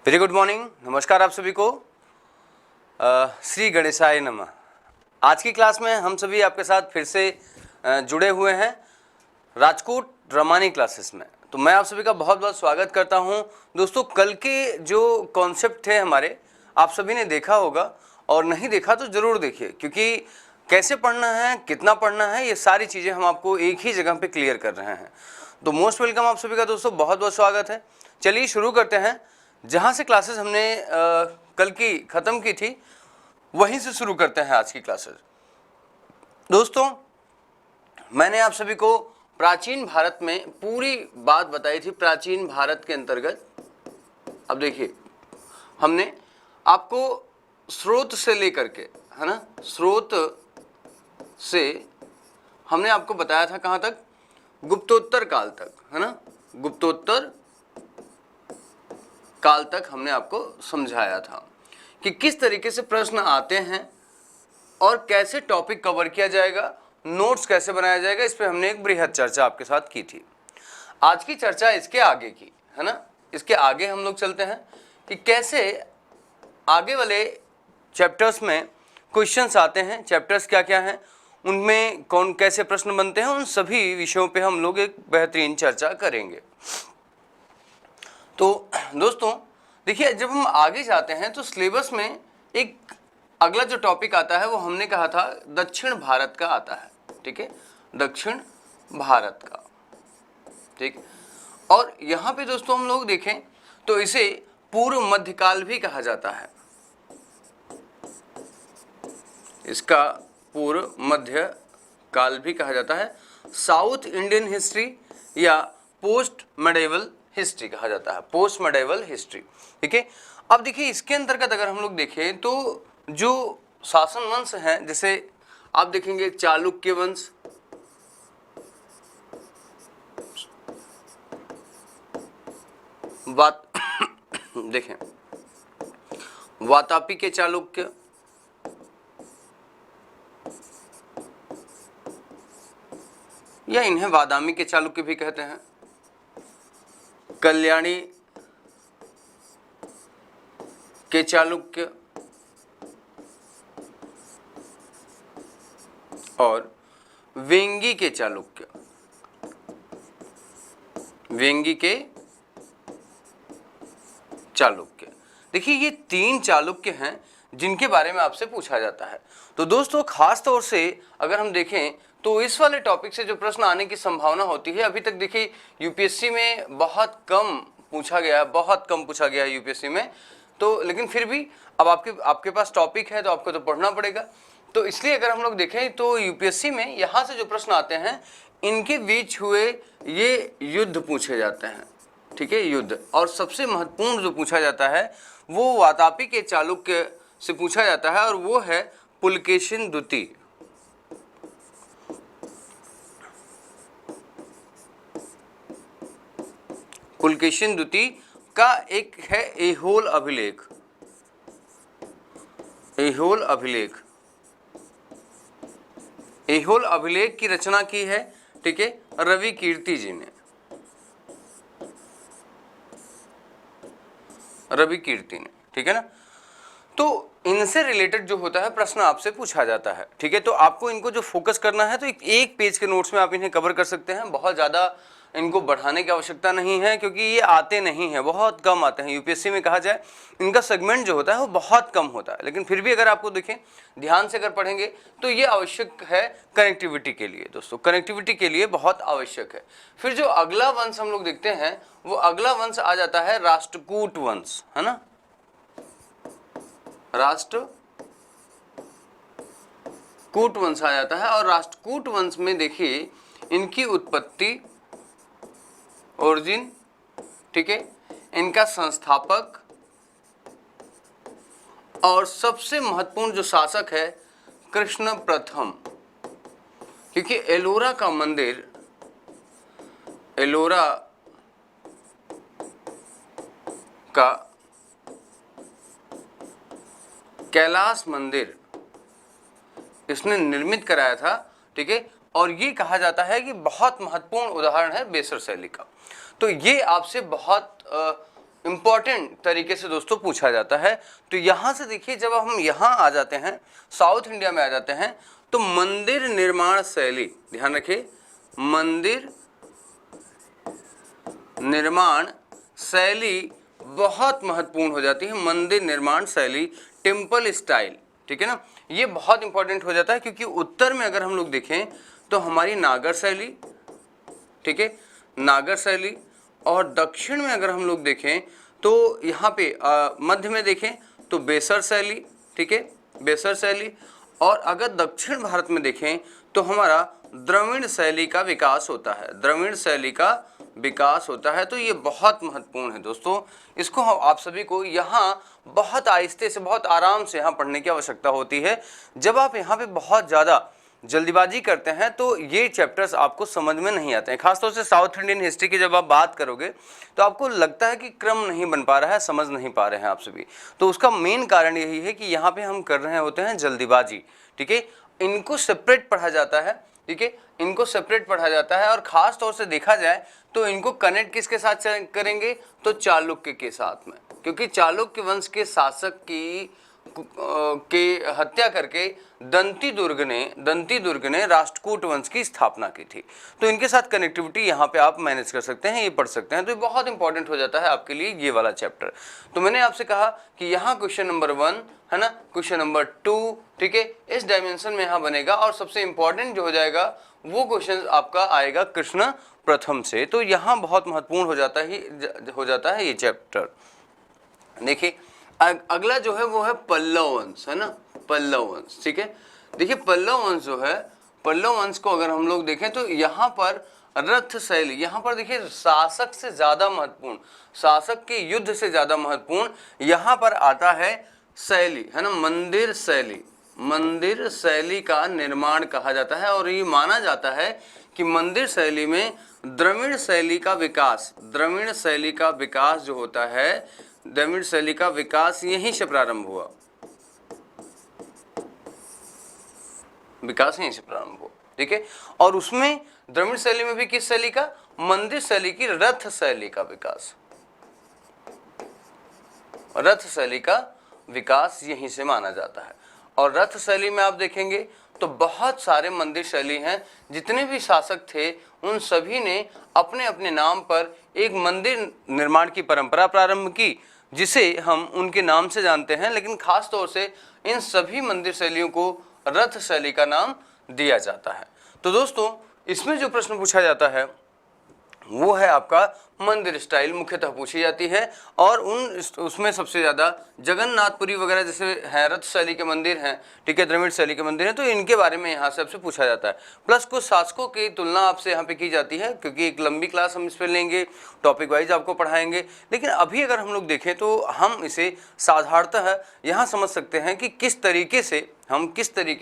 Very good morning, नमस्कार आप सभी को। श्री गणेशाय नमः। आज की क्लास में हम सभी आपके साथ फिर से जुड़े हुए हैं राजकोट रमानी क्लासेस में। तो मैं आप सभी का बहुत बहुत स्वागत करता हूं। दोस्तों, कल के जो कॉन्सेप्ट थे हमारे, आप सभी ने देखा होगा, और नहीं देखा तो ज़रूर देखिए, क्योंकि कैसे पढ़ना है, कितना पढ़ना है, ये सारी चीज़ें हम आपको एक ही जगह पे क्लियर कर रहे हैं। तो मोस्ट वेलकम आप सभी का दोस्तों, बहुत बहुत स्वागत है। चलिए शुरू करते हैं। जहाँ से क्लासेस हमने कल की ख़त्म की थी, वहीं से शुरू करते हैं आज की क्लासेस। दोस्तों, मैंने आप सभी को प्राचीन भारत में पूरी बात बताई थी। प्राचीन भारत के अंतर्गत अब देखिए, हमने आपको स्रोत से लेकर के, है ना, स्रोत से हमने आपको बताया था कहाँ तक, गुप्तोत्तर काल तक, है ना, गुप्तोत्तर काल तक हमने आपको समझाया था कि किस तरीके से प्रश्न आते हैं और कैसे टॉपिक कवर किया जाएगा, नोट्स कैसे बनाया जाएगा। इस पे हमने एक बृहद चर्चा आपके साथ की थी। आज की चर्चा इसके आगे की, है ना, इसके आगे हम लोग चलते हैं कि कैसे आगे वाले चैप्टर्स में क्वेश्चंस आते हैं। चैप्टर्स क्या क्या हैं, उनमें कौन कैसे प्रश्न बनते हैं, उन सभी विषयों पे हम लोग एक बेहतरीन चर्चा करेंगे। तो दोस्तों देखिए, जब हम आगे जाते हैं तो सिलेबस में एक अगला जो टॉपिक आता है वो हमने कहा था दक्षिण भारत का आता है। ठीक है, दक्षिण भारत का। ठीक, और यहाँ पे दोस्तों हम लोग देखें तो इसे पूर्व मध्यकाल भी कहा जाता है। इसका पूर्व मध्य काल भी कहा जाता है, साउथ इंडियन हिस्ट्री या पोस्ट मेडिवल हिस्ट्री कहा जाता है, पोस्ट मेडिवल हिस्ट्री। ठीक है, अब देखिए इसके अंतर्गत अगर हम लोग देखें तो जो शासन वंश हैं, जैसे आप देखेंगे चालुक्य वंश, देखें वातापी के चालुक्य, या इन्हें बादामी के चालुक्य भी कहते हैं, कल्याणी के चालुक्य और वेंगी के चालुक्य, वेंगी के चालुक्य। देखिए ये तीन चालुक्य हैं जिनके बारे में आपसे पूछा जाता है। तो दोस्तों खास तौर से अगर हम देखें तो इस वाले टॉपिक से जो प्रश्न आने की संभावना होती है, अभी तक देखिए यूपीएससी में बहुत कम पूछा गया है, बहुत कम पूछा गया है यूपीएससी में। तो लेकिन फिर भी अब आपके पास टॉपिक है तो आपको तो पढ़ना पड़ेगा। तो इसलिए अगर हम लोग देखें तो यूपीएससी में यहाँ से जो प्रश्न आते हैं, इनके बीच हुए ये युद्ध पूछे जाते हैं। ठीक है, युद्ध। और सबसे महत्वपूर्ण जो पूछा जाता है वो वातापी के चालुक्य से पूछा जाता है, और वो है पुलकेशिन द्वितीय। पुलकेशिन द्वितीय का एक है ऐहोल अभिलेख, ऐहोल अभिलेख। ऐहोल अभिलेख की रचना की है, ठीक है, रवि कीर्ति जी ने, रवि कीर्ति ने। ठीक है ना, तो इनसे रिलेटेड जो होता है प्रश्न आपसे पूछा जाता है। ठीक है, तो आपको इनको जो फोकस करना है तो एक पेज के नोट्स में आप इन्हें कवर कर सकते हैं। बहुत ज़्यादा इनको बढ़ाने की आवश्यकता नहीं है, क्योंकि ये आते नहीं हैं, बहुत कम आते हैं। यूपीएससी में कहा जाए इनका सेगमेंट जो होता है वो बहुत कम होता है, लेकिन फिर भी अगर आपको देखें ध्यान से अगर पढ़ेंगे तो ये आवश्यक है कनेक्टिविटी के लिए। दोस्तों कनेक्टिविटी के लिए बहुत आवश्यक है। फिर जो अगला वंश हम लोग देखते हैं, वो अगला वंश आ जाता है राष्ट्रकूट वंश, है ना, राष्ट्रकूट वंश आ जाता है। और राष्ट्रकूट वंश में देखिए इनकी उत्पत्ति, ओरिजिन, ठीक है, इनका संस्थापक और सबसे महत्वपूर्ण जो शासक है कृष्ण प्रथम। क्योंकि एलोरा का मंदिर, एलोरा का कैलाश मंदिर इसने निर्मित कराया था। ठीक है, और ये कहा जाता है कि बहुत महत्वपूर्ण उदाहरण है बेसर शैली का। तो ये आपसे बहुत इंपॉर्टेंट तरीके से दोस्तों पूछा जाता है। तो यहाँ से देखिए, जब हम यहाँ आ जाते हैं, साउथ इंडिया में आ जाते हैं, तो मंदिर निर्माण शैली, ध्यान रखिए, मंदिर निर्माण शैली बहुत महत्वपूर्ण हो जाती है। मंदिर निर्माण शैली, टेम्पल स्टाइल, ठीक है ना, ये बहुत इंपॉर्टेंट हो जाता है, क्योंकि उत्तर में अगर हम लोग देखें तो हमारी नागर शैली, ठीक है, नागर शैली, और दक्षिण में अगर हम लोग देखें तो यहाँ पे मध्य में देखें तो बेसर शैली, ठीक है, बेसर शैली, और अगर दक्षिण भारत में देखें तो हमारा द्रविड़ शैली का विकास होता है, द्रविड़ शैली का विकास होता है। तो ये बहुत महत्वपूर्ण है दोस्तों, इसको आप सभी को यहाँ बहुत आहिस्ते से, बहुत आराम से यहाँ पढ़ने की आवश्यकता होती है। जब आप यहाँ पे बहुत ज़्यादा जल्दीबाजी करते हैं तो ये चैप्टर्स आपको समझ में नहीं आते हैं। खासतौर से साउथ इंडियन हिस्ट्री की जब आप बात करोगे तो आपको लगता है कि क्रम नहीं बन पा रहा है, समझ नहीं पा रहे हैं आप सभी। तो उसका मेन कारण यही है कि यहाँ पे हम कर रहे होते हैं जल्दीबाजी, ठीक है। इनको सेपरेट पढ़ा जाता है, ठीक है, इनको सेपरेट पढ़ा जाता है। और ख़ास तौर से देखा जाए तो इनको कनेक्ट किसके साथ करेंगे, तो चालुक्य के साथ में, क्योंकि चालुक्य वंश के शासक की हत्या करके दंती दुर्ग ने राष्ट्रकूट वंश की स्थापना की थी। तो इनके साथ कनेक्टिविटी यहाँ पे आप मैनेज कर सकते हैं, ये पढ़ सकते हैं। तो ये बहुत इंपॉर्टेंट हो जाता है आपके लिए ये वाला चैप्टर। तो मैंने आपसे कहा कि यहाँ क्वेश्चन नंबर 1 है ना, क्वेश्चन नंबर 2, ठीक है, इस डायमेंशन में यहाँ बनेगा। और सबसे इंपॉर्टेंट जो हो जाएगा वो क्वेश्चन आपका आएगा कृष्ण प्रथम से। तो यहाँ बहुत महत्वपूर्ण हो जाता है ये चैप्टर। देखिए अगला जो है वो है पल्लव वंश, है ना, पल्लव वंश, ठीक है। देखिए पल्लव वंश जो है, पल्लव वंश को अगर हम लोग देखें तो यहाँ पर रथ शैली, यहाँ पर देखिए शासक से ज्यादा महत्वपूर्ण, शासक के युद्ध से ज्यादा महत्वपूर्ण यहाँ पर आता है शैली, है ना, मंदिर शैली। मंदिर शैली का निर्माण कहा जाता है। और ये माना जाता है कि मंदिर शैली में द्रविड़ शैली का विकास, द्रविड़ शैली का विकास जो होता है, द्रविड़ शैली का विकास यहीं से प्रारंभ हुआ, विकास यहीं से प्रारंभ हुआ, ठीक है। और उसमें द्रविड़ शैली में भी किस शैली का, मंदिर शैली की रथ शैली का विकास, रथ शैली का विकास यहीं से माना जाता है। और रथ शैली में आप देखेंगे तो बहुत सारे मंदिर शैली हैं, जितने भी शासक थे उन सभी ने अपने अपने नाम पर एक मंदिर निर्माण की परंपरा प्रारंभ की, जिसे हम उनके नाम से जानते हैं। लेकिन खास तौर से इन सभी मंदिर शैलियों को रथ शैली का नाम दिया जाता है। तो दोस्तों इसमें जो प्रश्न पूछा जाता है वो है आपका मंदिर स्टाइल मुख्यतः पूछी जाती है। और उसमें सबसे ज़्यादा जगन्नाथपुरी वगैरह जैसे हैं, रथ शैली के मंदिर हैं, ठीक है, द्रविड़ शैली के मंदिर हैं, तो इनके बारे में यहाँ से आपसे पूछा जाता है। प्लस कुछ शासकों की तुलना आपसे यहाँ पे की जाती है, क्योंकि एक लंबी क्लास हम इस पर लेंगे, टॉपिक वाइज आपको पढ़ाएंगे। लेकिन अभी अगर हम लोग देखें तो हम इसे साधारणतः यहाँ समझ सकते हैं कि किस तरीके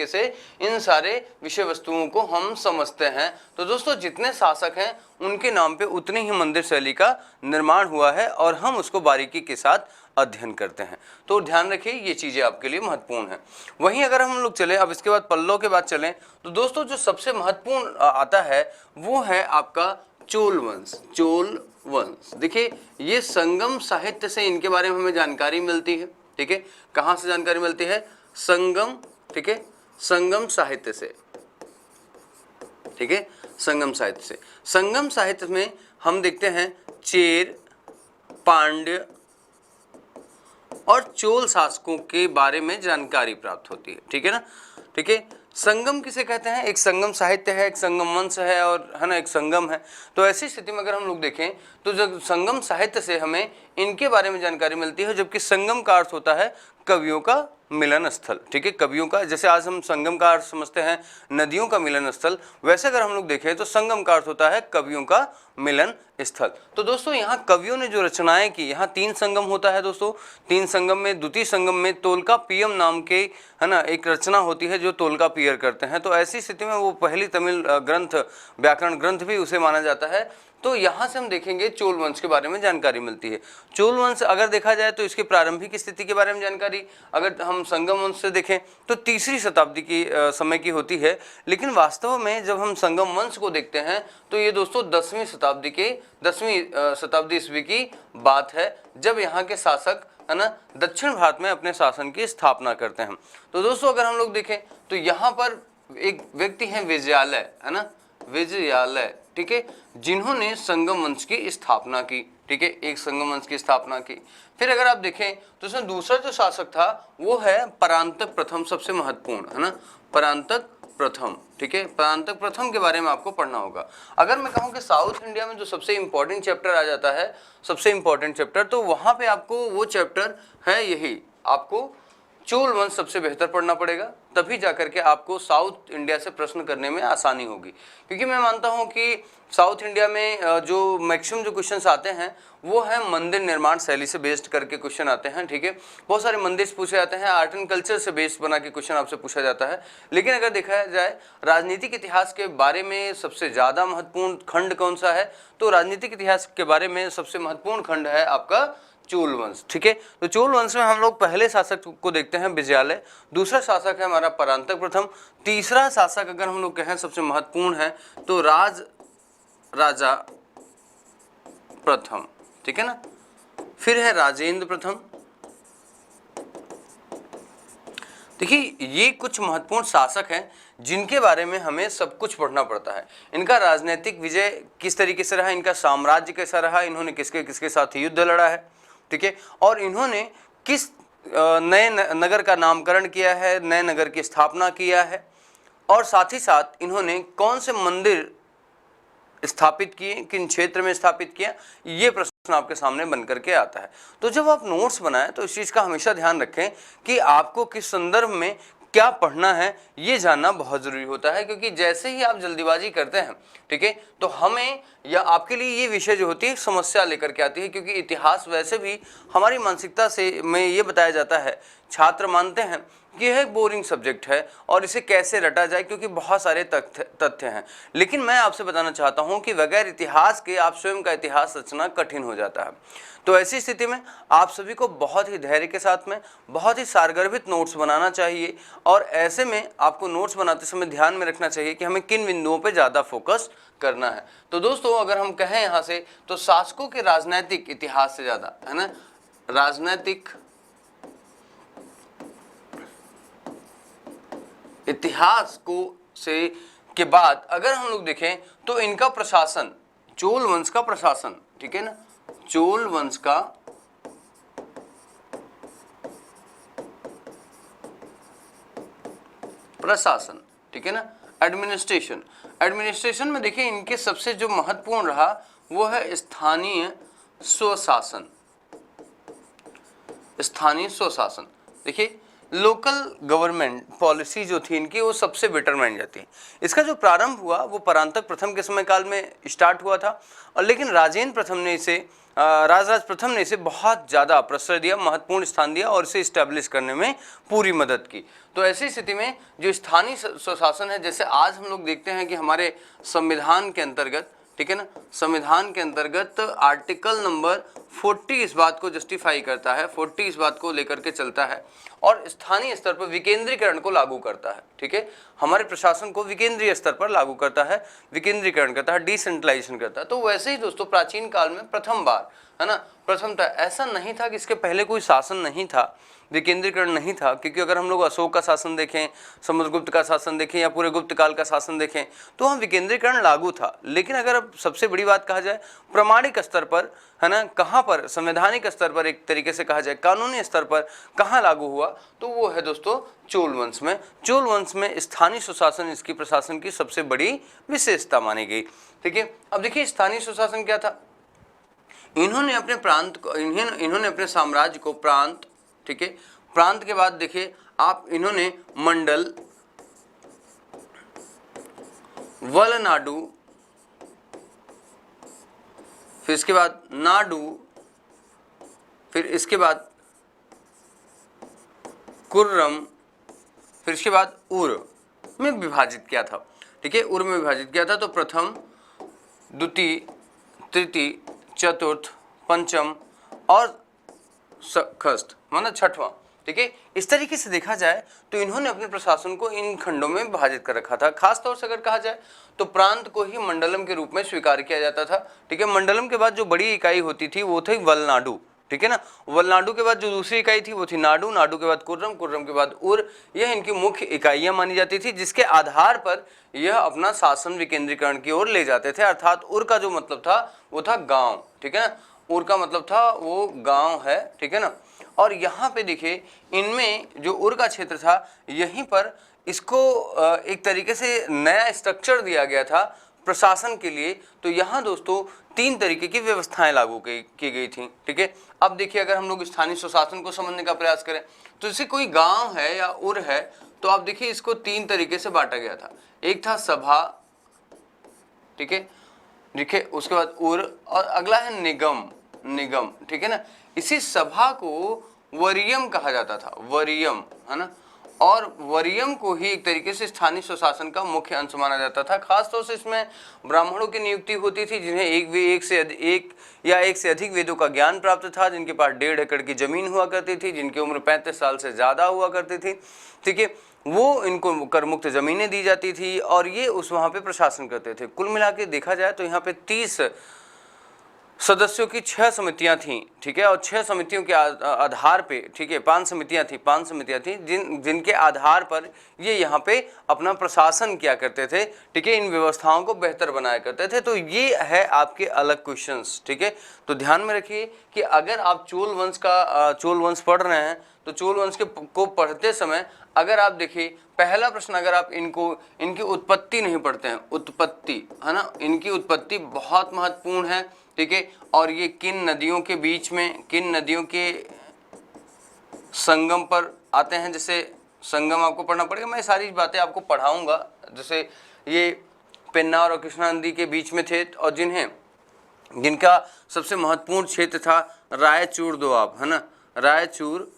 से इन सारे विषय वस्तुओं को हम समझते हैं। तो दोस्तों जितने शासक हैं उनके नाम पे उतनी ही मंदिर शैली का निर्माण हुआ है, और हम उसको बारीकी के साथ अध्ययन करते हैं। तो ध्यान रखिए ये चीज़ें आपके लिए महत्वपूर्ण हैं। वहीं अगर हम लोग चलें, अब इसके बाद पल्लव के बाद चलें, तो दोस्तों जो सबसे महत्वपूर्ण आता है वो है आपका चोल वंश। चोल वंश देखिए, ये संगम साहित्य से इनके बारे में हमें जानकारी मिलती है, ठीक है। कहाँ से जानकारी मिलती है, संगम, ठीक है, संगम साहित्य से, ठीक है, संगम साहित्य से। संगम साहित्य में हम देखते हैं चेर, पांड्य और चोल शासकों के बारे में जानकारी प्राप्त होती है, ठीक है ना, ठीक है। संगम किसे कहते हैं, एक संगम साहित्य है, एक संगम वंश है, और है ना एक संगम है। तो ऐसी स्थिति में अगर हम लोग देखें तो जब संगम साहित्य से हमें इनके बारे में जानकारी मिलती है, जबकि संगम का अर्थ होता है कवियों का मिलन स्थल, ठीक है, कवियों का, जैसे आज हम संगम का अर्थ समझते हैं नदियों का मिलन स्थल, वैसे अगर हम लोग देखें तो संगम का अर्थ होता है कवियों का मिलन स्थल। तो दोस्तों यहाँ कवियों ने जो रचनाएं की, यहाँ 3 संगम होता है दोस्तों। 3 संगम में द्वितीय संगम में तोल्काप्पियम नाम के, है ना, एक रचना होती है जो तोल्काप्पियर करते हैं। तो ऐसी स्थिति में वो पहली तमिल ग्रंथ, व्याकरण ग्रंथ भी उसे माना जाता है। तो यहाँ से हम देखेंगे चोल वंश के बारे में जानकारी मिलती है। चोल वंश अगर देखा जाए तो इसकी प्रारंभिक स्थिति के बारे में जानकारी अगर हम संगम वंश से देखें तो तीसरी शताब्दी की समय की होती है, लेकिन वास्तव में जब हम संगम वंश को देखते हैं तो ये दोस्तों 10वीं शताब्दी ईस्वी की बात है, जब यहाँ के शासक है ना दक्षिण भारत में अपने शासन की स्थापना करते हैं। तो दोस्तों अगर हम लोग देखें तो यहाँ पर एक व्यक्ति है विजयालय, है ना, विजयालय, ठीक है, जिन्होंने संगम वंश की स्थापना की, ठीक है, एक संगम वंश की स्थापना की। फिर अगर आप देखें तो उसमें दूसरा जो शासक था वो है परांतक प्रथम, सबसे महत्वपूर्ण, है ना, परांतक प्रथम, ठीक है, परांतक प्रथम के बारे में आपको पढ़ना होगा। अगर मैं कहूँ कि साउथ इंडिया में जो सबसे इंपॉर्टेंट चैप्टर आ जाता है, सबसे इंपॉर्टेंट चैप्टर, तो वहाँ पे आपको वो चैप्टर है यही, आपको चोल वंश सबसे बेहतर पढ़ना पड़ेगा, तभी जाकर के आपको साउथ इंडिया से प्रश्न करने में आसानी होगी। क्योंकि मैं मानता हूं कि साउथ इंडिया में जो मैक्सिमम जो क्वेश्चंस आते हैं वो है मंदिर निर्माण शैली से बेस्ड करके क्वेश्चन आते हैं, ठीक है, बहुत सारे मंदिर से पूछे जाते हैं, आर्ट एंड कल्चर से बेस्ड बना के क्वेश्चन आपसे पूछा जाता है। लेकिन अगर देखा जाए राजनीतिक इतिहास के बारे में सबसे ज़्यादा महत्वपूर्ण खंड कौन सा है, तो राजनीतिक इतिहास के बारे में सबसे महत्वपूर्ण खंड है आपका चोल वंश, ठीक है। तो चोल वंश में हम लोग पहले शासक को देखते हैं विजयालय, दूसरा शासक है हमारा परांतक प्रथम, तीसरा शासक अगर हम लोग कहें सबसे महत्वपूर्ण है तो राजा प्रथम, ठीक है ना, फिर है राजेंद्र प्रथम। देखिए ये कुछ महत्वपूर्ण शासक हैं जिनके बारे में हमें सब कुछ पढ़ना पड़ता है। इनका राजनीतिक विजय किस तरीके से रहा, इनका साम्राज्य कैसा रहा, इन्होंने किसके किसके साथ युद्ध लड़ा है, ठीक है, और इन्होंने किस नए नगर का नामकरण किया है, नए नगर की स्थापना किया है, और साथ ही साथ इन्होंने कौन से मंदिर स्थापित किए, किन क्षेत्र में स्थापित किया, ये प्रश्न आपके सामने बन करके आता है। तो जब आप नोट्स बनाएं तो इस चीज़ का हमेशा ध्यान रखें कि आपको किस संदर्भ में क्या पढ़ना है ये जानना बहुत ज़रूरी होता है, क्योंकि जैसे ही आप जल्दीबाजी करते हैं, ठीक है, तो हमें या आपके लिए ये विषय जो होती है समस्या लेकर के आती है। क्योंकि इतिहास वैसे भी हमारी मानसिकता से में ये बताया जाता है, छात्र मानते हैं कि यह एक बोरिंग सब्जेक्ट है और इसे कैसे रटा जाए क्योंकि बहुत सारे तथ्य हैं। लेकिन मैं आपसे बताना चाहता हूं कि बगैर इतिहास के आप स्वयं का इतिहास रचना कठिन हो जाता है। तो ऐसी स्थिति में आप सभी को बहुत ही धैर्य के साथ में बहुत ही सारगर्भित नोट्स बनाना चाहिए, और ऐसे में आपको नोट्स बनाते समय ध्यान में रखना चाहिए कि हमें किन बिंदुओं पर ज़्यादा फोकस करना है। तो दोस्तों अगर हम कहें यहाँ से तो शासकों के राजनैतिक इतिहास से ज़्यादा, है ना, राजनैतिक इतिहास को से के बाद अगर हम लोग देखें तो इनका प्रशासन, चोल वंश का प्रशासन, ठीक है ना, चोल वंश का प्रशासन, ठीक है ना, एडमिनिस्ट्रेशन में देखिए इनके सबसे जो महत्वपूर्ण रहा वो है स्थानीय स्वशासन। स्थानीय स्वशासन, देखिए लोकल गवर्नमेंट पॉलिसी जो थी इनकी वो सबसे बेटर मानी जाती है। इसका जो प्रारंभ हुआ वो परांतक प्रथम के समय काल में स्टार्ट हुआ था, और लेकिन राजेंद्र प्रथम ने इसे राजराज प्रथम ने इसे बहुत ज़्यादा प्रश्रय दिया, महत्वपूर्ण स्थान दिया और इसे इस्टेब्लिश करने में पूरी मदद की। तो ऐसी स्थिति में जो स्थानीय स्वशासन है, जैसे आज हम लोग देखते हैं कि हमारे संविधान के अंतर्गत, ठीक है ना, संविधान के अंतर्गत आर्टिकल नंबर 40 इस बात को जस्टिफाई करता है, 40 इस बात को लेकर के चलता है और स्थानीय स्तर पर विकेंद्रीकरण को लागू करता है, ठीक है, हमारे प्रशासन को विकेंद्रीय स्तर पर लागू करता है, विकेंद्रीकरण करता है, डिसेंट्रलाइजेशन करता है। तो वैसे ही दोस्तों प्राचीन काल में प्रथम बार, है ना, प्रथम था, ऐसा नहीं था कि इसके पहले कोई शासन नहीं था, विकेंद्रीकरण नहीं था। क्योंकि अगर हम लोग अशोक का शासन देखें, समुद्रगुप्त का शासन देखें या पूरे गुप्त काल का शासन देखें तो वहाँ विकेंद्रीकरण लागू था। लेकिन अगर अब सबसे बड़ी बात कहा जाए प्रमाणिक स्तर पर, है ना, कहाँ पर, संवैधानिक स्तर पर, एक तरीके से कहा जाए कानूनी स्तर पर कहाँ लागू हुआ, तो वो है दोस्तों चोल वंश में। चोल वंश में स्थानीय सुशासन इसकी प्रशासन की सबसे बड़ी विशेषता मानी गई, ठीक है। अब देखिए स्थानीय सुशासन क्या था, इन्होंने अपने प्रांत को, इन्होंने अपने साम्राज्य को प्रांत, ठीक है, प्रांत के बाद देखिए आप, इन्होंने मंडल, वलनाडु, फिर इसके बाद नाडु, फिर इसके बाद कुर्रम, फिर इसके बाद उर में विभाजित किया था, ठीक है, उर में विभाजित किया था। तो प्रथम, द्वितीय, तृतीय, चतुर्थ, पंचम और खष्ट मतलब छठवां। ठीक है, इस तरीके से देखा जाए तो इन्होंने अपने प्रशासन को इन खंडों में विभाजित कर रखा था। खास तौर से अगर कहा जाए तो प्रांत को ही मंडलम के रूप में स्वीकार किया जाता था। ठीक है, मंडलम के बाद जो बड़ी इकाई होती थी वो थी वलनाडु। ठीक है ना, वलनाडु के बाद जो दूसरी इकाई थी वो थी नाडु, नाडु के बाद कुर्रम, कुर्रम के बाद उर। यह इनकी मुख्य इकाइयां मानी जाती थी, जिसके आधार पर यह अपना शासन विकेंद्रीकरण की ओर ले जाते थे। अर्थात उर का जो मतलब था वो था गांव। ठीक है ना, उर का मतलब था वो गांव है। ठीक है ना, और यहाँ पे देखिए इनमें जो उर का क्षेत्र था यहीं पर इसको एक तरीके से नया स्ट्रक्चर दिया गया था प्रशासन के लिए। तो यहाँ दोस्तों 3 तरीके की व्यवस्थाएं लागू की गई थी। ठीक है, अब देखिए अगर हम लोग स्थानीय स्वशासन को समझने का प्रयास करें तो जैसे कोई गांव है या उर है तो आप देखिए इसको 3 तरीके से बांटा गया था। एक था सभा, ठीक है, देखिए उसके बाद उर, और अगला है निगम, निगम। ठीक है ना, इसी सभा को वरीयम कहा जाता था, वरीयम, है ना, और वरीयम को ही एक तरीके से स्थानीय स्वशासन का मुख्य अंश माना जाता था। खासतौर से इसमें ब्राह्मणों की नियुक्ति होती थी जिन्हें एक से अधिक वेदों का ज्ञान प्राप्त था, जिनके पास 1.5 एकड़ की जमीन हुआ करती थी, जिनकी उम्र 35 साल से ज़्यादा हुआ करती थी। ठीक है, वो इनको कर मुक्त ज़मीनें दी जाती थी और ये उस वहाँ पे प्रशासन करते थे। कुल मिला के देखा जाए तो यहाँ पे 30 सदस्यों की 6 समितियां थीं। ठीक है, और 6 समितियों के आधार पे, ठीक है, 5 समितियां थी जिनके आधार पर ये यहाँ पे अपना प्रशासन किया करते थे। ठीक है, इन व्यवस्थाओं को बेहतर बनाया करते थे। तो ये है आपके अलग क्वेश्चंस। ठीक है, तो ध्यान में रखिए कि अगर आप चोल वंश पढ़ रहे हैं तो चोल वंश को पढ़ते समय अगर आप देखिए पहला प्रश्न, अगर आप इनकी उत्पत्ति नहीं पढ़ते हैं, उत्पत्ति, है ना, इनकी उत्पत्ति बहुत महत्वपूर्ण है। ठीक है, और ये किन नदियों के बीच में, किन नदियों के संगम पर आते हैं, जैसे संगम आपको पढ़ना पड़ेगा, मैं सारी बातें आपको पढ़ाऊंगा। जैसे ये पेन्नार और कृष्णा नदी के बीच में थे और जिनका सबसे महत्वपूर्ण क्षेत्र था रायचूर दोआब, है ना, रायचूर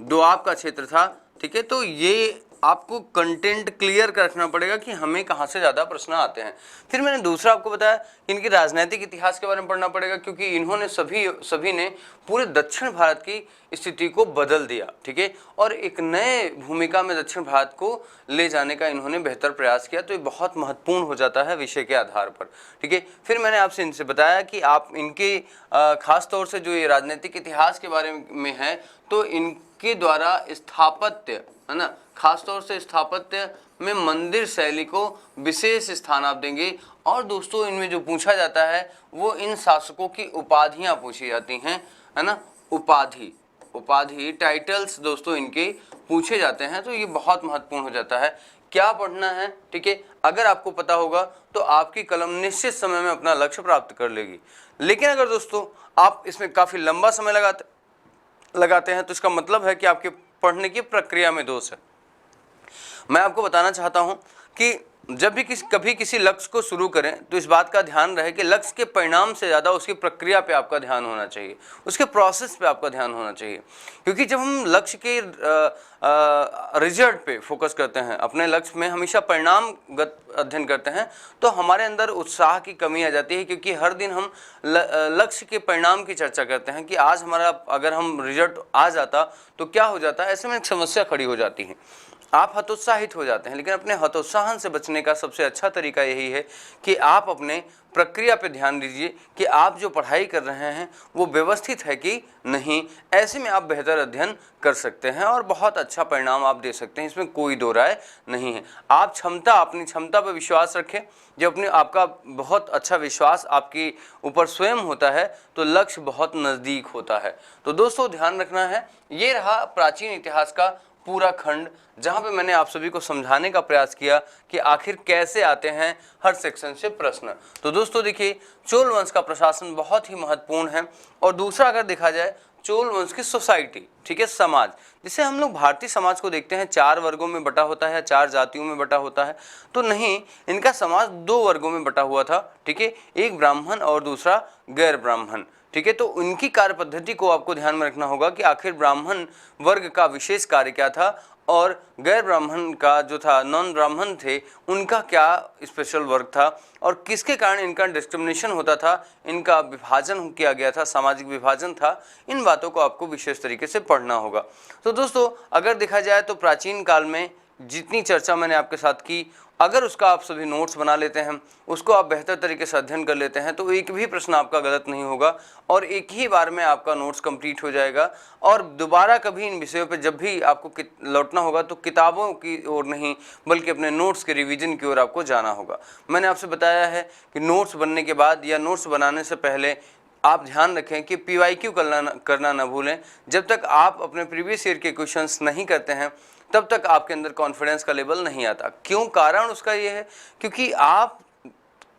दोआब का क्षेत्र था। ठीक है, तो ये आपको कंटेंट क्लियर रखना पड़ेगा कि हमें कहाँ से ज़्यादा प्रश्न आते हैं। फिर मैंने दूसरा आपको बताया कि इनकी राजनीतिक इतिहास के बारे में पढ़ना पड़ेगा, क्योंकि इन्होंने सभी ने पूरे दक्षिण भारत की स्थिति को बदल दिया। ठीक है, और एक नए भूमिका में दक्षिण भारत को ले जाने का इन्होंने बेहतर प्रयास किया। तो ये बहुत महत्वपूर्ण हो जाता है विषय के आधार पर। ठीक है, फिर मैंने आपसे इनसे बताया कि आप इनके खास तौर से जो ये राजनीतिक इतिहास के बारे में है तो इनके द्वारा स्थापत्य, है ना, खासतौर से स्थापत्य में मंदिर शैली को विशेष स्थान आप देंगे। और दोस्तों इनमें जो पूछा जाता है वो इन शासकों की उपाधियां पूछी जाती हैं, है ना, उपाधि टाइटल्स दोस्तों इनके पूछे जाते हैं। तो ये बहुत महत्वपूर्ण हो जाता है। क्या पढ़ना है, ठीक है, अगर आपको पता होगा तो आपकी कलम निश्चित समय में अपना लक्ष्य प्राप्त कर लेगी। लेकिन अगर दोस्तों आप इसमें काफ़ी लंबा समय लगाते हैं तो इसका मतलब है कि आपके पढ़ने की प्रक्रिया में दोष है। मैं आपको बताना चाहता हूं कि जब भी कभी किसी लक्ष्य को शुरू करें तो इस बात का ध्यान रहे कि लक्ष्य के परिणाम से ज़्यादा उसकी प्रक्रिया पे आपका ध्यान होना चाहिए, उसके प्रोसेस पे आपका ध्यान होना चाहिए। क्योंकि जब हम लक्ष्य के रिजल्ट पे फोकस करते हैं, अपने लक्ष्य में हमेशा परिणामगत अध्ययन करते हैं, तो हमारे अंदर उत्साह की कमी आ जाती है। क्योंकि हर दिन हम लक्ष्य के परिणाम की चर्चा करते हैं कि आज हमारा अगर हम रिजल्ट आ जाता तो क्या हो जाता है। ऐसे में एक समस्या खड़ी हो जाती है, आप हतोत्साहित हो जाते हैं। लेकिन अपने हतोत्साहन से बचने का सबसे अच्छा तरीका यही है कि आप अपने प्रक्रिया पे ध्यान दीजिए कि आप जो पढ़ाई कर रहे हैं वो व्यवस्थित है कि नहीं। ऐसे में आप बेहतर अध्ययन कर सकते हैं और बहुत अच्छा परिणाम आप दे सकते हैं, इसमें कोई दो राय नहीं है। आप अपनी क्षमता पर विश्वास रखें। जब आपका बहुत अच्छा विश्वास आपके ऊपर स्वयं होता है तो लक्ष्य बहुत नज़दीक होता है। तो दोस्तों ध्यान रखना है, ये रहा प्राचीन इतिहास का पूरा खंड, जहां पे मैंने आप सभी को समझाने का प्रयास किया कि आखिर कैसे आते हैं हर सेक्शन से प्रश्न। तो दोस्तों देखिए, चोल वंश का प्रशासन बहुत ही महत्वपूर्ण है। और दूसरा अगर देखा जाए चोल वंश की सोसाइटी, ठीक है, समाज, जिसे हम लोग भारतीय समाज को देखते हैं 4 वर्गों में बटा होता है, 4 जातियों में बटा होता है, तो नहीं, इनका समाज 2 वर्गों में बटा हुआ था। ठीक है, एक ब्राह्मण और दूसरा गैर ब्राह्मण। ठीक है। तो उनकी कार्य पद्धति को आपको ध्यान में रखना होगा कि आखिर ब्राह्मण वर्ग का विशेष कार्य क्या था और गैर ब्राह्मण का जो था, नॉन ब्राह्मण थे, उनका क्या स्पेशल वर्क था और किसके कारण इनका डिस्क्रिमिनेशन होता था, इनका विभाजन किया गया था, सामाजिक विभाजन था। इन बातों को आपको विशेष तरीके से पढ़ना होगा। तो दोस्तों अगर देखा जाए तो प्राचीन काल में जितनी चर्चा मैंने आपके साथ की, अगर उसका आप सभी नोट्स बना लेते हैं, उसको आप बेहतर तरीके से अध्ययन कर लेते हैं, तो एक भी प्रश्न आपका गलत नहीं होगा और एक ही बार में आपका नोट्स कंप्लीट हो जाएगा। और दोबारा कभी इन विषयों पे जब भी आपको लौटना होगा तो किताबों की ओर नहीं बल्कि अपने नोट्स के रिवीजन की ओर आपको जाना होगा। मैंने आपसे बताया है कि नोट्स बनने के बाद या नोट्स बनाने से पहले आप ध्यान रखें कि PYQ करना ना भूलें। जब तक आप अपने प्रीवियस ईयर के क्वेश्चंस नहीं करते हैं तब तक आपके अंदर कॉन्फिडेंस का लेवल नहीं आता। क्यों? कारण उसका ये है क्योंकि आप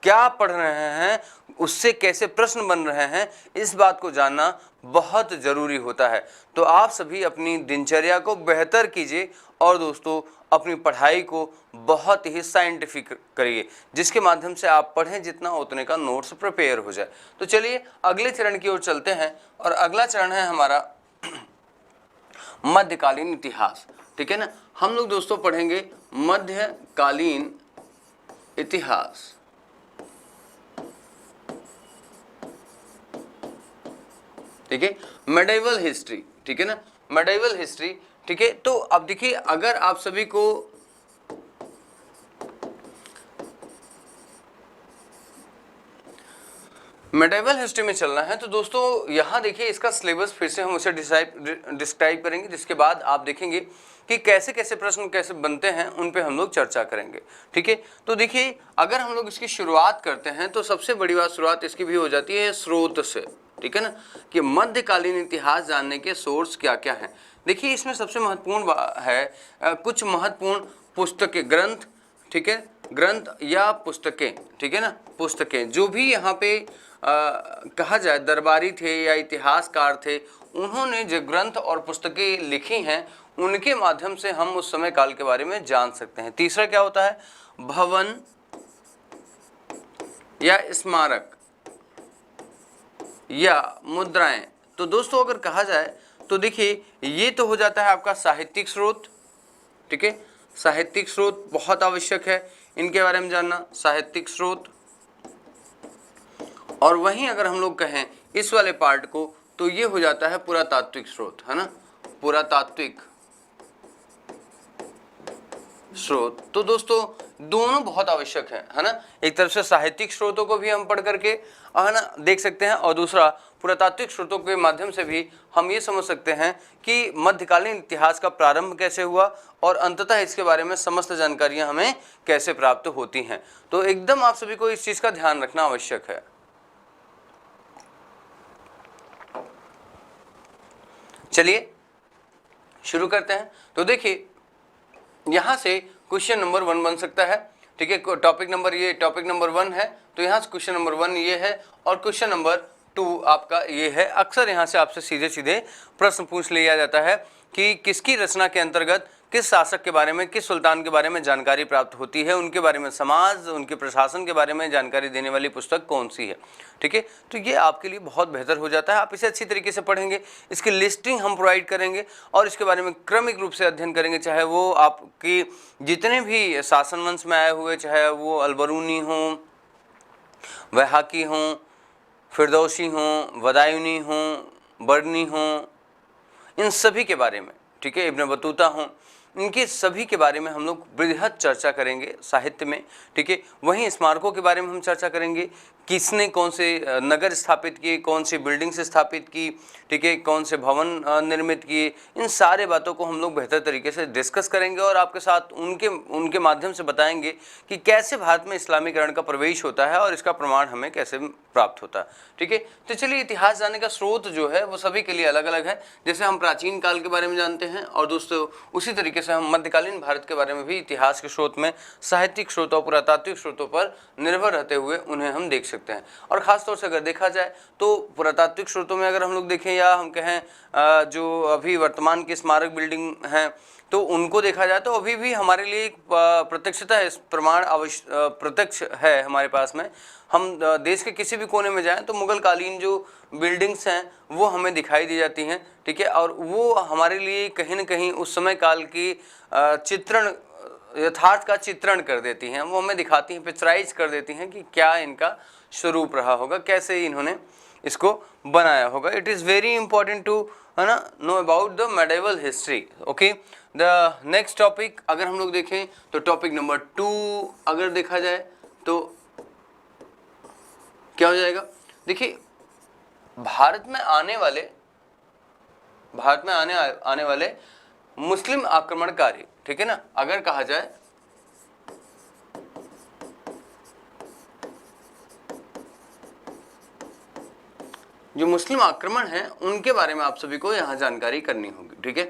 क्या पढ़ रहे हैं, उससे कैसे प्रश्न बन रहे हैं, इस बात को जानना बहुत ज़रूरी होता है। तो आप सभी अपनी दिनचर्या को बेहतर कीजिए और दोस्तों अपनी पढ़ाई को बहुत ही साइंटिफिक करिए, जिसके माध्यम से आप पढ़ें जितना उतने का नोट्स प्रिपेयर हो जाए। तो चलिए अगले चरण की ओर चलते हैं और अगला चरण है हमारा मध्यकालीन इतिहास। ठीक है ना, हम लोग दोस्तों पढ़ेंगे मध्यकालीन इतिहास। ठीक है, मेडिवल हिस्ट्री। ठीक है ना, मेडिवल हिस्ट्री। ठीक है, तो अब देखिए अगर आप सभी को मेडिवल हिस्ट्री में चलना है तो दोस्तों यहाँ देखिए इसका सिलेबस फिर से हम उसे डिस्क्राइब करेंगे, जिसके बाद आप देखेंगे कि कैसे कैसे प्रश्न कैसे बनते हैं, उन पे हम लोग चर्चा करेंगे। ठीक है, तो देखिए अगर हम लोग इसकी शुरुआत करते हैं तो सबसे बड़ी बात शुरुआत इसकी भी हो जाती है स्रोत से। ठीक है ना, कि मध्यकालीन इतिहास जानने के सोर्स क्या क्या हैं। देखिए इसमें सबसे महत्वपूर्ण है कुछ महत्वपूर्ण पुस्तकें, ग्रंथ। ठीक है, ग्रंथ या पुस्तकें। ठीक है ना, पुस्तकें जो भी यहाँ पे कहा जाए दरबारी थे या इतिहासकार थे, उन्होंने जो ग्रंथ और पुस्तकें लिखी हैं उनके माध्यम से हम उस समय काल के बारे में जान सकते हैं। तीसरा क्या होता है? भवन या स्मारक या मुद्राएं। तो दोस्तों अगर कहा जाए तो देखिए ये तो हो जाता है आपका साहित्यिक स्रोत। ठीक है, साहित्यिक स्रोत बहुत आवश्यक है इनके बारे में जानना, साहित्यिक स्रोत। और वहीं अगर हम लोग कहें इस वाले पार्ट को तो ये हो जाता है पुरातात्विक स्रोत, है ना, पुरातात्विक स्रोत। तो दोस्तों दोनों बहुत आवश्यक है ना। एक तरफ से साहित्यिक स्रोतों को भी हम पढ़ करके है ना देख सकते हैं और दूसरा पुरातात्विक स्रोतों के माध्यम से भी हम ये समझ सकते हैं कि मध्यकालीन इतिहास का प्रारंभ कैसे हुआ और अंततः इसके बारे में समस्त जानकारियां हमें कैसे प्राप्त होती हैं। तो एकदम आप सभी को इस चीज का ध्यान रखना आवश्यक है। चलिए शुरू करते हैं। तो देखिए यहां से क्वेश्चन नंबर 1 बन सकता है। ठीक है, टॉपिक नंबर 1 है तो यहाँ से क्वेश्चन नंबर 1 ये है और क्वेश्चन नंबर 2 आपका ये है। अक्सर यहाँ से आपसे सीधे सीधे प्रश्न पूछ लिया जाता है कि किसकी रचना के अंतर्गत किस शासक के बारे में, किस सुल्तान के बारे में जानकारी प्राप्त होती है, उनके बारे में समाज, उनके प्रशासन के बारे में जानकारी देने वाली पुस्तक कौन सी है। ठीक है, तो ये आपके लिए बहुत बेहतर हो जाता है, आप इसे अच्छी तरीके से पढ़ेंगे। इसकी लिस्टिंग हम प्रोवाइड करेंगे और इसके बारे में क्रमिक रूप से अध्ययन करेंगे, चाहे वो आपकी जितने भी शासन वंश में आए हुए, चाहे वो अलबरूनी हों, वहाकी हों, फिरदौसी हों, वदायूनी हों, बर्नी हों, इन सभी के बारे में। ठीक है, इब्न बतूता हों, इनके सभी के बारे में हम लोग बृहद चर्चा करेंगे साहित्य में। ठीक है, वहीं स्मारकों के बारे में हम चर्चा करेंगे, किसने कौन से नगर स्थापित किए, कौन सी बिल्डिंग्स स्थापित की, ठीक है, कौन से भवन निर्मित किए, इन सारे बातों को हम लोग बेहतर तरीके से डिस्कस करेंगे और आपके साथ उनके माध्यम से बताएंगे कि कैसे भारत में इस्लामीकरण का प्रवेश होता है और इसका प्रमाण हमें कैसे प्राप्त होता है। ठीक है, तो चलिए इतिहास जानने का स्रोत जो है वो सभी के लिए अलग अलग है। जैसे हम प्राचीन काल के बारे में जानते हैं और दोस्तों उसी तरीके से हम मध्यकालीन भारत के बारे में भी इतिहास के स्रोत में साहित्यिक स्रोतों, पुरातात्विक स्रोतों पर निर्भर रहते हुए उन्हें हम देख सकते हैं। और खासतौर से अगर देखा जाए तो पुरातात्विक स्रोतों में अगर हम लोग देखें या हम कहें जो अभी वर्तमान की स्मारक बिल्डिंग हैं तो उनको देखा जाए तो अभी भी हमारे लिए एक प्रत्यक्षता है, प्रमाण प्रत्यक्ष है हमारे पास में। हम देश के किसी भी कोने में जाएं तो मुगल कालीन जो बिल्डिंग्स हैं वो हमें दिखाई दी जाती हैं, ठीक है, और वो हमारे लिए कहीं न कहीं उस समय काल की चित्रण, यथार्थ का चित्रण कर देती हैं। वो हमें दिखाती हैं, पिक्चराइज कर देती हैं कि क्या इनका स्वरूप रहा होगा, कैसे इन्होंने इसको बनाया होगा। It is very important to, है ना, know about the medieval history. Okay, the next topic अगर हम लोग देखें तो टॉपिक नंबर 2 अगर देखा जाए तो क्या हो जाएगा। देखिए, भारत में आने वाले मुस्लिम आक्रमणकारी, ठीक है ना, अगर कहा जाए जो मुस्लिम आक्रमण है उनके बारे में आप सभी को यहां जानकारी करनी होगी, ठीक है।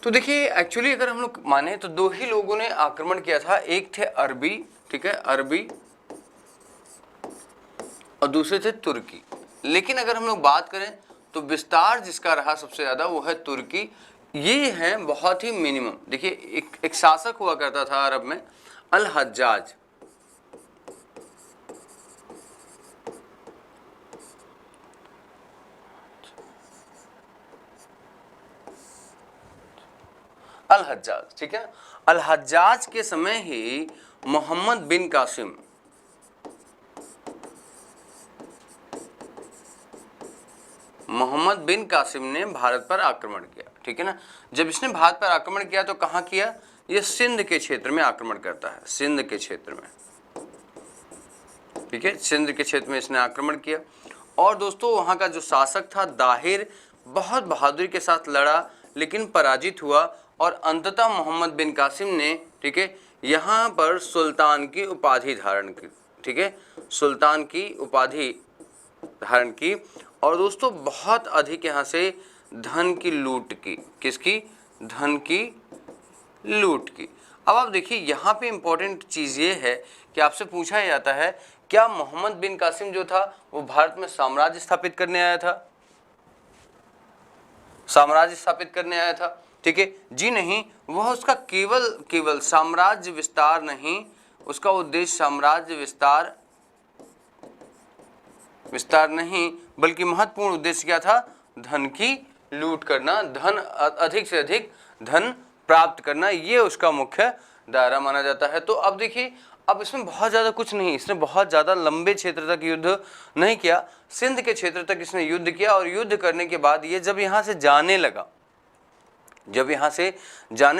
तो देखिए, एक्चुअली अगर हम लोग माने तो 2 ही लोगों ने आक्रमण किया था, एक थे अरबी, ठीक है, अरबी, और दूसरे थे तुर्की। लेकिन अगर हम लोग बात करें तो विस्तार जिसका रहा सबसे ज्यादा वो है तुर्की। ये है बहुत ही मिनिमम। देखिए, एक शासक हुआ करता था अरब में, अल हज्जाज। अल हज्जाज, ठीक है। अल हज्जाज के समय ही मोहम्मद बिन कासिम, मोहम्मद बिन कासिम ने भारत पर आक्रमण किया, ठीक है ना। जब इसने भारत पर आक्रमण किया तो कहाँ किया, ये सिंध के क्षेत्र में आक्रमण करता है, सिंध के क्षेत्र में, ठीक है, सिंध के क्षेत्र में इसने आक्रमण किया। और दोस्तों, वहाँ का जो शासक था दाहिर, बहुत बहादुरी के साथ लड़ा लेकिन पराजित हुआ, और अंततः मोहम्मद बिन कासिम ने, ठीक है, यहाँ पर सुल्तान की उपाधि धारण की, ठीक है, सुल्तान की उपाधि धारण की। और दोस्तों, बहुत अधिक यहाँ से धन की लूट की, किसकी, धन की लूट की। अब आप देखिए, यहाँ पे इंपॉर्टेंट चीज़ ये है कि आपसे पूछा जाता है क्या मोहम्मद बिन कासिम जो था वो भारत में साम्राज्य स्थापित करने आया था, साम्राज्य स्थापित करने आया था, ठीक है, जी नहीं। वह उसका केवल साम्राज्य विस्तार नहीं, उसका उद्देश्य साम्राज्य विस्तार नहीं, बल्कि महत्वपूर्ण उद्देश्य क्या था, धन की लूट करना, धन, अधिक से अधिक धन प्राप्त करना, ये उसका मुख्य दायरा माना जाता है। तो अब देखिए, अब इसमें बहुत ज़्यादा कुछ नहीं, इसने बहुत ज़्यादा लंबे क्षेत्र तक युद्ध नहीं किया, सिंध के क्षेत्र तक इसने युद्ध किया। और युद्ध करने के बाद ये जब यहाँ से जाने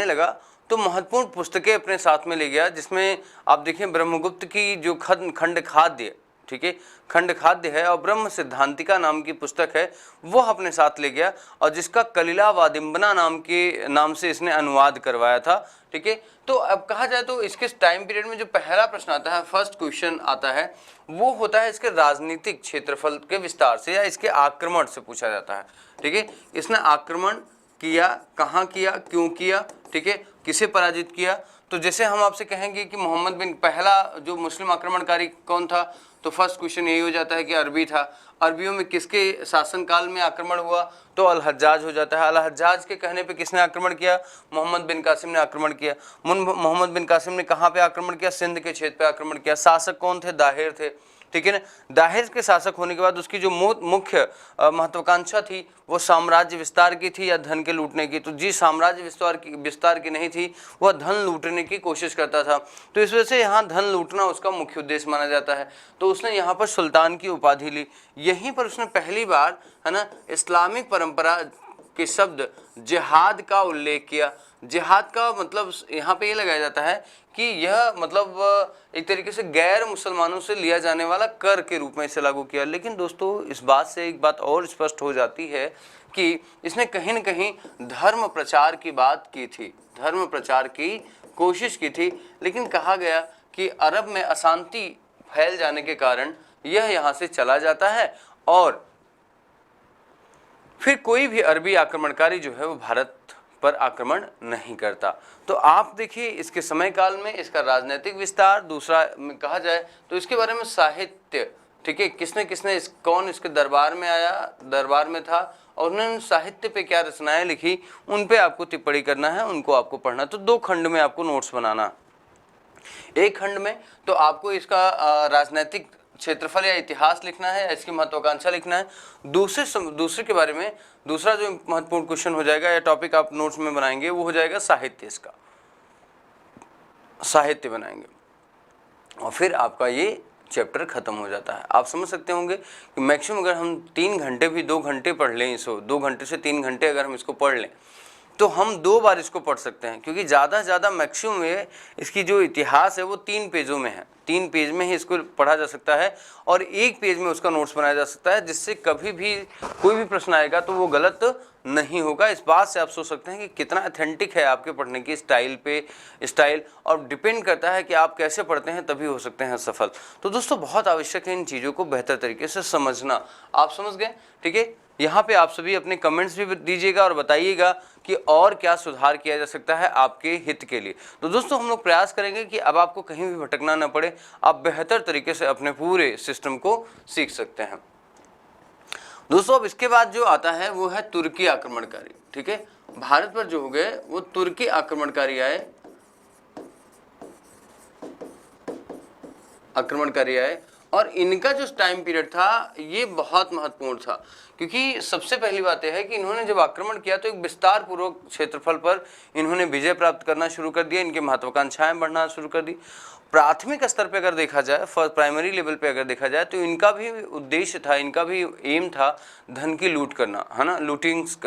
लगा तो महत्वपूर्ण पुस्तकें अपने साथ में ले गया, जिसमें आप देखिए ब्रह्मगुप्त की जो खंड खाद्य, ठीक है, खंड खाद्य है, और ब्रह्म सिद्धांतिका नाम की पुस्तक है, वो अपने साथ ले गया, और जिसका कलिला वादिम्बना नाम से इसने अनुवाद करवाया था, ठीक है। तो अब कहा जाए तो इसके टाइम पीरियड में जो पहला प्रश्न आता है, फर्स्ट क्वेश्चन आता है, वो होता है इसके राजनीतिक क्षेत्रफल के विस्तार से या इसके आक्रमण से पूछा जाता है, ठीक है। इसने आक्रमण किया, कहाँ किया, क्यों किया, ठीक है, किसे पराजित किया। तो जैसे हम आपसे कहेंगे कि मोहम्मद बिन, पहला जो मुस्लिम आक्रमणकारी कौन था, तो फर्स्ट क्वेश्चन यही हो जाता है कि अरबी था। अरबियों में किसके शासनकाल में आक्रमण हुआ, तो अल हज्जाज हो जाता है। अल हज्जाज के कहने पे किसने आक्रमण किया, मोहम्मद बिन कासिम ने आक्रमण किया। मोहम्मद बिन कासिम ने कहाँ पे आक्रमण किया, सिंध के क्षेत्र पे आक्रमण किया। शासक कौन थे, दाहिर थे, ठीक है ना। दाहिर के शासक होने के बाद उसकी जो मुख्य महत्वाकांक्षा थी वो साम्राज्य विस्तार की थी या धन के लूटने की, तो जी साम्राज्य विस्तार की नहीं थी, वह धन लूटने की कोशिश करता था। तो इस वजह से यहाँ धन लूटना उसका मुख्य उद्देश्य माना जाता है। तो उसने यहाँ पर सुल्तान की उपाधि ली। यहीं पर उसने पहली बार, है ना, इस्लामिक परंपरा के शब्द जिहाद का उल्लेख किया। जिहाद का मतलब यहाँ पे ये लगाया जाता है कि यह मतलब एक तरीके से गैर मुसलमानों से लिया जाने वाला कर के रूप में इसे लागू किया। लेकिन दोस्तों, इस बात से एक बात और स्पष्ट हो जाती है कि इसने कहीं न कहीं धर्म प्रचार की बात की थी, धर्म प्रचार की कोशिश की थी। लेकिन कहा गया कि अरब में अशांति फैल जाने के कारण यह यहाँ से चला जाता है और फिर कोई भी अरबी आक्रमणकारी जो है वो भारत पर आक्रमण नहीं करता। तो आप देखिए, इसके समय काल में इसका राजनीतिक विस्तार, दूसरा में कहा जाए तो इसके बारे में साहित्य, ठीक है, किसने किसने कौन इसके दरबार में आया, दरबार में था, और उन्होंने साहित्य पे क्या रचनाएं लिखी, उन पे आपको टिप्पणी करना है, उनको आपको पढ़ना। तो 2 खंड में आपको नोट्स बनाना। एक खंड में तो आपको इसका राजनीतिक क्षेत्रफल या इतिहास लिखना है, इसकी महत्वाकांक्षा लिखना है। दूसरे के बारे में दूसरा जो महत्वपूर्ण क्वेश्चन हो जाएगा या टॉपिक आप नोट्स में बनाएंगे वो हो जाएगा साहित्य, इसका साहित्य बनाएंगे, और फिर आपका ये चैप्टर खत्म हो जाता है। आप समझ सकते होंगे कि मैक्सिमम अगर हम 3 घंटे भी 2 घंटे पढ़ लें, इसको 2 घंटे से 3 घंटे अगर हम इसको पढ़ लें तो हम 2 बार इसको पढ़ सकते हैं, क्योंकि ज़्यादा से ज़्यादा मैक्सिमम में इसकी जो इतिहास है वो 3 पेजों में है। 3 पेज में ही इसको पढ़ा जा सकता है और 1 पेज में उसका नोट्स बनाया जा सकता है, जिससे कभी भी कोई भी प्रश्न आएगा तो वो गलत नहीं होगा। इस बात से आप सोच सकते हैं कि कितना ऑथेंटिक है आपके पढ़ने की स्टाइल, और डिपेंड करता है कि आप कैसे पढ़ते हैं, तभी हो सकते हैं सफल। तो दोस्तों बहुत आवश्यक है इन चीज़ों को बेहतर तरीके से समझना। आप समझ गए? ठीक है, यहाँ पे आप सभी अपने कमेंट्स भी दीजिएगा और बताइएगा कि और क्या सुधार किया जा सकता है आपके हित के लिए। तो दोस्तों हम लोग प्रयास करेंगे कि अब आपको कहीं भी भटकना न पड़े, आप बेहतर तरीके से अपने पूरे सिस्टम को सीख सकते हैं। दोस्तों अब इसके बाद जो आता है वो है तुर्की आक्रमणकारी। ठीक है, भारत पर जो हो गए वो तुर्की आक्रमणकारी आए, और इनका जो टाइम पीरियड था ये बहुत महत्वपूर्ण था, क्योंकि सबसे पहली बात यह है कि इन्होंने जब आक्रमण किया तो एक विस्तार पूर्वक क्षेत्रफल पर इन्होंने विजय प्राप्त करना शुरू कर दिया, इनकी महत्वाकांक्षाएं बढ़ना शुरू कर दी। प्राथमिक स्तर पे अगर देखा जाए, प्राइमरी लेवल पे अगर देखा जाए तो इनका भी उद्देश्य था, इनका भी एम था धन की लूट करना, है ना, लूटिंग्स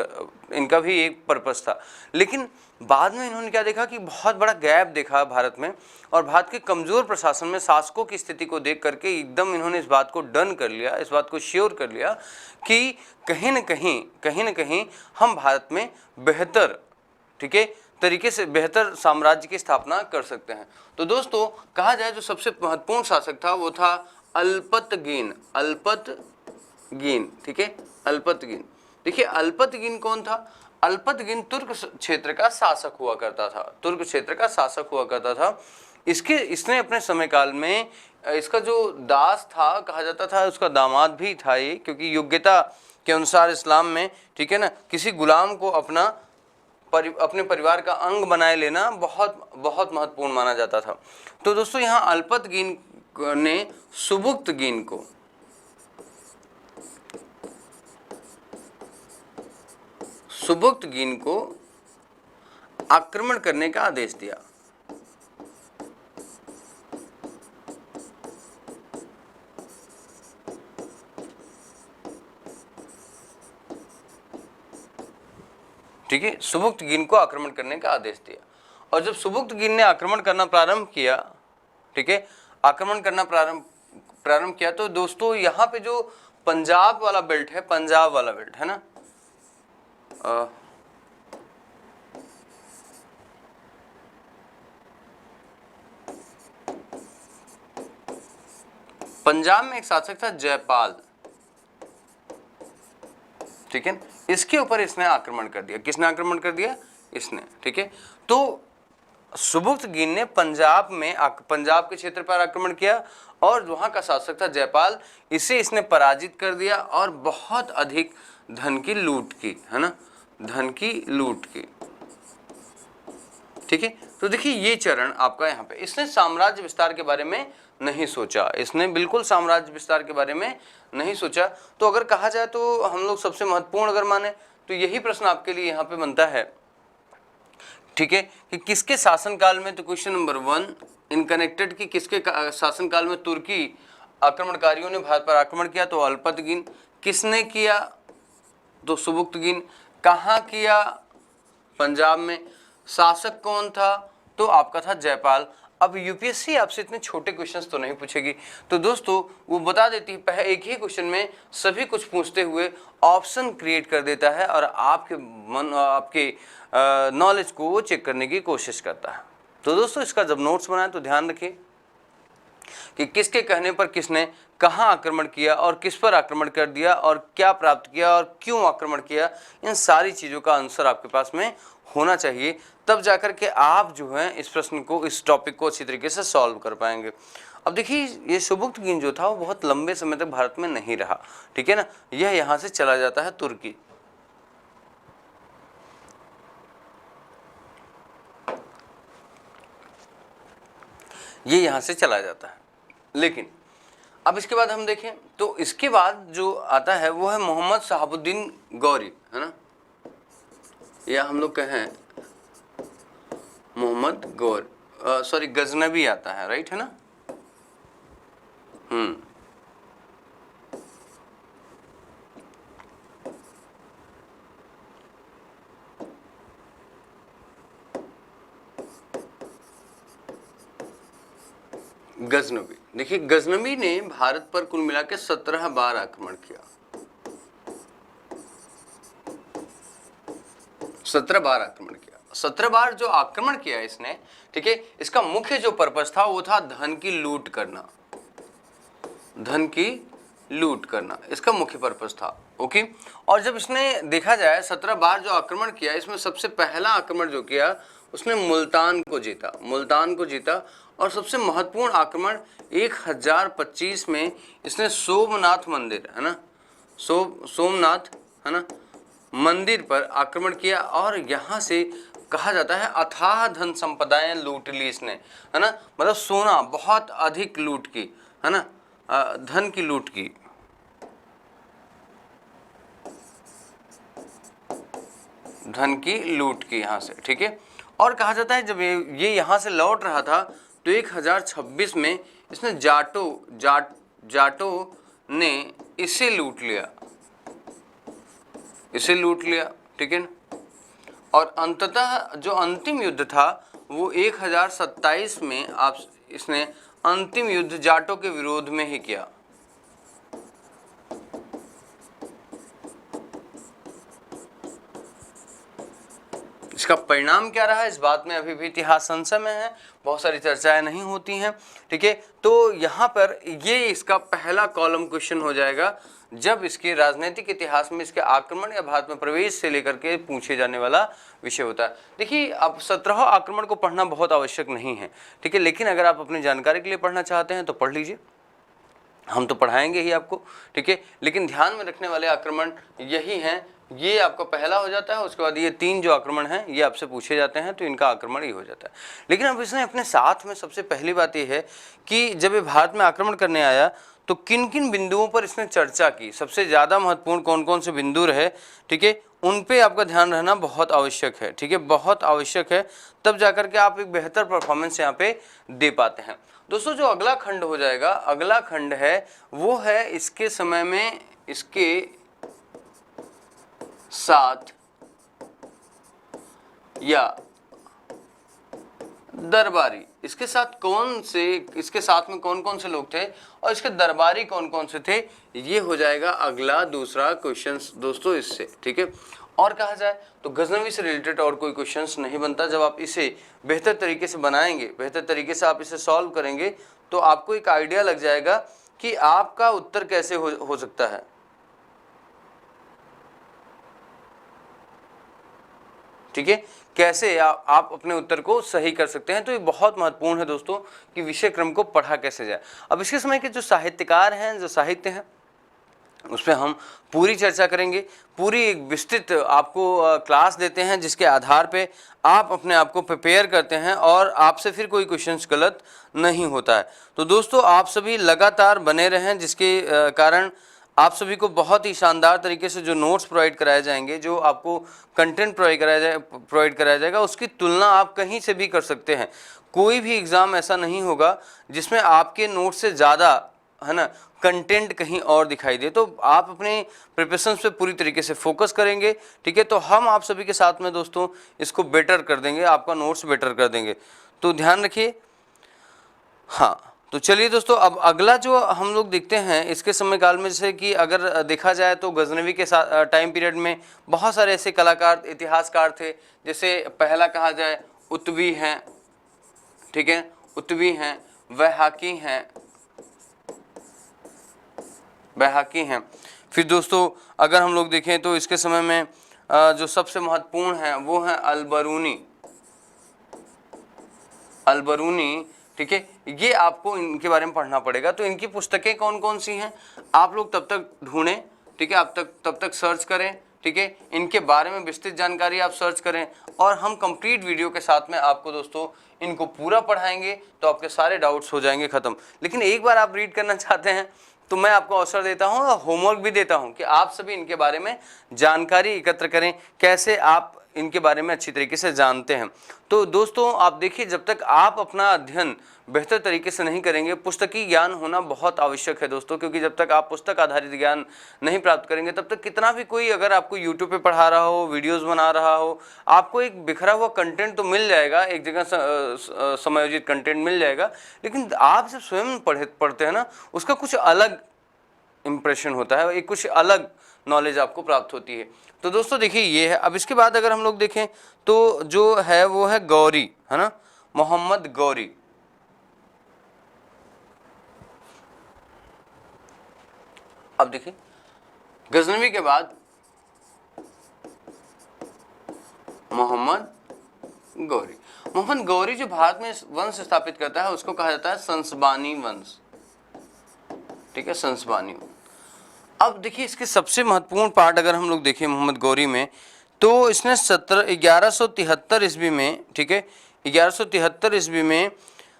इनका भी एक पर्पस था। लेकिन बाद में इन्होंने क्या देखा कि बहुत बड़ा गैप देखा भारत में, और भारत के कमज़ोर प्रशासन में शासकों की स्थिति को देख करके एकदम इन्होंने इस बात को डन कर लिया, इस बात को श्योर कर लिया कि कहीं न कहीं हम भारत में बेहतर, ठीक है, तरीके से बेहतर साम्राज्य की स्थापना कर सकते हैं। तो दोस्तों कहा जाए जो सबसे महत्वपूर्ण शासक था वो था अल्पतगीन। ठीक है, अल्पतगीन। देखिए अल्पतगीन कौन था? अल्पतगीन तुर्क क्षेत्र का शासक हुआ करता था। इसने अपने समय काल में इसका जो दास था कहा जाता था, उसका दामाद भी था ये, क्योंकि योग्यता के अनुसार इस्लाम में, ठीक है ना, किसी गुलाम को अपने परिवार का अंग बनाए लेना बहुत बहुत महत्वपूर्ण माना जाता था। तो दोस्तों यहाँ अल्पतगीन ने सुबुक्तगीन को आक्रमण करने का आदेश दिया। ठीक है, सुबुक्तगीन को आक्रमण करने का आदेश दिया। और जब सुबुक्तगीन ने आक्रमण करना प्रारंभ किया, ठीक है, आक्रमण करना प्रारंभ किया, तो दोस्तों यहाँ पे जो पंजाब वाला बेल्ट है ना, पंजाब में एक शासक था जयपाल, ठीक है, इसके ऊपर इसने आक्रमण कर दिया। किसने आक्रमण कर दिया? इसने। ठीक है, तो सुबुक्तगीन ने पंजाब के क्षेत्र पर आक्रमण किया और वहां का शासक था जयपाल, इसे इसने पराजित कर दिया और बहुत अधिक धन की लूट की, है ना, धन की लूट की। ठीक है, तो देखिए ये चरण आपका यहाँ पे, इसने साम्राज्य विस्तार के बारे में नहीं सोचा, इसने बिल्कुल साम्राज्य विस्तार के बारे में नहीं सोचा। तो अगर कहा जाए तो हम लोग सबसे महत्वपूर्ण अगर माने तो यही प्रश्न आपके लिए यहाँ पे बनता है, ठीक है, कि किसके शासनकाल में, तो क्वेश्चन नंबर 1 इन कनेक्टेड की किसके शासनकाल में तुर्की आक्रमणकारियों ने भारत पर आक्रमण किया? तो अल्पतगीन। किसने किया? तो सुबुक्तगीन। कहाँ किया? पंजाब में। शासक कौन था? तो आपका था जयपाल। अब यूपीएससी आपसे इतने छोटे क्वेश्चंस तो नहीं पूछेगी, तो दोस्तों वो बता देती है, एक ही क्वेश्चन में सभी कुछ पूछते हुए ऑप्शन क्रिएट कर देता है और आपके नॉलेज को वो चेक करने की कोशिश करता है। तो दोस्तों इसका जब नोट्स बनाएं तो ध्यान रखिए कि किसके कहने पर किसने कहाँ आक्रमण किया और किस पर आक्रमण कर दिया और क्या प्राप्त किया और क्यों आक्रमण किया, इन सारी चीज़ों का आंसर आपके पास में होना चाहिए, तब जाकर के आप जो है इस प्रश्न को, इस टॉपिक को अच्छी तरीके से सॉल्व कर पाएंगे। अब देखिए ये सुबुक्त गिन जो था वो बहुत लंबे समय तक भारत में नहीं रहा, ठीक है ना, यह यहाँ से चला जाता है तुर्की। ये यहाँ से चला जाता है। लेकिन अब इसके बाद हम देखें तो इसके बाद जो आता है वो है मोहम्मद शहाबुद्दीन गौरी, है ना, या हम लोग कहें मोहम्मद गौर सॉरी गजनवी आता है, राइट है ना। गजनवी, देखिए गजनवी ने भारत पर कुल मिला के 17 बार आक्रमण किया, 17 बार आक्रमण किया। 17 बार जो आक्रमण किया इसने, ठीक है, इसका मुख्य जो पर्पस था वो था धन की लूट करना, धन की लूट करना इसका मुख्य पर्पस था। ओके, और जब इसने देखा जाए 17 बार जो आक्रमण किया, इसमें सबसे पहला आक्रमण जो किया उसने मुल्तान को जीता, मुल्तान को जीता। और सबसे महत्वपूर्ण आक्रमण 1025 में इसने सोमनाथ मंदिर, है ना, सोमनाथ, है ना, मंदिर पर आक्रमण किया। और यहाँ से कहा जाता है अथाह धन संपदाएं लूट ली इसने, है ना, मतलब सोना बहुत अधिक लूट की, है ना, धन की लूट की। धन की लूट की यहाँ से, ठीक है। और कहा जाता है जब ये यहाँ से लौट रहा था तो 1026 में इसने जाटो ने इसे लूट लिया, इसे लूट लिया, ठीक है ना। और अंततः जो अंतिम युद्ध था वो 1027 में इसने अंतिम युद्ध जाटो के विरोध में ही किया। इसका परिणाम क्या रहा इस बात में अभी भी इतिहास संशय में है, बहुत सारी चर्चाएं नहीं होती हैं, ठीक है। तो यहाँ पर ये इसका पहला कॉलम क्वेश्चन हो जाएगा जब इसके राजनीतिक इतिहास में इसके आक्रमण या भारत में प्रवेश से लेकर के पूछे जाने वाला विषय होता है। देखिए अब 17 आक्रमण को पढ़ना बहुत आवश्यक नहीं है, ठीक है, लेकिन अगर आप अपनी जानकारी के लिए पढ़ना चाहते हैं तो पढ़ लीजिए, हम तो पढ़ाएंगे ही आपको, ठीक है। लेकिन ध्यान में रखने वाले आक्रमण यही हैं, ये आपका पहला हो जाता है, उसके बाद ये 3 जो आक्रमण हैं ये आपसे पूछे जाते हैं तो इनका आक्रमण ही हो जाता है। लेकिन अब इसने अपने साथ में सबसे पहली बात ये है कि जब ये भारत में आक्रमण करने आया तो किन किन बिंदुओं पर इसने चर्चा की, सबसे ज़्यादा महत्वपूर्ण कौन कौन से बिंदु रहे, ठीक है, उन पे आपका ध्यान रहना बहुत आवश्यक है, ठीक है, बहुत आवश्यक है, तब जाकर के आप एक बेहतर परफॉर्मेंस यहाँ पे दे पाते हैं। दोस्तों जो अगला खंड हो जाएगा, अगला खंड है वो है इसके समय में इसके साथ या दरबारी, इसके साथ कौन से, इसके साथ में कौन कौन से लोग थे और इसके दरबारी कौन कौन से थे, ये हो जाएगा अगला दूसरा क्वेश्चन दोस्तों इससे, ठीक है। और कहा जाए तो गजनवी से रिलेटेड और कोई क्वेश्चंस नहीं बनता। जब आप इसे बेहतर तरीके से बनाएंगे, बेहतर तरीके से आप इसे सॉल्व करेंगे तो आपको एक आइडिया लग जाएगा कि आपका उत्तर कैसे हो सकता है, ठीक है, कैसे आप अपने उत्तर को सही कर सकते हैं। तो ये बहुत महत्वपूर्ण है दोस्तों कि विषय क्रम को पढ़ा कैसे जाए। अब इसके समय के जो साहित्यकार हैं, जो साहित्य हैं, उस पर हम पूरी चर्चा करेंगे, पूरी एक विस्तृत आपको क्लास देते हैं जिसके आधार पे आप अपने आप को प्रिपेयर करते हैं और आपसे फिर कोई क्वेश्चंस गलत नहीं होता है। तो दोस्तों आप सभी लगातार बने रहें, जिसके कारण आप सभी को बहुत ही शानदार तरीके से जो नोट्स प्रोवाइड कराए जाएंगे, जो आपको कंटेंट प्रोवाइड कराया जाएगा, उसकी तुलना आप कहीं से भी कर सकते हैं। कोई भी एग्ज़ाम ऐसा नहीं होगा जिसमें आपके नोट से ज़्यादा, है ना, कंटेंट कहीं और दिखाई दे। तो आप अपने प्रिपरेशन पे पूरी तरीके से फोकस करेंगे, ठीक है, तो हम आप सभी के साथ में दोस्तों इसको बेटर कर देंगे, आपका नोट्स बेटर कर देंगे, तो ध्यान रखिए। हाँ, तो चलिए दोस्तों अब अगला जो हम लोग देखते हैं इसके समय काल में, जैसे कि अगर देखा जाए तो गजनवी के साथ टाइम पीरियड में बहुत सारे ऐसे कलाकार, इतिहासकार थे, जैसे पहला कहा जाए उत्वी हैं, ठीक है, उत्वी हैं, वैहाकी हैं, वैहाकी हैं। फिर दोस्तों अगर हम लोग देखें तो इसके समय में जो सबसे महत्वपूर्ण है वो है अल-बरूनी, ठीक है। ये आपको इनके बारे में पढ़ना पड़ेगा। तो इनकी पुस्तकें कौन कौन सी हैं आप लोग तब तक ढूंढें, ठीक है, आप तब तक सर्च करें, ठीक है, इनके बारे में विस्तृत जानकारी आप सर्च करें और हम कंप्लीट वीडियो के साथ में आपको दोस्तों इनको पूरा पढ़ाएंगे, तो आपके सारे डाउट्स हो जाएंगे ख़त्म। लेकिन एक बार आप रीड करना चाहते हैं तो मैं आपको अवसर देता हूं और होमवर्क भी देता हूं कि आप सभी इनके बारे में जानकारी एकत्र करें, कैसे आप इनके बारे में अच्छी तरीके से जानते हैं। तो दोस्तों आप देखिए, जब तक आप अपना अध्ययन बेहतर तरीके से नहीं करेंगे, पुस्तकीय ज्ञान होना बहुत आवश्यक है दोस्तों, क्योंकि जब तक आप पुस्तक आधारित ज्ञान नहीं प्राप्त करेंगे तब तक कितना भी कोई अगर आपको यूट्यूब पे पढ़ा रहा हो, वीडियोस बना रहा हो, आपको एक बिखरा हुआ कंटेंट तो मिल जाएगा, एक जगह समायोजित कंटेंट मिल जाएगा, लेकिन आप जब स्वयं पढ़ते हैं ना, उसका कुछ अलग इम्प्रेशन होता है, एक कुछ अलग नॉलेज आपको प्राप्त होती है। तो दोस्तों देखिए ये है। अब इसके बाद अगर हम लोग देखें तो जो है वो है गौरी, है ना, मोहम्मद गौरी। अब देखिए गजनवी के बाद मोहम्मद गौरी। मोहम्मद गौरी जो भारत में वंश स्थापित करता है उसको कहा जाता है संसबानी वंश, ठीक है, संसबानी वंश। अब देखिए इसके सबसे महत्वपूर्ण पार्ट अगर हम लोग देखें मोहम्मद गौरी में, तो इसने 1173 ईस्वी में, ठीक है, 1173 ईस्वी में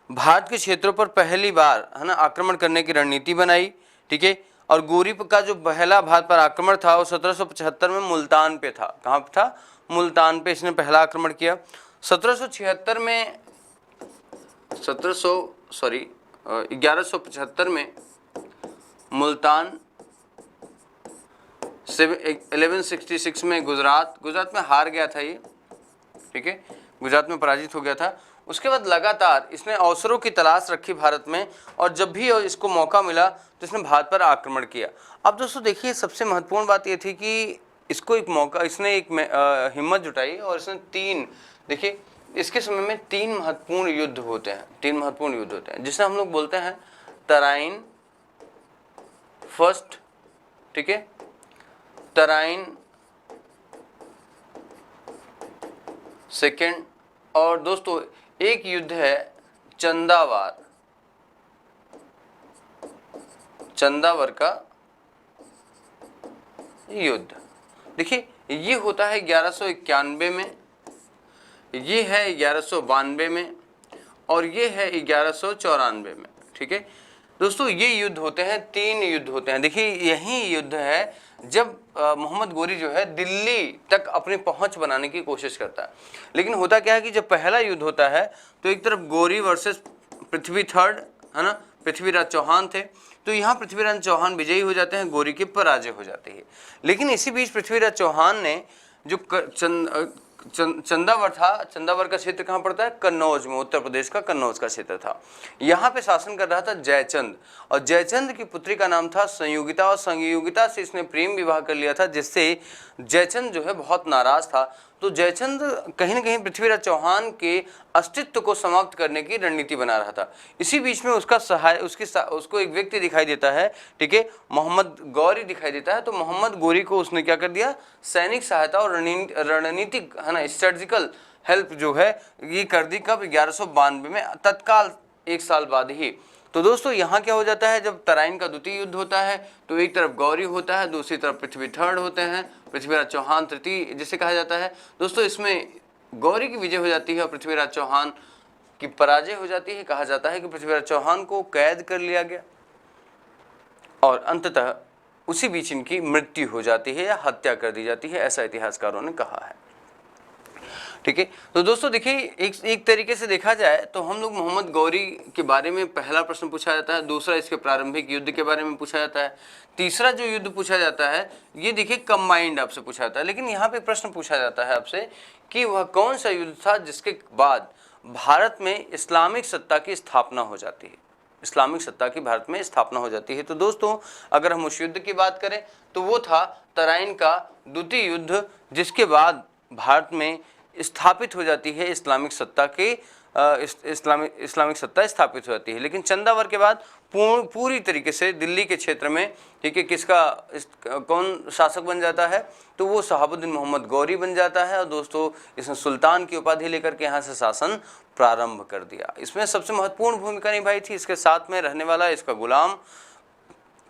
भारत के क्षेत्रों पर पहली बार, है ना, आक्रमण करने की रणनीति बनाई, ठीक है। और गौरी का जो पहला भारत पर आक्रमण था वो 1775 में मुल्तान पे था। कहाँ पे था? मुल्तान पे इसने पहला आक्रमण किया। 1175 में मुल्तान से 1166 में गुजरात में हार गया था ये, ठीक है, गुजरात में पराजित हो गया था। उसके बाद लगातार इसने अवसरों की तलाश रखी भारत में, और जब भी इसको मौका मिला तो इसने भारत पर आक्रमण किया। अब दोस्तों देखिए सबसे महत्वपूर्ण बात ये थी कि इसको एक मौका, इसने एक हिम्मत जुटाई और इसने देखिए इसके समय में 3 महत्वपूर्ण युद्ध होते हैं, जिसे हम लोग बोलते हैं तराइन फर्स्ट, ठीक है, तराइन सेकेंड, और दोस्तों एक युद्ध है चंदावर का युद्ध। देखिए ये होता है 1191 में, ये है 1192 में, और ये है 1194 में, ठीक है दोस्तों। ये युद्ध होते हैं, 3 युद्ध होते हैं। देखिए यही युद्ध है जब मोहम्मद गौरी जो है दिल्ली तक अपनी पहुंच बनाने की कोशिश करता है। लेकिन होता क्या है कि जब पहला युद्ध होता है तो एक तरफ गौरी वर्सेस पृथ्वी थर्ड, है ना, पृथ्वीराज चौहान थे, तो यहाँ पृथ्वीराज चौहान विजयी हो जाते हैं, गौरी की पराजय हो जाती है। लेकिन इसी बीच पृथ्वीराज चौहान ने जो चंदावर था, चंदावर का क्षेत्र कहाँ पड़ता है? कन्नौज में, उत्तर प्रदेश का कन्नौज का क्षेत्र था। यहाँ पे शासन कर रहा था जयचंद, और जयचंद की पुत्री का नाम था संयोगिता, और संयोगिता से इसने प्रेम विवाह कर लिया था, जिससे जयचंद जो है बहुत नाराज था। तो जयचंद कहीं ना कहीं पृथ्वीराज चौहान के अस्तित्व को समाप्त करने की रणनीति बना रहा था। इसी बीच में उसका उसको एक व्यक्ति दिखाई देता है, ठीक है, मोहम्मद गौरी दिखाई देता है। तो मोहम्मद गौरी को उसने क्या कर दिया? सैनिक सहायता और रणनीतिक, है ना, स्ट्रेटजिकल हेल्प जो है ये कर दी। कब? 1192 में, तत्काल 1 साल बाद ही। तो दोस्तों यहाँ क्या हो जाता है, जब तराइन का द्वितीय युद्ध होता है तो एक तरफ गौरी होता है, दूसरी तरफ पृथ्वी थर्ड होते हैं, पृथ्वीराज चौहान तृतीय जिसे कहा जाता है। दोस्तों इसमें गौरी की विजय हो जाती है और पृथ्वीराज चौहान की पराजय हो जाती है। कहा जाता है कि पृथ्वीराज चौहान को कैद कर लिया गया और अंततः उसी बीच इनकी मृत्यु हो जाती है या हत्या कर दी जाती है, ऐसा इतिहासकारों ने कहा है, ठीक है। तो दोस्तों देखिए एक तरीके से देखा जाए तो हम लोग मोहम्मद गौरी के बारे में पहला प्रश्न पूछा जाता है, दूसरा इसके प्रारंभिक युद्ध के बारे में पूछा जाता है, तीसरा जो युद्ध पूछा जाता है ये देखिए कंबाइंड आपसे पूछा जाता है। लेकिन यहाँ पे प्रश्न पूछा जाता है आपसे कि वह कौन सा युद्ध था जिसके बाद भारत में इस्लामिक सत्ता की स्थापना हो जाती है, इस्लामिक सत्ता की भारत में स्थापना हो जाती है। तो दोस्तों अगर हम उस युद्ध की बात करें तो वो था तराइन का द्वितीय युद्ध, जिसके बाद भारत में स्थापित हो जाती है इस्लामिक सत्ता के इस्लामिक सत्ता स्थापित हो जाती है। लेकिन चंदावर के बाद पूरी तरीके से दिल्ली के क्षेत्र में, ठीक है, कौन शासक बन जाता है, तो वो शहाबुद्दीन मोहम्मद गौरी बन जाता है। और दोस्तों इसने सुल्तान की उपाधि लेकर के यहाँ से शासन प्रारंभ कर दिया। इसमें सबसे महत्वपूर्ण भूमिका निभाई थी इसके साथ में रहने वाला इसका गुलाम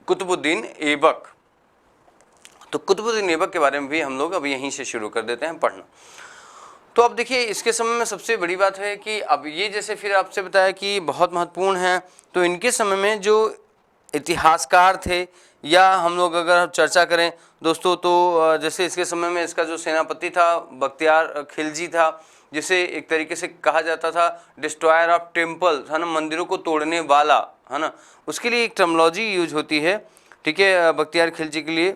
कुतुबुद्दीन ऐबक। तो कुतुबुद्दीन ऐबक के बारे में भी हम लोग अब यहीं से शुरू कर देते हैं पढ़ना। तो अब देखिए इसके समय में सबसे बड़ी बात है कि अब ये जैसे फिर आपसे बताया कि बहुत महत्वपूर्ण है, तो इनके समय में जो इतिहासकार थे या हम लोग अगर चर्चा करें दोस्तों, तो जैसे इसके समय में इसका जो सेनापति था बख्तियार खिलजी था, जिसे एक तरीके से कहा जाता था डिस्ट्रॉयर ऑफ टेम्पल, है ना, मंदिरों को तोड़ने वाला, है ना, उसके लिए एक टर्मिनोलॉजी यूज होती है, ठीक है, बख्तियार खिलजी के लिए,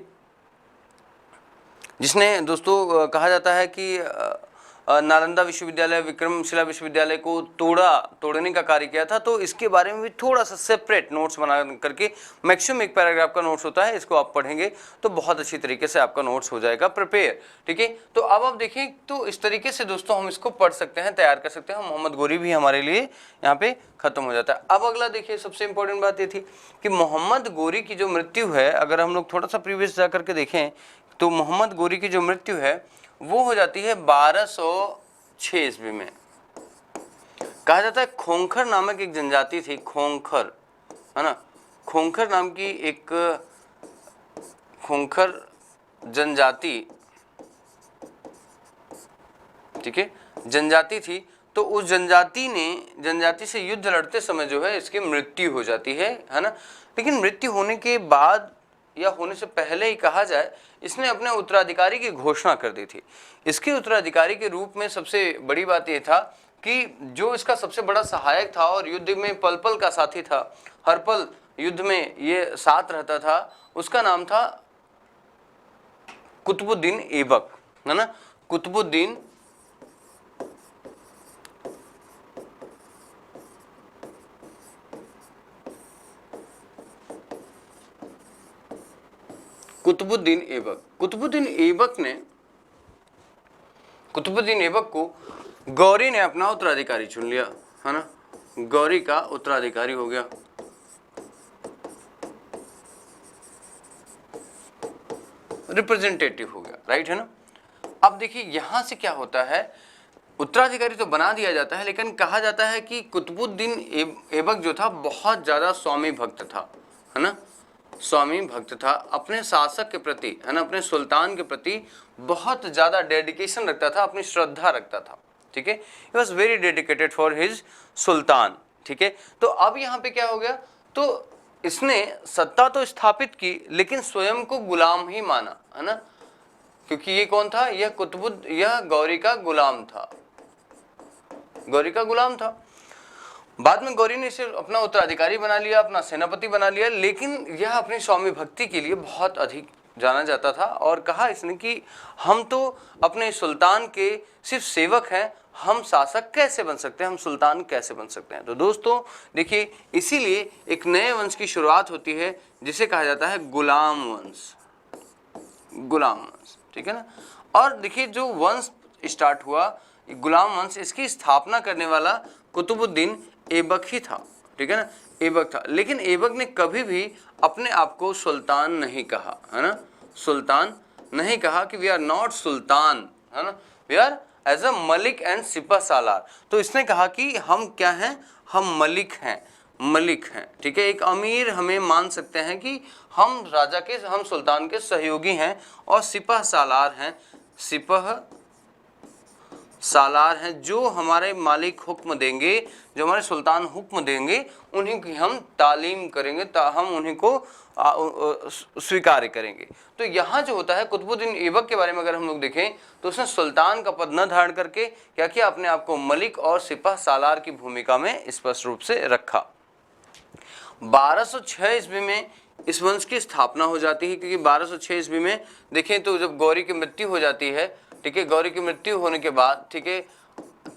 जिसने दोस्तों कहा जाता है कि नालंदा विश्वविद्यालय, विक्रमशिला विश्वविद्यालय को तोड़ने का कार्य किया था। तो इसके बारे में भी थोड़ा सा सेपरेट नोट्स बना करके, मैक्सिमम एक पैराग्राफ का नोट्स होता है, इसको आप पढ़ेंगे तो बहुत अच्छी तरीके से आपका नोट्स हो जाएगा प्रिपेयर, ठीक है। तो अब आप देखें तो इस तरीके से दोस्तों हम इसको पढ़ सकते हैं, तैयार कर सकते हैं। मोहम्मद गौरी भी हमारे लिए यहाँ पे खत्म हो जाता है। अब अगला देखिए, सबसे इंपॉर्टेंट बात ये थी कि मोहम्मद गौरी की जो मृत्यु है, अगर हम लोग थोड़ा सा प्रीवियस जा करके देखें तो मोहम्मद गौरी की जो मृत्यु है वो हो जाती है 1206 ईस्वी में। कहा जाता है खोंखर नामक एक जनजाति थी, खोंखर, है ना, खोंखर नाम की एक खोंखर जनजाति, ठीक है, जनजाति थी। तो उस जनजाति से युद्ध लड़ते समय जो है इसकी मृत्यु हो जाती है ना। लेकिन मृत्यु होने के बाद या होने से पहले ही कहा जाए, इसने अपने उत्तराधिकारी की घोषणा कर दी थी। इसके उत्तराधिकारी के रूप में सबसे बड़ी बात यह था कि जो इसका सबसे बड़ा सहायक था और युद्ध में पल पल का साथी था, हर पल युद्ध में ये साथ रहता था, उसका नाम था कुतुबुद्दीन ऐबक, है ना, कुतुबुद्दीन ऐबक। कुतुबुद्दीन ऐबक को गौरी ने अपना उत्तराधिकारी चुन लिया, है ना, गौरी का उत्तराधिकारी हो गया। रिप्रेजेंटेटिव हो गया, राइट, है ना। अब देखिए यहां से क्या होता है, उत्तराधिकारी तो बना दिया जाता है, लेकिन कहा जाता है कि कुतुबुद्दीन ऐबक जो था बहुत ज्यादा स्वामी भक्त था, है ना, स्वामी भक्त था, अपने शासक के प्रति, है ना, अपने सुल्तान के प्रति बहुत ज्यादा डेडिकेशन रखता था, अपनी श्रद्धा रखता था, ठीक है। He was very dedicated for his sultan, ठीक है। तो अब यहाँ पे क्या हो गया, तो इसने सत्ता तो स्थापित की लेकिन स्वयं को गुलाम ही माना, है ना, क्योंकि ये कौन था, यह गौरी का गुलाम था, गौरी का गुलाम था। बाद में गौरी ने इसे अपना उत्तराधिकारी बना लिया, अपना सेनापति बना लिया, लेकिन यह अपनी स्वामी भक्ति के लिए बहुत अधिक जाना जाता था। और कहा इसने कि हम तो अपने सुल्तान के सिर्फ सेवक हैं, हम शासक कैसे बन सकते हैं, हम सुल्तान कैसे बन सकते हैं। तो दोस्तों देखिए, इसीलिए एक नए वंश की शुरुआत होती है जिसे कहा जाता है गुलाम वंश, गुलाम वंश, ठीक है ना। और देखिए जो वंश स्टार्ट हुआ गुलाम वंश, इसकी स्थापना करने वाला कुतुबुद्दीन ऐबक ही था, ठीक है ना, ऐबक था। लेकिन ऐबक ने कभी भी अपने आप को सुल्तान नहीं कहा, है ना, सुल्तान नहीं कहा कि वी आर नॉट सुल्तान, है ना, we are as a malik and sipah salar. तो इसने कहा कि हम क्या हैं, हम मलिक हैं, मलिक हैं, ठीक है, एक अमीर हमें मान सकते हैं कि हम राजा के, हम सुल्तान के सहयोगी हैं, और सिपह सालार हैं, सिपह सालार हैं, जो हमारे मालिक हुक्म देंगे, जो हमारे सुल्तान हुक्म देंगे उन्हीं की हम तालीम करेंगे, हम उन्हीं को स्वीकार करेंगे। तो यहाँ जो होता है कुतुबुद्दीन ऐबक के बारे में अगर हम लोग देखें तो उसने सुल्तान का पद न धारण करके क्या किया, अपने आप को मलिक और सिपह सालार की भूमिका में स्पष्ट रूप से रखा। 1206 ईस्वी में इस वंश की स्थापना हो जाती है, क्योंकि 1206 ईस्वी में देखें तो जब गौरी की मृत्यु हो जाती है, ठीक है, गौरी की मृत्यु होने के बाद, ठीक है,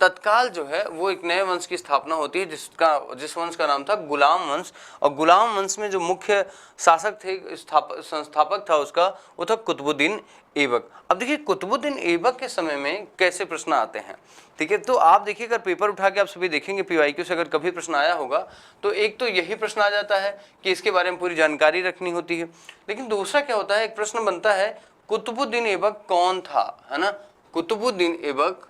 तत्काल जो है वो एक नए वंश की स्थापना होती है जिस वंश का नाम था गुलाम वंश। और गुलाम वंश में जो मुख्य शासक थे, संस्थापक था उसका, वो था कुतुबुद्दीन ऐबक। अब देखिए कुतुबुद्दीन ऐबक के समय में कैसे प्रश्न आते हैं, ठीक है। तो आप देखिए अगर पेपर उठा के आप सभी देखेंगे पीवाईक्यू से अगर कभी प्रश्न आया होगा तो एक तो यही प्रश्न आ जाता है कि इसके बारे में पूरी जानकारी रखनी होती है। लेकिन दूसरा क्या होता है, एक प्रश्न बनता है कुतुबुद्दीन ऐबक कौन था, है ना। कुतुबुद्दीन ऐबक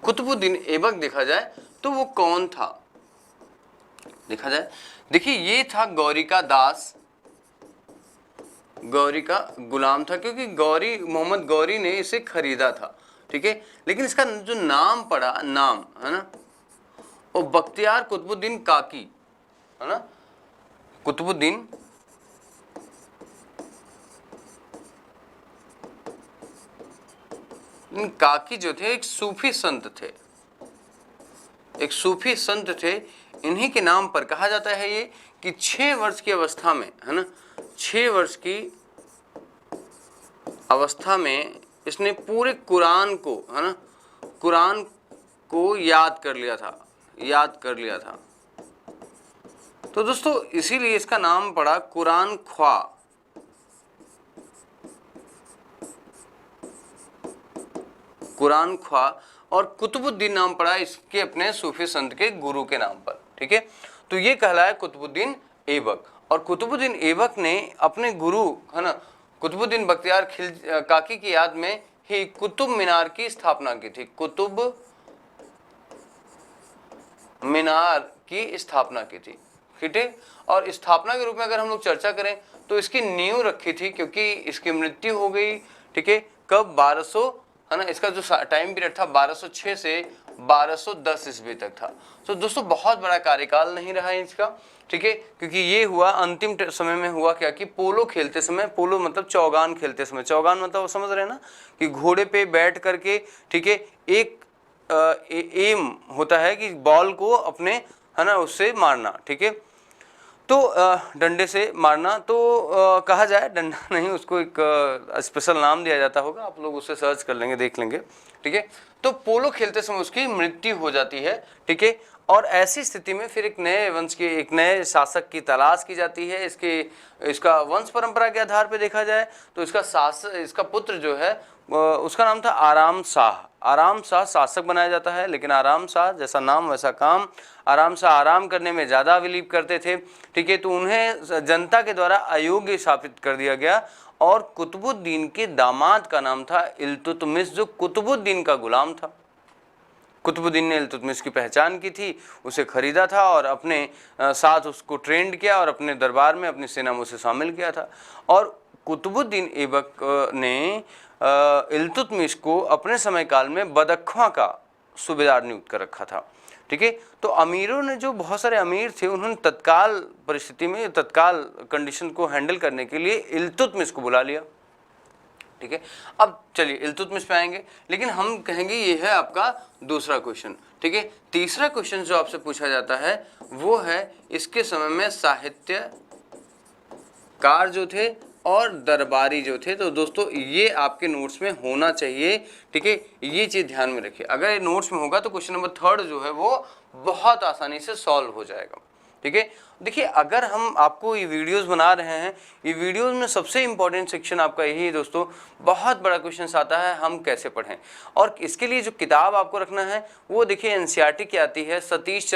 कुतुबुद्दीन ऐबक देखा जाए तो वो कौन था, देखा जाए, देखिए ये था गौरी का दास, गौरी का गुलाम था, क्योंकि गौरी, मोहम्मद गौरी ने इसे खरीदा था, ठीक है। लेकिन इसका जो नाम पड़ा, नाम है ना, वो बख्तियार कुतुबुद्दीन काकी, है ना। कुतुबुद्दीन काकी जो थे एक सूफी संत थे, एक सूफी संत थे। इन्हीं के नाम पर कहा जाता है ये कि 6 वर्ष की अवस्था में, है ना, 6 वर्ष की अवस्था में इसने पूरे कुरान को, है ना, कुरान को याद कर लिया था, याद कर लिया था। तो दोस्तों इसीलिए इसका नाम पड़ा कुरान ख्वा, कुरान ख्वा। और कुतुबुद्दीन नाम पड़ा इसके अपने सूफी संत के गुरु के नाम पर, ठीक है। तो ये कहलाया कुतुबुद्दीन ऐबक। और कुतुबुद्दीन ऐबक ने अपने गुरु, है ना, कुतुबुद्दीन बख्तियार काकी की याद में ही कुतुब मीनार की स्थापना की थी, कुतुब मीनार की स्थापना की थी, ठीक है। और स्थापना के रूप में अगर हम लोग चर्चा करें तो इसकी नींव रखी थी, क्योंकि इसकी मृत्यु हो गई, ठीक है, कब, 1200, है ना। इसका जो टाइम पीरियड था 1206 से 1210 ईस्वी तक था। तो दोस्तों बहुत बड़ा कार्यकाल नहीं रहा है इसका, ठीक है, क्योंकि ये हुआ अंतिम समय में हुआ क्या कि पोलो खेलते समय, पोलो मतलब चौगान खेलते समय, चौगान मतलब वो समझ रहे हैं ना कि घोड़े पे बैठ करके, ठीक है, एक एम होता है कि बॉल को अपने, है ना, उससे मारना, ठीक है। तो डंडे से मारना, तो कहा जाए डंडा नहीं, उसको एक स्पेशल नाम दिया जाता होगा, आप लोग उससे सर्च कर लेंगे, देख लेंगे, ठीक है। तो पोलो खेलते समय उसकी मृत्यु हो जाती है, ठीक है। और ऐसी स्थिति में फिर एक नए वंश के, एक नए शासक की तलाश की जाती है। इसका वंश परंपरा के आधार पर देखा जाए तो इसका पुत्र जो है उसका नाम था आराम शाह। आराम शाह शासक बनाया जाता है, लेकिन आराम शाह जैसा नाम वैसा काम। आराम शाह आराम करने में ज़्यादा बिलीव करते थे, ठीक है। तो उन्हें जनता के द्वारा अयोग्य स्थापित कर दिया गया। और कुतुबुद्दीन के दामाद का नाम था इल्तुतमिश, जो कुतुबुद्दीन का गुलाम था। कुतुबुद्दीन ने इल्तुतमिश की पहचान की थी, उसे खरीदा था और अपने साथ उसको ट्रेंड किया और अपने दरबार में अपनी सेना में उसे शामिल किया था। और कुतुबुद्दीन ऐबक ने इल्तुतमिश को अपने समय काल में बदख्वा का सूबेदार नियुक्त कर रखा था, ठीक है। तो अमीरों ने, जो बहुत सारे अमीर थे, उन्होंने तत्काल परिस्थिति में, तत्काल कंडीशन को हैंडल करने के लिए इल्तुतमिश को बुला लिया, ठीक है। अब चलिए इल्तुतमिश पे आएंगे, लेकिन हम कहेंगे ये है आपका दूसरा क्वेश्चन, ठीक है। तीसरा क्वेश्चन जो आपसे पूछा जाता है वो है इसके समय में साहित्यकार जो थे और दरबारी जो थे। तो दोस्तों ये आपके नोट्स में होना चाहिए, ठीक है, ये चीज़ ध्यान में रखिए। अगर ये नोट्स में होगा तो क्वेश्चन नंबर 3 जो है वो बहुत आसानी से सॉल्व हो जाएगा, ठीक है। देखिए अगर हम आपको ये वीडियोस बना रहे हैं, ये वीडियोस में सबसे इंपॉर्टेंट सेक्शन आपका यही है दोस्तों, बहुत बड़ा क्वेश्चन आता है हम कैसे पढ़ें। और इसके लिए जो किताब आपको रखना है वो देखिए एनसीईआरटी की आती है, सतीश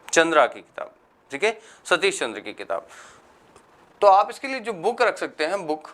चंद्रा की किताब, ठीक है, सतीश चंद्र की किताब। तो आप इसके लिए जो बुक रख सकते हैं, बुक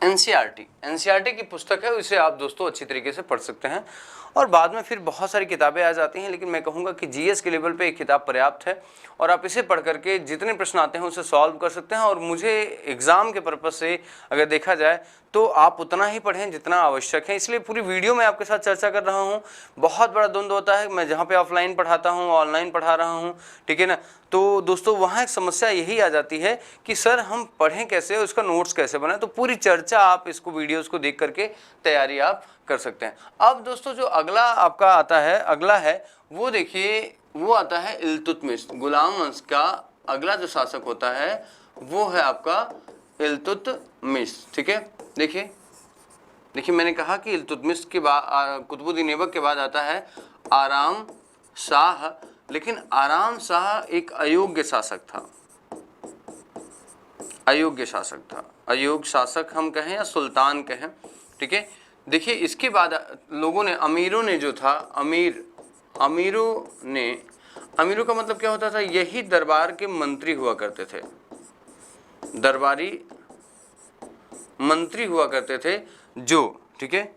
एनसीईआरटी की पुस्तक है, इसे आप दोस्तों अच्छी तरीके से पढ़ सकते हैं। और बाद में फिर बहुत सारी किताबें आ जाती हैं, लेकिन मैं कहूँगा कि जीएस के लेवल पे एक किताब पर्याप्त है और आप इसे पढ़ करके जितने प्रश्न आते हैं उसे सॉल्व कर सकते हैं। और मुझे एग्ज़ाम के पर्पज़ से अगर देखा जाए तो आप उतना ही पढ़ें जितना आवश्यक है, इसलिए पूरी वीडियो में आपके साथ चर्चा कर रहा हूँ। बहुत बड़ा द्वंद्व होता है, मैं जहाँ पे ऑफलाइन पढ़ाता हूँ ऑनलाइन पढ़ा रहा हूँ, ठीक है ना। तो दोस्तों वहाँ एक समस्या यही आ जाती है कि सर हम पढ़ें कैसे और उसका नोट्स कैसे बनाएं। तो पूरी चर्चा आप इसको वीडियोस को देख करके तैयारी आप कर सकते हैं। अब दोस्तों जो अगला आपका आता है, अगला है वो देखिए, वो आता है इल्तुतमिश। गुलाम वंश का अगला जो शासक होता है वो है आपका इल्तुतमिश, ठीक है। देखिए मैंने कहा कि इल्तुतमिश के बाद कुतुबुद्दीन ऐबक के बाद आता है आराम शाह, लेकिन आराम शाह एक अयोग्य शासक था, अयोग्य शासक हम कहें या सुल्तान कहें, ठीक है। देखिए इसके बाद लोगों ने, अमीरों ने जो था, अमीरों का मतलब क्या होता था, यही दरबार के मंत्री हुआ करते थे, दरबारी मंत्री हुआ करते थे जो, ठीक है,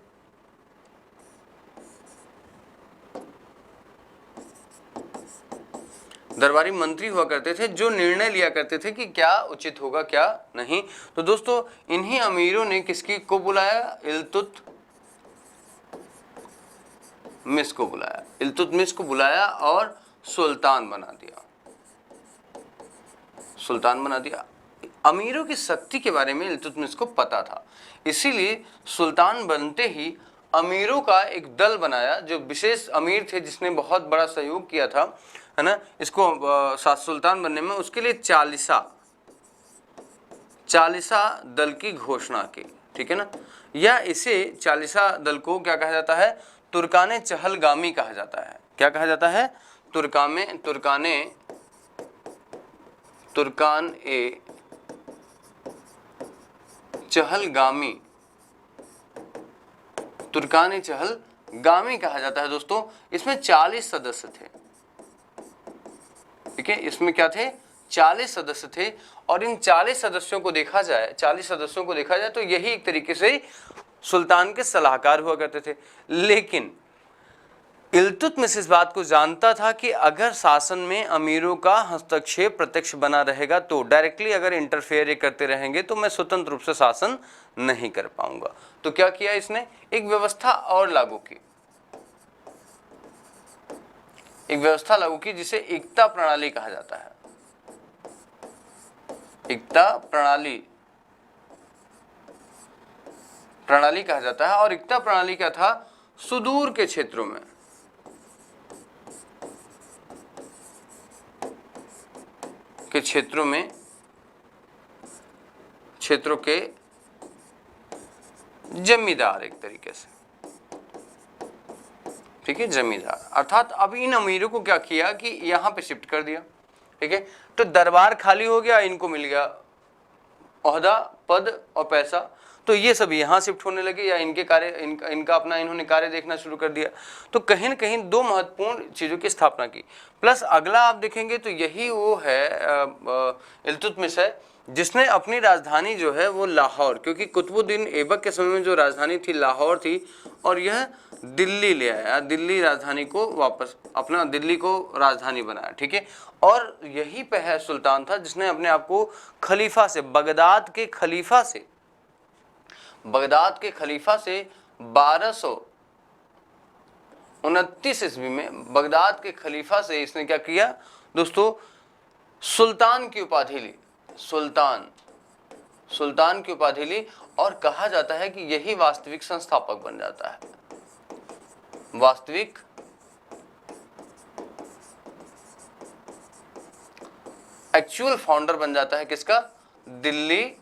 दरबारी मंत्री हुआ करते थे जो निर्णय लिया करते थे कि क्या उचित होगा क्या नहीं। तो दोस्तों इन्हीं अमीरों ने किसकी को बुलाया, इल्तुतमिश को बुलाया और सुल्तान बना दिया। अमीरों की शक्ति के बारे में इल्तुतमिश को पता था, इसीलिए सुल्तान बनते ही अमीरों का एक दल बनाया, जो विशेष अमीर थे जिसने बहुत बड़ा सहयोग किया था, है ना, इसको सुल्तान बनने में। उसके लिए चालीसा दल की घोषणा की, ठीक है ना। या इसे चालीसा दल को क्या कहा जाता है, तुर्काने चहलगामी कहा जाता है। क्या कहा जाता है, तुर्काने चहलगामी कहा जाता है दोस्तों। इसमें 40 सदस्य थे, ठीक है, इसमें क्या थे, 40 सदस्य थे। और इन 40 सदस्यों को देखा जाए तो यही एक तरीके से सुल्तान के सलाहकार हुआ करते थे। लेकिन इल्तुतमिश इस बात को जानता था कि अगर शासन में अमीरों का हस्तक्षेप प्रत्यक्ष बना रहेगा, तो डायरेक्टली अगर इंटरफेयर करते रहेंगे तो मैं स्वतंत्र रूप से शासन नहीं कर पाऊंगा। तो क्या किया इसने, एक व्यवस्था और लागू की, जिसे एकता प्रणाली कहा जाता है। एकता प्रणाली कहा जाता है। और एकता प्रणाली क्या था, सुदूर के क्षेत्रों में, क्षेत्रों के जमींदार, एक तरीके से, ठीक है, जमींदार। अर्थात अब इन अमीरों को क्या किया कि यहां पे शिफ्ट कर दिया, ठीक है। तो दरबार खाली हो गया, इनको मिल गया ओहदा, पद और पैसा, तो ये सब यहाँ शिफ्ट होने लगे या इनके कार्य, इनका अपना इन्होंने कार्य देखना शुरू कर दिया। तो कहीं न कहीं दो महत्वपूर्ण चीज़ों की स्थापना की। प्लस अगला आप देखेंगे तो यही वो है इल्तुतमिश है जिसने अपनी राजधानी जो है वो लाहौर, क्योंकि कुतुबुद्दीन ऐबक के समय में जो राजधानी थी लाहौर थी, और यह दिल्ली ले आया, दिल्ली राजधानी को वापस, अपना दिल्ली को राजधानी बनाया, ठीक है। और यही पहला सुल्तान था जिसने अपने आप को खलीफा से, बगदाद के खलीफा से 1229 ईस्वी में बगदाद के खलीफा से इसने क्या किया दोस्तों, सुल्तान की उपाधि ली, सुल्तान की उपाधि ली। और कहा जाता है कि यही वास्तविक संस्थापक बन जाता है, वास्तविक एक्चुअल फाउंडर बन जाता है किसका, दिल्ली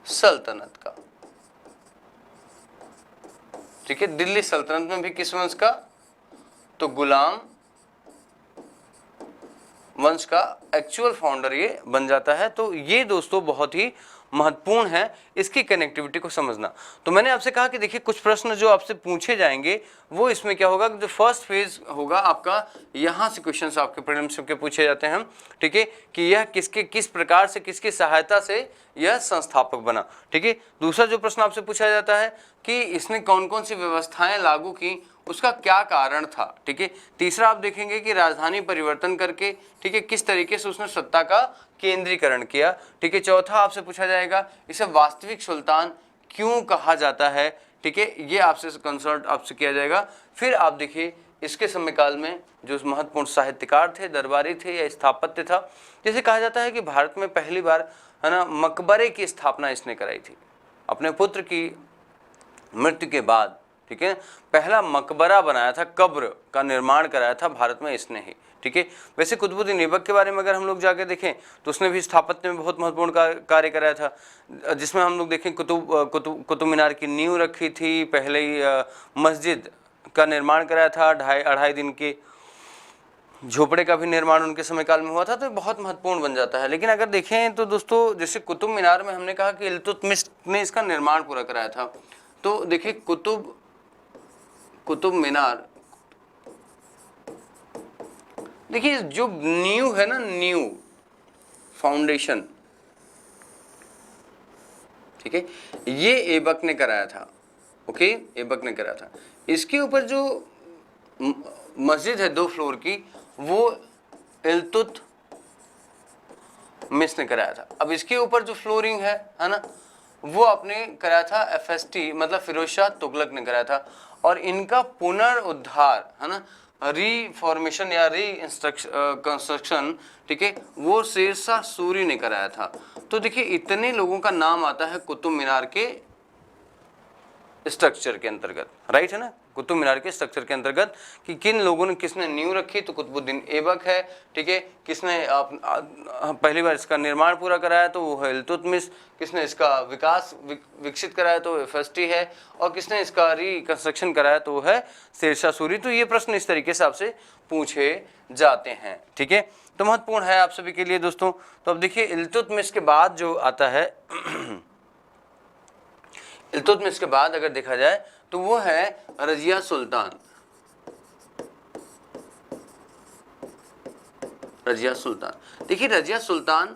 सल्तनत का, ठीक है। दिल्ली सल्तनत में भी किस वंश का, तो गुलाम वंश का एक्चुअल फाउंडर ये बन जाता है। तो ये दोस्तों बहुत ही महत्वपूर्ण है इसकी कनेक्टिविटी को समझना। तो मैंने आपसे कहा कि देखिए कुछ प्रश्न जो आपसे पूछे जाएंगे वो इसमें क्या होगा, जो फर्स्ट फेज होगा आपका, यहाँ से क्वेश्चंस आपके प्रीलिम्स के पूछे जाते हैं, ठीक है, कि यह किस प्रकार से, किसकी सहायता से यह संस्थापक बना, ठीक है। दूसरा जो प्रश्न आपसे पूछा जाता है कि इसने कौन कौन सी व्यवस्थाएं लागू की, उसका क्या कारण था, ठीक है। तीसरा आप देखेंगे कि राजधानी परिवर्तन करके, ठीक है, किस तरीके से उसने सत्ता का केंद्रीकरण किया, ठीक है। चौथा आपसे पूछा जाएगा इसे वास्तविक सुल्तान क्यों कहा जाता है, ठीक है, ये आपसे कंसल्ट आपसे किया जाएगा। फिर आप देखिए इसके समयकाल में जो महत्वपूर्ण साहित्यकार थे, दरबारी थे या स्थापत्य था, जैसे कहा जाता है कि भारत में पहली बार, है ना, मकबरे की स्थापना इसने कराई थी अपने पुत्र की मृत्यु के बाद, ठीक है। पहला मकबरा बनाया था, कब्र का निर्माण कराया था भारत में इसने ही, ठीक है। वैसे कुतुबुद्दीन ऐबक के बारे में अगर हम लोग जाके देखें तो उसने भी स्थापत्य में बहुत महत्वपूर्ण कार्य कराया था, जिसमें हम लोग देखें कुतुब मीनार की नींव रखी थी, पहले ही मस्जिद का निर्माण कराया था, अढ़ाई दिन के झोपड़े का भी निर्माण उनके समयकाल में हुआ था। तो बहुत महत्वपूर्ण बन जाता है। लेकिन अगर देखें तो दोस्तों जैसे कुतुब मीनार में हमने कहा कि इल्तुतमिश ने इसका निर्माण पूरा कराया था, तो देखिए कुतुब मीनार, देखिए जो नींव है ना, नींव फाउंडेशन, ठीक है, ये ऐबक ने कराया था, ओके, ऐबक ने कराया था। इसके ऊपर जो मस्जिद है 2 फ्लोर की, वो इल्तुतमिश ने कराया था। अब इसके ऊपर जो फ्लोरिंग है ना, वो आपने कराया था FST मतलब फिरोज शाह तुगलक ने कराया था। और इनका पुनरुद्धार, है ना, रीफॉर्मेशन या कंस्ट्रक्शन, ठीक है, वो शेरशाह सूरी ने कराया था। तो देखिए इतने लोगों का नाम आता है कुतुब मीनार के स्ट्रक्चर के अंतर्गत, राइट है ना, कुतुब मीनार के स्ट्रक्चर के अंतर्गत कि किन लोगों ने, किसने नींव रखी, तो कुतुबुद्दीन ऐबक है, ठीक है। किसने पहली बार इसका निर्माण पूरा कराया तो वो है इल्तुतमिश। किसने इसका विकसित कराया तो FST है। और किसने इसका रिकंस्ट्रक्शन कराया तो वो है शेरशाह सूरी। तो ये प्रश्न इस तरीके से आपसे पूछे जाते हैं, ठीक है। तो महत्वपूर्ण है आप सभी के लिए दोस्तों। तो अब देखिए इल्तुतमिश के बाद जो आता है इल्तुतमिश के बाद अगर देखा जाए तो वो है रजिया सुल्तान। रजिया सुल्तान, देखिए रजिया सुल्तान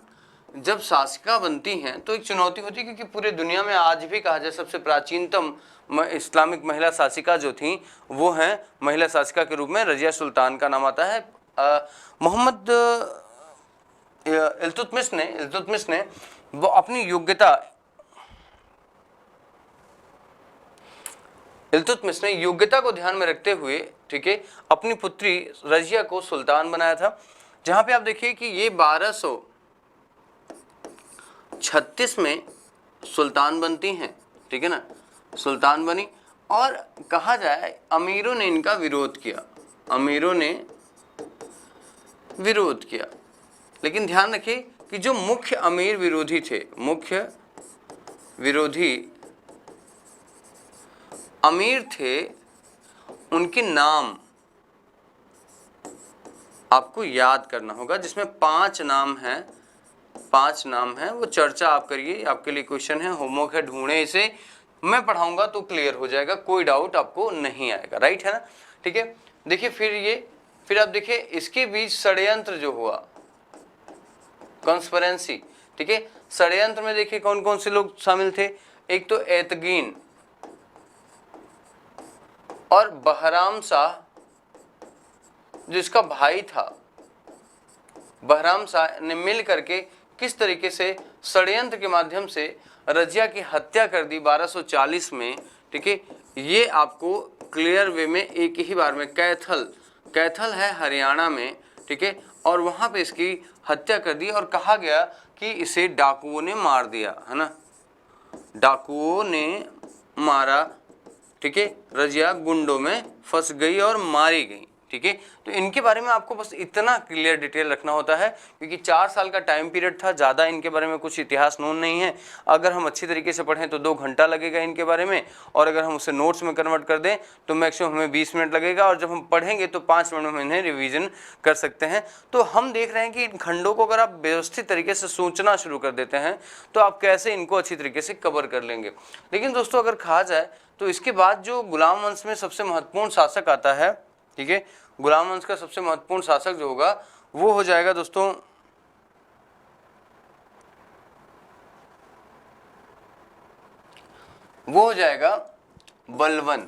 जब शासिका बनती हैं तो एक चुनौती होती है, क्योंकि पूरे दुनिया में आज भी कहा जाए सबसे प्राचीनतम इस्लामिक महिला शासिका जो थी वो हैं, महिला शासिका के रूप में रजिया सुल्तान का नाम आता है। मोहम्मद इल्तुतमिश ने वो अपनी योग्यता को ध्यान में रखते हुए, ठीक है, अपनी पुत्री रजिया को सुल्तान बनाया था। जहां पे आप देखिए कि ये 1236 में सुल्तान बनती हैं, ठीक है ना, सुल्तान बनी। और कहा जाए अमीरों ने इनका विरोध किया, अमीरों ने विरोध किया। लेकिन ध्यान रखिए कि जो मुख्य अमीर विरोधी थे, मुख्य विरोधी अमीर थे, उनके नाम आपको याद करना होगा, जिसमें 5 नाम हैं। 5 नाम हैं, वो चर्चा आप करिए, आपके लिए क्वेश्चन है, होमवर्क है, ढूंढे इसे, मैं पढ़ाऊंगा तो क्लियर हो जाएगा, कोई डाउट आपको नहीं आएगा, राइट है ना, ठीक है। देखिए फिर आप देखिए इसके बीच षड्यंत्र जो हुआ, कॉन्स्पिरेंसी, ठीक है। षड्यंत्र में देखिए कौन कौन से लोग शामिल थे। एक तो एतगीन और बहराम शाह जो इसका भाई था, बहराम शाह ने मिल करके किस तरीके से षड्यंत्र के माध्यम से रजिया की हत्या कर दी 1240 में, ठीक है। ये आपको क्लियर वे में एक ही बार में कैथल है हरियाणा में, ठीक है, और वहां पे इसकी हत्या कर दी और कहा गया कि इसे डाकुओं ने मार दिया, है ना, डाकुओं ने मारा, ठीक है। रजिया गुंडों में फंस गई और मारी गई, ठीक है। तो इनके बारे में आपको बस इतना क्लियर डिटेल रखना होता है, क्योंकि 4 साल का टाइम पीरियड था, ज़्यादा इनके बारे में कुछ इतिहास नोन नहीं है। अगर हम अच्छी तरीके से पढ़ें तो 2 घंटा लगेगा इनके बारे में, और अगर हम उसे नोट्स में कन्वर्ट कर दें तो मैक्सिमम हमें 20 मिनट लगेगा, और जब हम पढ़ेंगे तो 5 मिनट में इन्हें रिवीजन कर सकते हैं। तो हम देख रहे हैं कि इन खंडों को अगर आप व्यवस्थित तरीके से सोचना शुरू कर देते हैं तो आप कैसे इनको अच्छी तरीके से कवर कर लेंगे। लेकिन दोस्तों अगर कहा जाए तो इसके बाद जो गुलाम वंश में सबसे महत्वपूर्ण शासक आता है, ठीक है, गुलाम वंश का सबसे महत्वपूर्ण शासक जो होगा वो हो जाएगा दोस्तों वो हो जाएगा बलवन।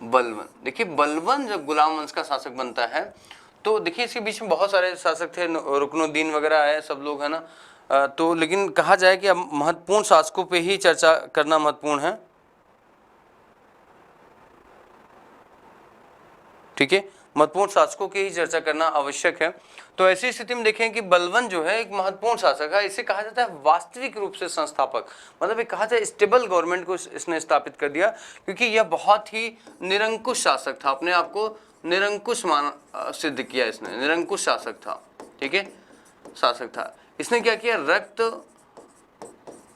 बलवन, देखिए बलवन जब गुलाम वंश का शासक बनता है तो देखिए इसके बीच में बहुत सारे शासक थे, रुकनुद्दीन वगैरह आए, सब लोग है ना, तो लेकिन कहा जाए कि अब महत्वपूर्ण शासकों पे ही चर्चा करना महत्वपूर्ण है, ठीक है, महत्वपूर्ण शासकों की ही चर्चा करना आवश्यक है। तो ऐसी स्थिति में देखें कि बलवन जो है एक महत्वपूर्ण शासक है, इसे कहा जाता है वास्तविक रूप से संस्थापक, मतलब ये कहा जाए स्टेबल गवर्नमेंट को इसने स्थापित कर दिया, क्योंकि यह बहुत ही निरंकुश शासक था, अपने आप को निरंकुश सिद्ध किया इसने, निरंकुश शासक था, ठीक है, शासक था। इसने क्या किया, रक्त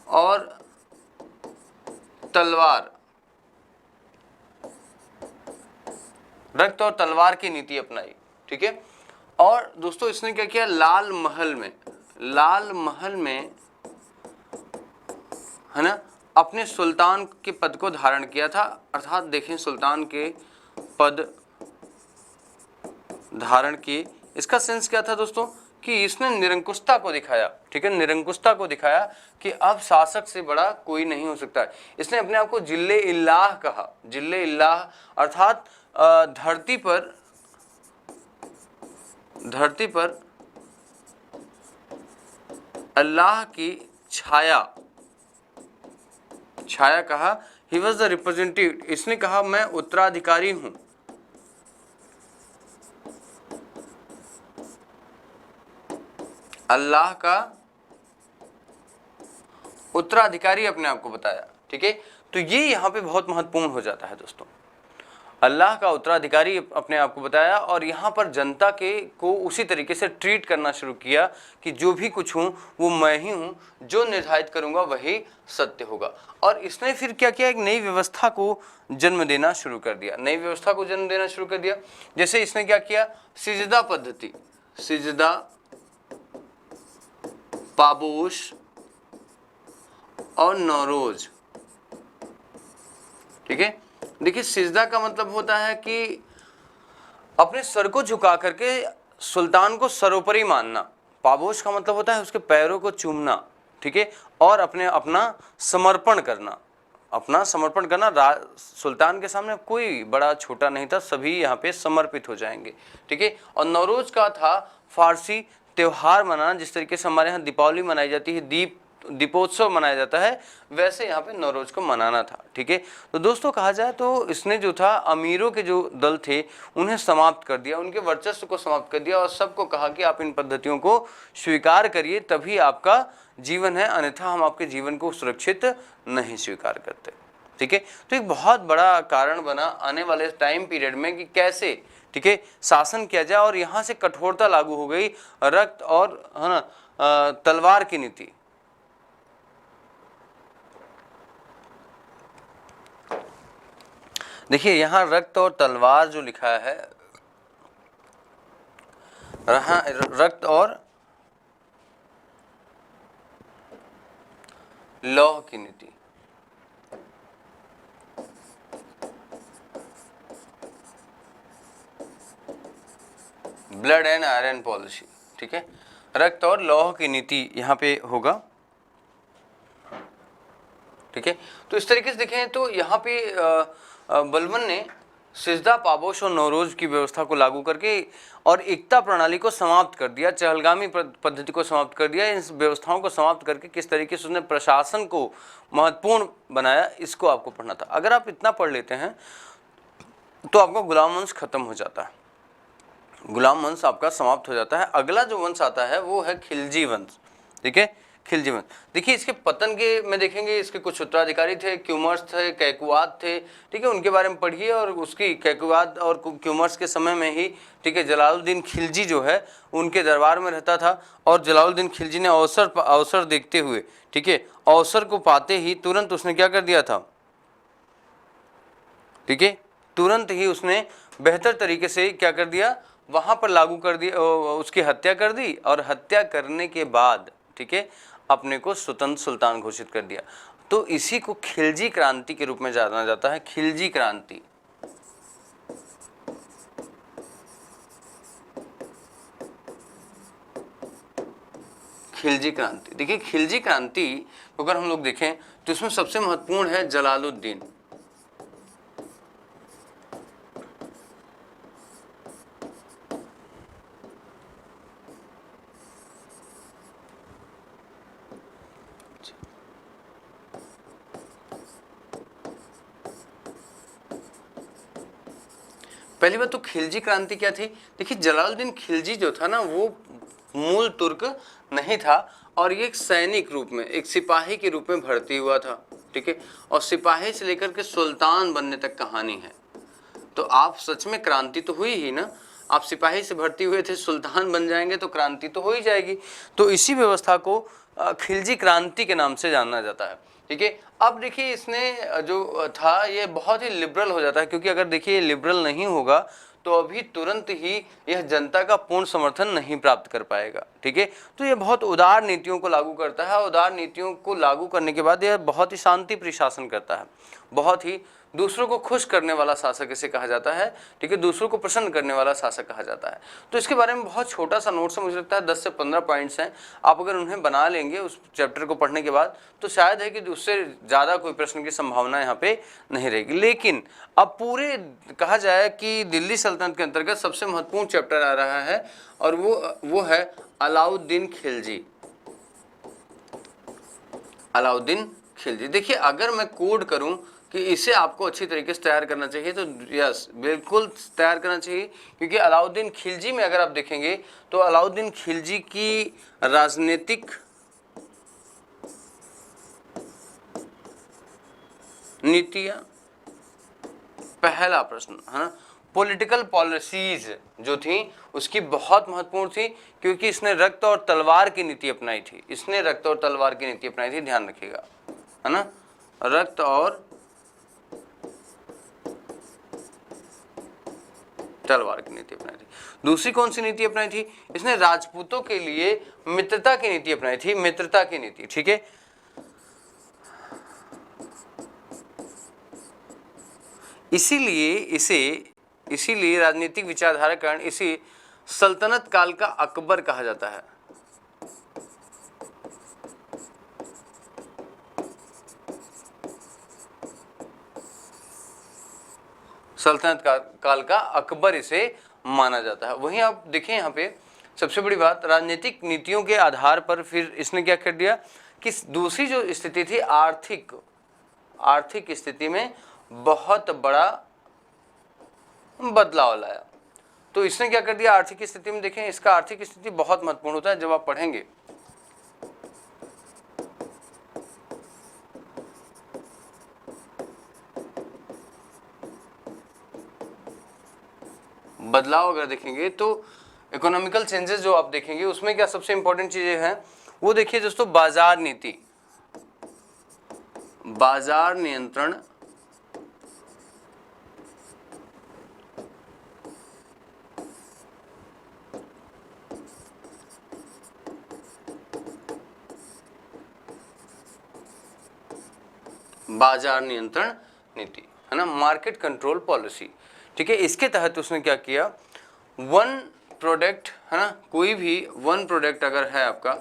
और तलवार की नीति अपनाई, ठीक है। और दोस्तों इसने क्या किया, लाल महल में है ना अपने सुल्तान के पद को धारण किया था, अर्थात देखें सुल्तान के पद धारण किए। इसका सेंस क्या था दोस्तों कि इसने निरंकुशता को दिखाया, ठीक है, निरंकुशता को दिखाया कि अब शासक से बड़ा कोई नहीं हो सकता है। इसने अपने आप को जिल्ले इल्लाह कहा, जिल्ले इल्लाह अर्थात धरती पर अल्लाह की छाया कहा। ही वॉज द रिप्रेजेंटेटिव, इसने कहा मैं उत्तराधिकारी हूं, अल्लाह का उत्तराधिकारी अपने आप को बताया, ठीक है। तो ये यहाँ पे बहुत महत्वपूर्ण हो जाता है दोस्तों, अल्लाह का उत्तराधिकारी अपने आप को बताया, और यहाँ पर जनता को उसी तरीके से ट्रीट करना शुरू किया कि जो भी कुछ हूँ वो मैं ही हूँ, जो निर्धारित करूँगा वही सत्य होगा। और इसने फिर क्या किया, एक नई व्यवस्था को जन्म देना शुरू कर दिया, नई व्यवस्था को जन्म देना शुरू कर दिया। जैसे इसने क्या किया, सिजदा पद्धति, सिजदा, पाबोश और नौरोज, ठीक है। देखिए सिजदा का मतलब होता है कि अपने सर को झुका करके सुल्तान को सरोपरि मानना, पाबोश का मतलब होता है उसके पैरों को चूमना, ठीक है, और अपना समर्पण करना, सुल्तान के सामने कोई बड़ा छोटा नहीं था, सभी यहाँ पे समर्पित हो जाएंगे, ठीक है। और नौरोज का था फारसी त्योहार मनाना, जिस तरीके से हमारे यहाँ दीपावली मनाई जाती है, दीपोत्सव मनाया जाता है, वैसे यहाँ पे नौरोज को मनाना था, ठीक है। तो दोस्तों कहा जाए तो इसने जो था अमीरों के जो दल थे उन्हें समाप्त कर दिया, उनके वर्चस्व को समाप्त कर दिया, और सबको कहा कि आप इन पद्धतियों को स्वीकार करिए तभी आपका जीवन है, अन्यथा हम आपके जीवन को सुरक्षित नहीं स्वीकार करते, ठीक है। तो एक बहुत बड़ा कारण बना आने वाले टाइम पीरियड में कि कैसे, ठीक है, शासन किया जाए, और यहाँ से कठोरता लागू हो गई, रक्त और है ना तलवार की नीति। देखिए यहाँ रक्त और तलवार जो लिखा है, रक्त और लौह की नीति, ब्लड एंड आयरन पॉलिसी, ठीक है, रक्त और लौह की नीति यहाँ पे होगा, ठीक है। तो इस तरीके से देखें तो यहाँ पे बलवन ने सिजदा, पाबोश और नौरोज की व्यवस्था को लागू करके और एकता प्रणाली को समाप्त कर दिया, चहलगामी पद्धति को समाप्त कर दिया। इन व्यवस्थाओं को समाप्त करके किस तरीके से उसने प्रशासन को महत्वपूर्ण बनाया, इसको आपको पढ़ना था। अगर आप इतना पढ़ लेते हैं तो आपका गुलाम वंश खत्म हो जाता है, गुलाम वंश आपका समाप्त हो जाता है। अगला जो वंश आता है वो है खिलजी वंश, ठीक है, खिलजी वंश। देखिए इसके पतन के में देखेंगे इसके कुछ उत्तराधिकारी थे, क्यूमर्स थे, कैकवाद थे, ठीक है, उनके बारे में पढ़िए। और उसकी कैकवाद और क्यूमर्स के समय में ही, ठीक है, जलालुद्दीन खिलजी जो है उनके दरबार में रहता था। और जलालुद्दीन खिलजी ने अवसर देखते हुए, ठीक है, अवसर को पाते ही तुरंत उसने क्या कर दिया था, ठीक है, तुरंत ही उसने बेहतर तरीके से क्या कर दिया, वहां पर लागू कर दिया, उसकी हत्या कर दी। और हत्या करने के बाद, ठीक है, अपने को स्वतंत्र सुल्तान घोषित कर दिया। तो इसी को खिलजी क्रांति के रूप में जाना जाता है, खिलजी क्रांति। खिलजी क्रांति, देखिए खिलजी क्रांति अगर हम लोग देखें तो इसमें सबसे महत्वपूर्ण है जलालुद्दीन। पहली बात तो खिलजी क्रांति क्या थी, देखिए जलालुद्दीन खिलजी जो था ना वो मूल तुर्क नहीं था और ये एक सैनिक रूप में, एक सिपाही के रूप में भर्ती हुआ था, ठीक है। और सिपाही से लेकर के सुल्तान बनने तक कहानी है। तो आप सच में क्रांति तो हुई ही ना, आप सिपाही से भर्ती हुए थे, सुल्तान बन जाएंगे तो क्रांति तो हो ही जाएगी। तो इसी व्यवस्था को खिलजी क्रांति के नाम से जाना जाता है, ठीक है। अब देखिए इसने जो था ये बहुत ही लिबरल हो जाता है, क्योंकि अगर देखिए लिबरल नहीं होगा तो अभी तुरंत ही यह जनता का पूर्ण समर्थन नहीं प्राप्त कर पाएगा, ठीक है। तो ये बहुत उदार नीतियों को लागू करता है। उदार नीतियों को लागू करने के बाद यह बहुत ही शांति प्रिय शासन करता है, बहुत ही दूसरों को खुश करने वाला शासक इसे कहा जाता है, ठीक है, दूसरों को प्रसन्न करने वाला शासक कहा जाता है। तो इसके बारे में बहुत छोटा सा नोट्स है, मुझे लगता है 10 से 15 पॉइंट्स हैं। आप अगर उन्हें बना लेंगे उस चैप्टर को पढ़ने के बाद तो शायद है कि उससे ज़्यादा कोई प्रश्न की संभावना यहाँ पे नहीं रहेगी। लेकिन अब पूरे कहा जाए कि दिल्ली सल्तनत के अंतर्गत सबसे महत्वपूर्ण चैप्टर आ रहा है और वो है अलाउद्दीन खिलजी। अलाउद्दीन खिलजी, देखिए अगर मैं कोड करूं कि इसे आपको अच्छी तरीके से तैयार करना चाहिए तो यस बिल्कुल तैयार करना चाहिए, क्योंकि अलाउद्दीन खिलजी में अगर आप देखेंगे तो अलाउद्दीन खिलजी की राजनीतिक नीतियां, पहला प्रश्न है ना, पॉलिटिकल पॉलिसीज जो थी उसकी बहुत महत्वपूर्ण थी, क्योंकि इसने रक्त और तलवार की नीति अपनाई थी। इसने रक्त और तलवार की नीति अपनाई थी, ध्यान रखिएगा, है ना, रक्त और तलवार की नीति अपनाई थी। दूसरी कौन सी नीति अपनाई थी, इसने राजपूतों के लिए मित्रता की नीति अपनाई थी, मित्रता की नीति, ठीक है। इसीलिए राजनीतिक विचारधारा के कारण इसी सल्तनत काल का अकबर कहा जाता है। सल्तनत काल का अकबर इसे माना जाता है। वहीं आप देखें यहाँ पे सबसे बड़ी बात, राजनीतिक नीतियों के आधार पर फिर इसने क्या कर दिया कि दूसरी जो स्थिति थी आर्थिक स्थिति में बहुत बड़ा बदलाव लाया। तो इसने क्या कर दिया, आर्थिक स्थिति में देखें, इसका आर्थिक स्थिति बहुत महत्वपूर्ण होता है जब आप पढ़ेंगे। बदलाव अगर देखेंगे तो इकोनॉमिकल चेंजेस जो आप देखेंगे उसमें क्या सबसे इंपॉर्टेंट चीजें हैं वो देखिए दोस्तों, बाजार नीति, बाजार नियंत्रण, बाजार नियंत्रण नीति, है ना, मार्केट कंट्रोल पॉलिसी, ठीक है। इसके तहत उसने क्या किया, वन प्रोडक्ट, है ना, कोई भी वन प्रोडक्ट अगर है आपका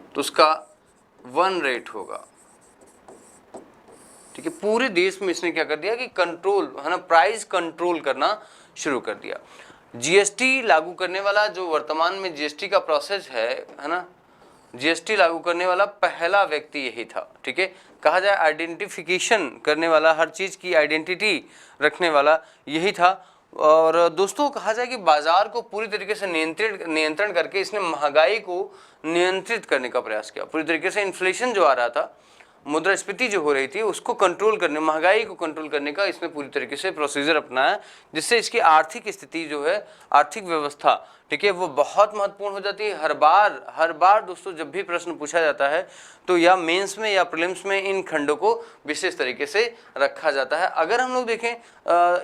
तो उसका वन रेट होगा, ठीक है। पूरे देश में इसने क्या कर दिया कि कंट्रोल, है ना, प्राइस कंट्रोल करना शुरू कर दिया। जीएसटी लागू करने वाला जो वर्तमान में जीएसटी का प्रोसेस है ना, जीएसटी लागू करने वाला पहला व्यक्ति यही था, ठीक है। कहा जाए आइडेंटिफिकेशन करने वाला, हर चीज की आइडेंटिटी रखने वाला यही था। और दोस्तों कहा जाए कि बाजार को पूरी तरीके से नियंत्रण करके इसने महंगाई को नियंत्रित करने का प्रयास किया। पूरी तरीके से इन्फ्लेशन जो आ रहा था, मुद्रास्फीति जो हो रही थी, उसको कंट्रोल करने, महंगाई को कंट्रोल करने का इसने पूरी तरीके से प्रोसीजर अपनाया, जिससे इसकी आर्थिक स्थिति जो है, आर्थिक व्यवस्था, ठीक है, वो बहुत महत्वपूर्ण हो जाती है। हर बार दोस्तों जब भी प्रश्न पूछा जाता है तो या मेंस में या प्रीलिम्स में इन खंडों को विशेष तरीके से रखा जाता है। अगर हम लोग देखें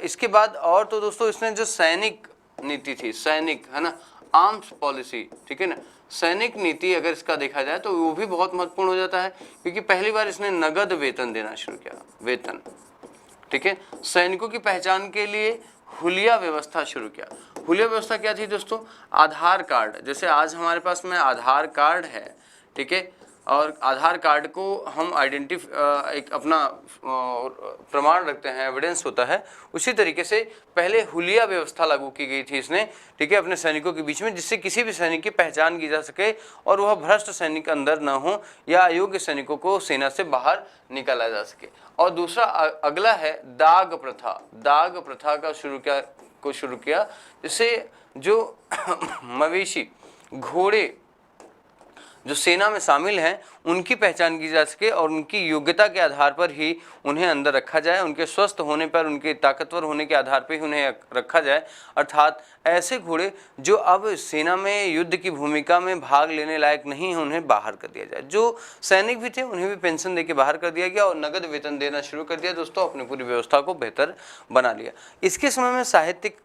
इसके बाद और तो दोस्तों इसने जो सैनिक नीति थी, सैनिक है ना, आर्म्स पॉलिसी, ठीक है ना, सैनिक नीति अगर इसका देखा जाए तो वो भी बहुत महत्वपूर्ण हो जाता है, क्योंकि पहली बार इसने नगद वेतन देना शुरू किया, वेतन, ठीक है। सैनिकों की पहचान के लिए हुलिया व्यवस्था शुरू किया। हुलिया व्यवस्था क्या थी दोस्तों? आधार कार्ड, जैसे आज हमारे पास में आधार कार्ड है, ठीक है, और आधार कार्ड को हम एक अपना प्रमाण रखते हैं, एविडेंस होता है, उसी तरीके से पहले हुलिया व्यवस्था लागू की गई थी इसने, ठीक है, अपने सैनिकों के बीच में, जिससे किसी भी सैनिक की पहचान की जा सके और वह भ्रष्ट सैनिक अंदर न हो या अयोग्य सैनिकों को सेना से बाहर निकाला जा सके। और दूसरा अगला है दाग प्रथा। दाग प्रथा का शुरू किया जिससे जो मवेशी, घोड़े जो सेना में शामिल हैं उनकी पहचान की जा सके और उनकी योग्यता के आधार पर ही उन्हें अंदर रखा जाए, उनके स्वस्थ होने पर, उनके ताकतवर होने के आधार पर ही उन्हें रखा जाए। अर्थात ऐसे घोड़े जो अब सेना में युद्ध की भूमिका में भाग लेने लायक नहीं हैं, उन्हें बाहर कर दिया जाए। जो सैनिक भी थे उन्हें भी पेंशन देके बाहर कर दिया गया और नगद वेतन देना शुरू कर दिया दोस्तों, अपनी पूरी व्यवस्था को बेहतर बना लिया। इसके समय में साहित्यिक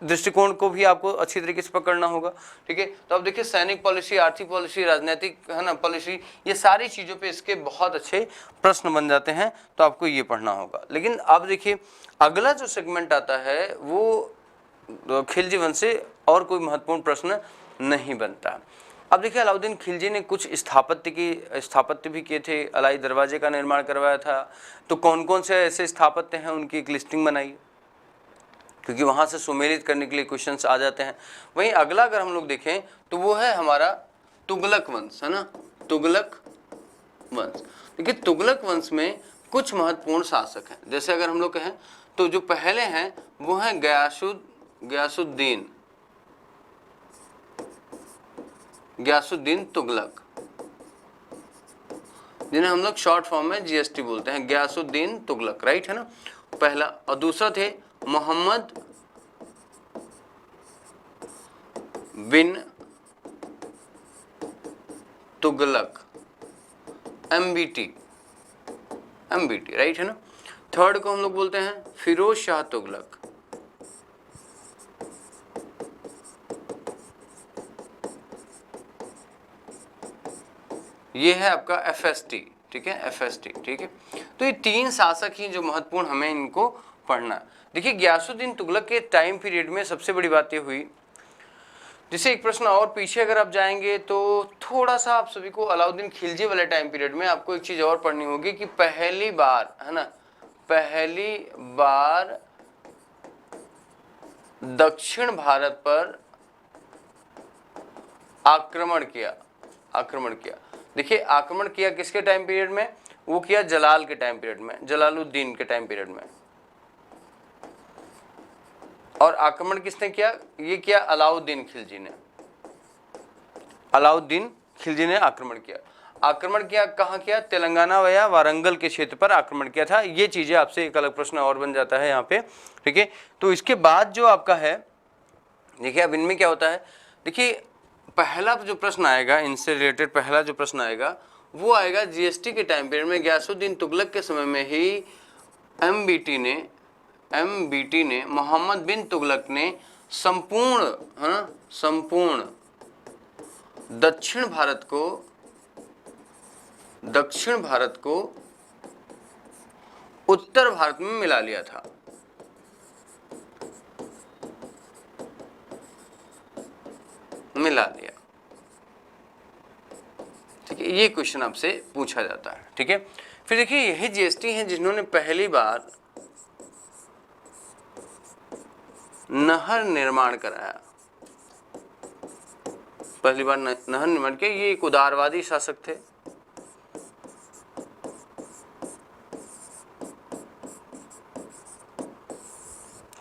दृष्टिकोण को भी आपको अच्छी तरीके से पकड़ना होगा, ठीक है। तो अब देखिए सैनिक पॉलिसी, आर्थिक पॉलिसी, राजनीतिक है ना पॉलिसी, ये सारी चीज़ों पे इसके बहुत अच्छे प्रश्न बन जाते हैं, तो आपको ये पढ़ना होगा। लेकिन अब देखिए अगला जो सेगमेंट आता है वो खिलजी वंश से और कोई महत्वपूर्ण प्रश्न नहीं बनता। अब देखिए अलाउद्दीन खिलजी ने कुछ स्थापत्य भी किए थे, अलाई दरवाजे का निर्माण करवाया था। तो कौन कौन से ऐसे स्थापत्य हैं उनकी एक लिस्टिंग बनाई, क्योंकि वहाँ से सुमेलित करने के लिए क्वेश्चंस आ जाते हैं। वहीं अगला अगर हम लोग देखें तो वो है हमारा तुगलक वंश, है ना, तुगलक वंश। देखिए तुगलक वंश में कुछ महत्वपूर्ण शासक हैं। जैसे अगर हम लोग कहें तो जो पहले हैं वो हैं गयासुद्दीन तुगलक, जिन्हें हम लोग शॉर्ट फॉर्म में GST बोलते हैं, गयासुद्दीन तुगलक, राइट है ना, पहला। और दूसरा थे मोहम्मद बिन तुगलक, MBT, राइट है ना। थर्ड को हम लोग बोलते हैं फिरोज शाह तुगलक, ये है आपका FST, ठीक है, FST, ठीक है। तो ये तीन शासक ही जो महत्वपूर्ण, हमें इनको पढ़ना। देखिए गयासुद्दीन तुगलक के टाइम पीरियड में सबसे बड़ी बात ये हुई, जिसे एक प्रश्न और पीछे अगर आप जाएंगे तो थोड़ा सा आप सभी को अलाउद्दीन खिलजी वाले टाइम पीरियड में आपको एक चीज और पढ़नी होगी कि पहली बार, है ना, पहली बार दक्षिण भारत पर आक्रमण किया। देखिए आक्रमण किया किसके टाइम पीरियड में? वो किया जलाल के टाइम पीरियड में, जलालुद्दीन के टाइम पीरियड में। और आक्रमण किसने किया? ये किया अलाउद्दीन खिलजी ने आक्रमण किया। आक्रमण किया कहाँ किया? तेलंगाना या वारंगल के क्षेत्र पर आक्रमण किया था। ये चीजें आपसे एक अलग प्रश्न और बन जाता है यहाँ पे, ठीक है। तो इसके बाद जो आपका है, देखिए अब इनमें क्या होता है, देखिए पहला जो प्रश्न आएगा, इनसे रिलेटेड पहला जो प्रश्न आएगा वो आएगा GST के टाइम पीरियड में। गयासुद्दीन तुगलक के समय में ही MBT ने मोहम्मद बिन तुगलक ने संपूर्ण दक्षिण भारत को उत्तर भारत में मिला लिया था। ठीक है, ये क्वेश्चन आपसे पूछा जाता है, ठीक है। फिर देखिए यही GST हैं जिन्होंने पहली बार नहर निर्माण कराया, नहर निर्माण किया। ये एक उदारवादी शासक थे।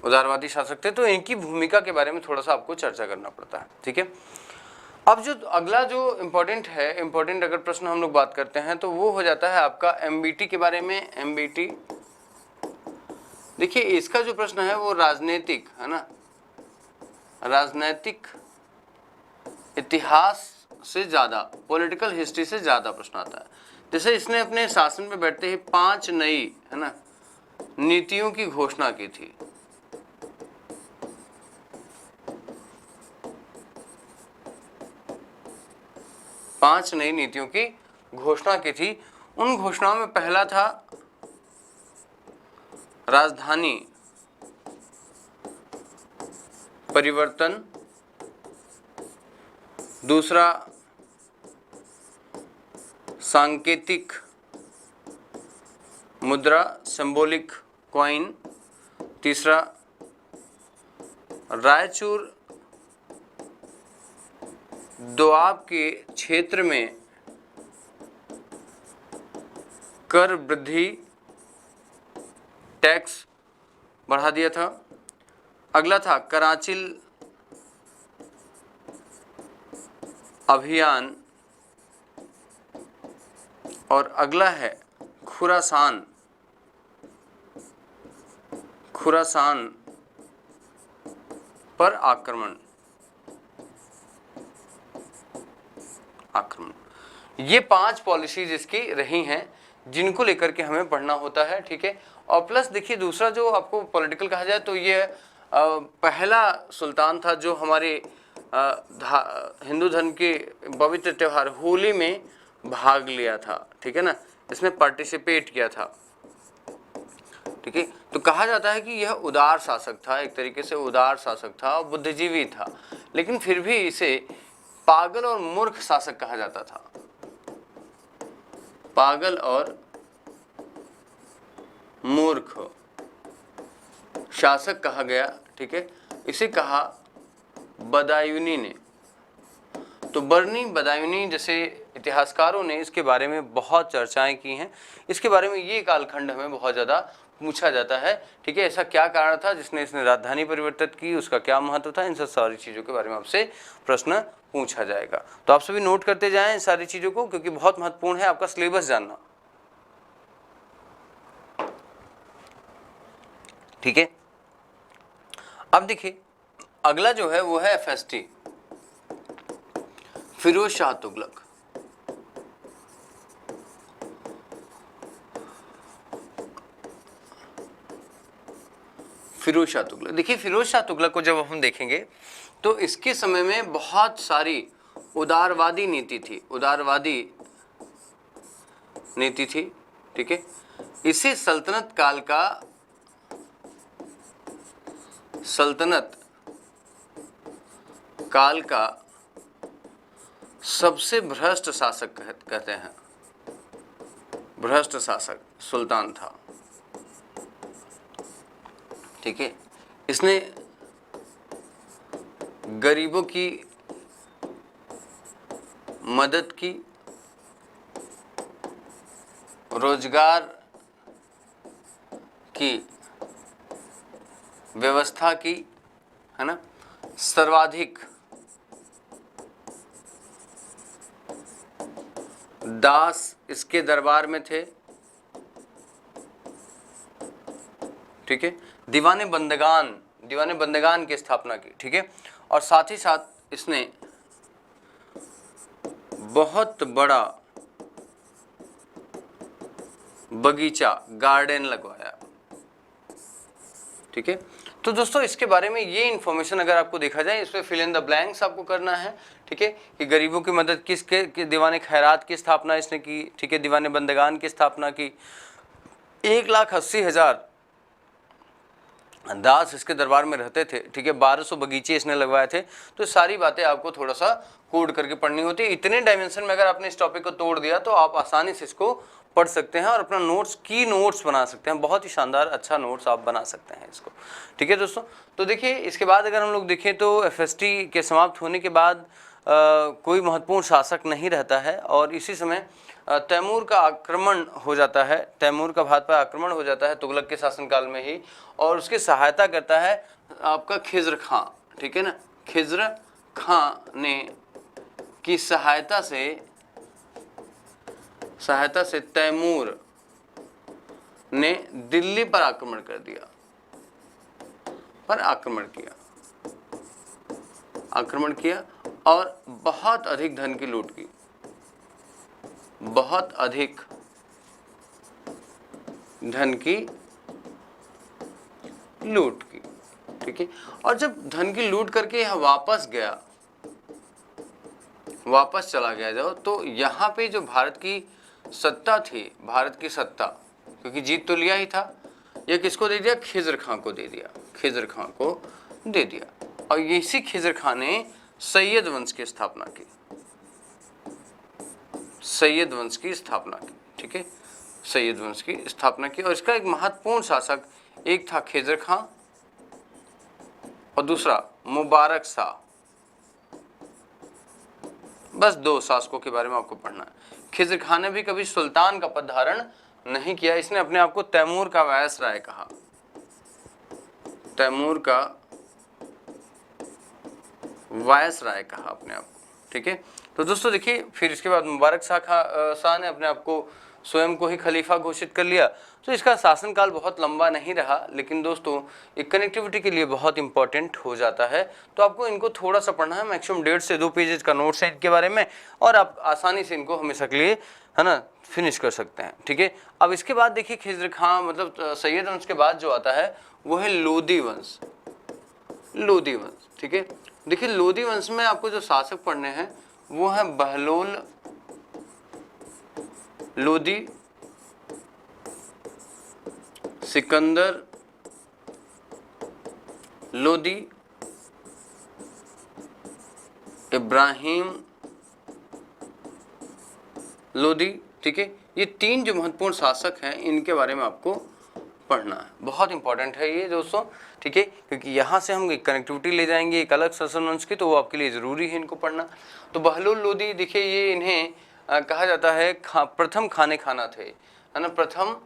उदारवादी शासक थे, तो इनकी भूमिका के बारे में थोड़ा सा आपको चर्चा करना पड़ता है, ठीक है। अब जो अगला जो इम्पोर्टेंट है, इम्पोर्टेंट अगर प्रश्न हम लोग बात करते हैं तो वो हो जाता है आपका एमबीटी के बारे में। एमबीटी देखिए इसका जो प्रश्न है वो राजनीतिक है ना, राजनैतिक इतिहास से ज़्यादा, पॉलिटिकल हिस्ट्री से ज़्यादा प्रश्न आता है। जैसे इसने अपने शासन में बैठते ही 5 नई है ना नीतियों की घोषणा की थी। पांच नई नीतियों की घोषणा की थी। उन घोषणाओं में पहला था राजधानी परिवर्तन, दूसरा सांकेतिक मुद्रा सिंबॉलिक कॉइन, तीसरा रायचूर दोआब के क्षेत्र में कर वृद्धि टैक्स बढ़ा दिया था। अगला था कराचिल अभियान, और अगला है खुरासान पर आक्रमण। ये 5 पॉलिसीज इसकी रही हैं जिनको लेकर के हमें पढ़ना होता है, ठीक है। और प्लस देखिए दूसरा जो आपको पॉलिटिकल कहा जाए तो ये पहला सुल्तान था जो हमारे हिंदू धर्म के पवित्र त्यौहार होली में भाग लिया था, ठीक है ना, इसमें पार्टिसिपेट किया था, ठीक है। तो कहा जाता है कि यह उदार शासक था, एक तरीके से उदार शासक था, बुद्धिजीवी था, लेकिन फिर भी इसे पागल और मूर्ख शासक कहा जाता था। पागल और मूर्ख शासक कहा गया, ठीक है। इसे कहा बदायूनी ने। तो बरनी बदायूनी जैसे इतिहासकारों ने इसके बारे में बहुत चर्चाएं की हैं। इसके बारे में ये कालखंड हमें बहुत ज़्यादा पूछा जाता है, ठीक है। ऐसा क्या कारण था जिसने इसने राजधानी परिवर्तित की, उसका क्या महत्व था, इन सब सारी चीज़ों के बारे में आपसे प्रश्न पूछा जाएगा। तो आप सभी नोट करते जाएं इन सारी चीज़ों को, क्योंकि बहुत महत्वपूर्ण है आपका सिलेबस जानना, ठीक है। अब देखिए अगला जो है वो है एफएसटी, फिरोज शाह तुगलक। फिरोज शाह तुगलक, देखिए फिरोज शाह तुगलक को जब हम देखेंगे तो इसके समय में बहुत सारी उदारवादी नीति थी, उदारवादी नीति थी, ठीक है। इसे सल्तनत काल का सबसे भ्रष्ट शासक कहते हैं। भ्रष्ट शासक सुल्तान था, ठीक है। इसने गरीबों की मदद की, रोजगार की व्यवस्था की, है ना, सर्वाधिक दास इसके दरबार में थे, ठीक है। दीवाने बंदगान की स्थापना की, ठीक है। और साथ ही साथ इसने बहुत बड़ा बगीचा गार्डन लगवाया, ठीक है। तो दोस्तों इसके बारे में ये इन्फॉर्मेशन अगर आपको देखा जाए, इसमें फिल इन द ब्लैंक्स आपको करना है, ठीक है। कि गरीबों की मदद किसके, दीवाने खैरात की स्थापना इसने की, ठीक है। दीवाने बंदगान की स्थापना की, 1,80,000 दास इसके दरबार में रहते थे, ठीक है। 1200 बगीचे इसने लगवाए थे। तो सारी बातें आपको थोड़ा सा कोड करके पढ़नी होती है। इतने डायमेंशन में अगर आपने इस टॉपिक को तोड़ दिया तो आप आसानी से इसको पढ़ सकते हैं और अपना नोट्स बना सकते हैं। बहुत ही शानदार अच्छा नोट्स आप बना सकते हैं इसको, ठीक है दोस्तों। तो देखिए इसके बाद अगर हम लोग देखें तो एफएसटी के समाप्त होने के बाद कोई महत्वपूर्ण शासक नहीं रहता है और इसी समय तैमूर का आक्रमण हो जाता है, तैमूर का भारत पर आक्रमण हो जाता है तुगलक के शासनकाल में ही, और उसकी सहायता करता है आपका खिज्र खां, ठीक है ना। खिज्र खां ने की सहायता से तैमूर ने दिल्ली पर आक्रमण कर दिया, आक्रमण किया और बहुत अधिक धन की लूट की, बहुत अधिक धन की लूट की, ठीक है। और जब धन की लूट करके यह वापस चला गया जब, तो यहाँ पे जो भारत की सत्ता थी, भारत की सत्ता, क्योंकि जीत तो लिया ही था, यह किसको दे दिया? खिज्र खां को दे दिया, खिज्र खां को दे दिया। और इसी खिज्र खां ने सैयद वंश की स्थापना की, सैयद वंश की स्थापना की, ठीक है, सैयद वंश की स्थापना की। और इसका एक महत्वपूर्ण शासक एक था खिज्र खां और दूसरा मुबारक शाह। बस दो शासकों के बारे में आपको पढ़ना है। खिज्र खां ने भी कभी सुल्तान का पद धारण नहीं किया, इसने अपने आप को तैमूर का वायसराय कहा, तैमूर का वायसराय कहा अपने आप को, ठीक है। तो दोस्तों देखिए, फिर इसके बाद मुबारक शाह ने अपने आप को स्वयं को ही खलीफा घोषित कर लिया। तो इसका शासनकाल बहुत लंबा नहीं रहा, लेकिन दोस्तों एक कनेक्टिविटी के लिए बहुत इंपॉर्टेंट हो जाता है। तो आपको इनको थोड़ा सा पढ़ना है, मैक्सिमम 1.5 से 2 पेजेस का नोट्स है इनके बारे में, और आप आसानी से इनको हमेशा के लिए, है ना, फिनिश कर सकते हैं, ठीक है। अब इसके बाद देखिए खिज्र खां मतलब सैयद वंश के बाद जो आता है वो है लोदी वंश, लोदी वंश, ठीक है। देखिए लोदी वंश में आपको जो शासक पढ़ने हैं वो है बहलोल लोदी, सिकंदर लोदी, इब्राहिम लोदी, ठीक है। ये 3 जो महत्वपूर्ण शासक हैं इनके बारे में आपको पढ़ना है, बहुत इंपॉर्टेंट है ये दोस्तों, ठीक है, क्योंकि यहाँ से हम एक कनेक्टिविटी ले जाएंगे एक अलग शासन वंश की, तो वो आपके लिए ज़रूरी है इनको पढ़ना। तो बहलोल लोदी देखिए, ये इन्हें कहा जाता है प्रथम खाना थे, है ना, प्रथम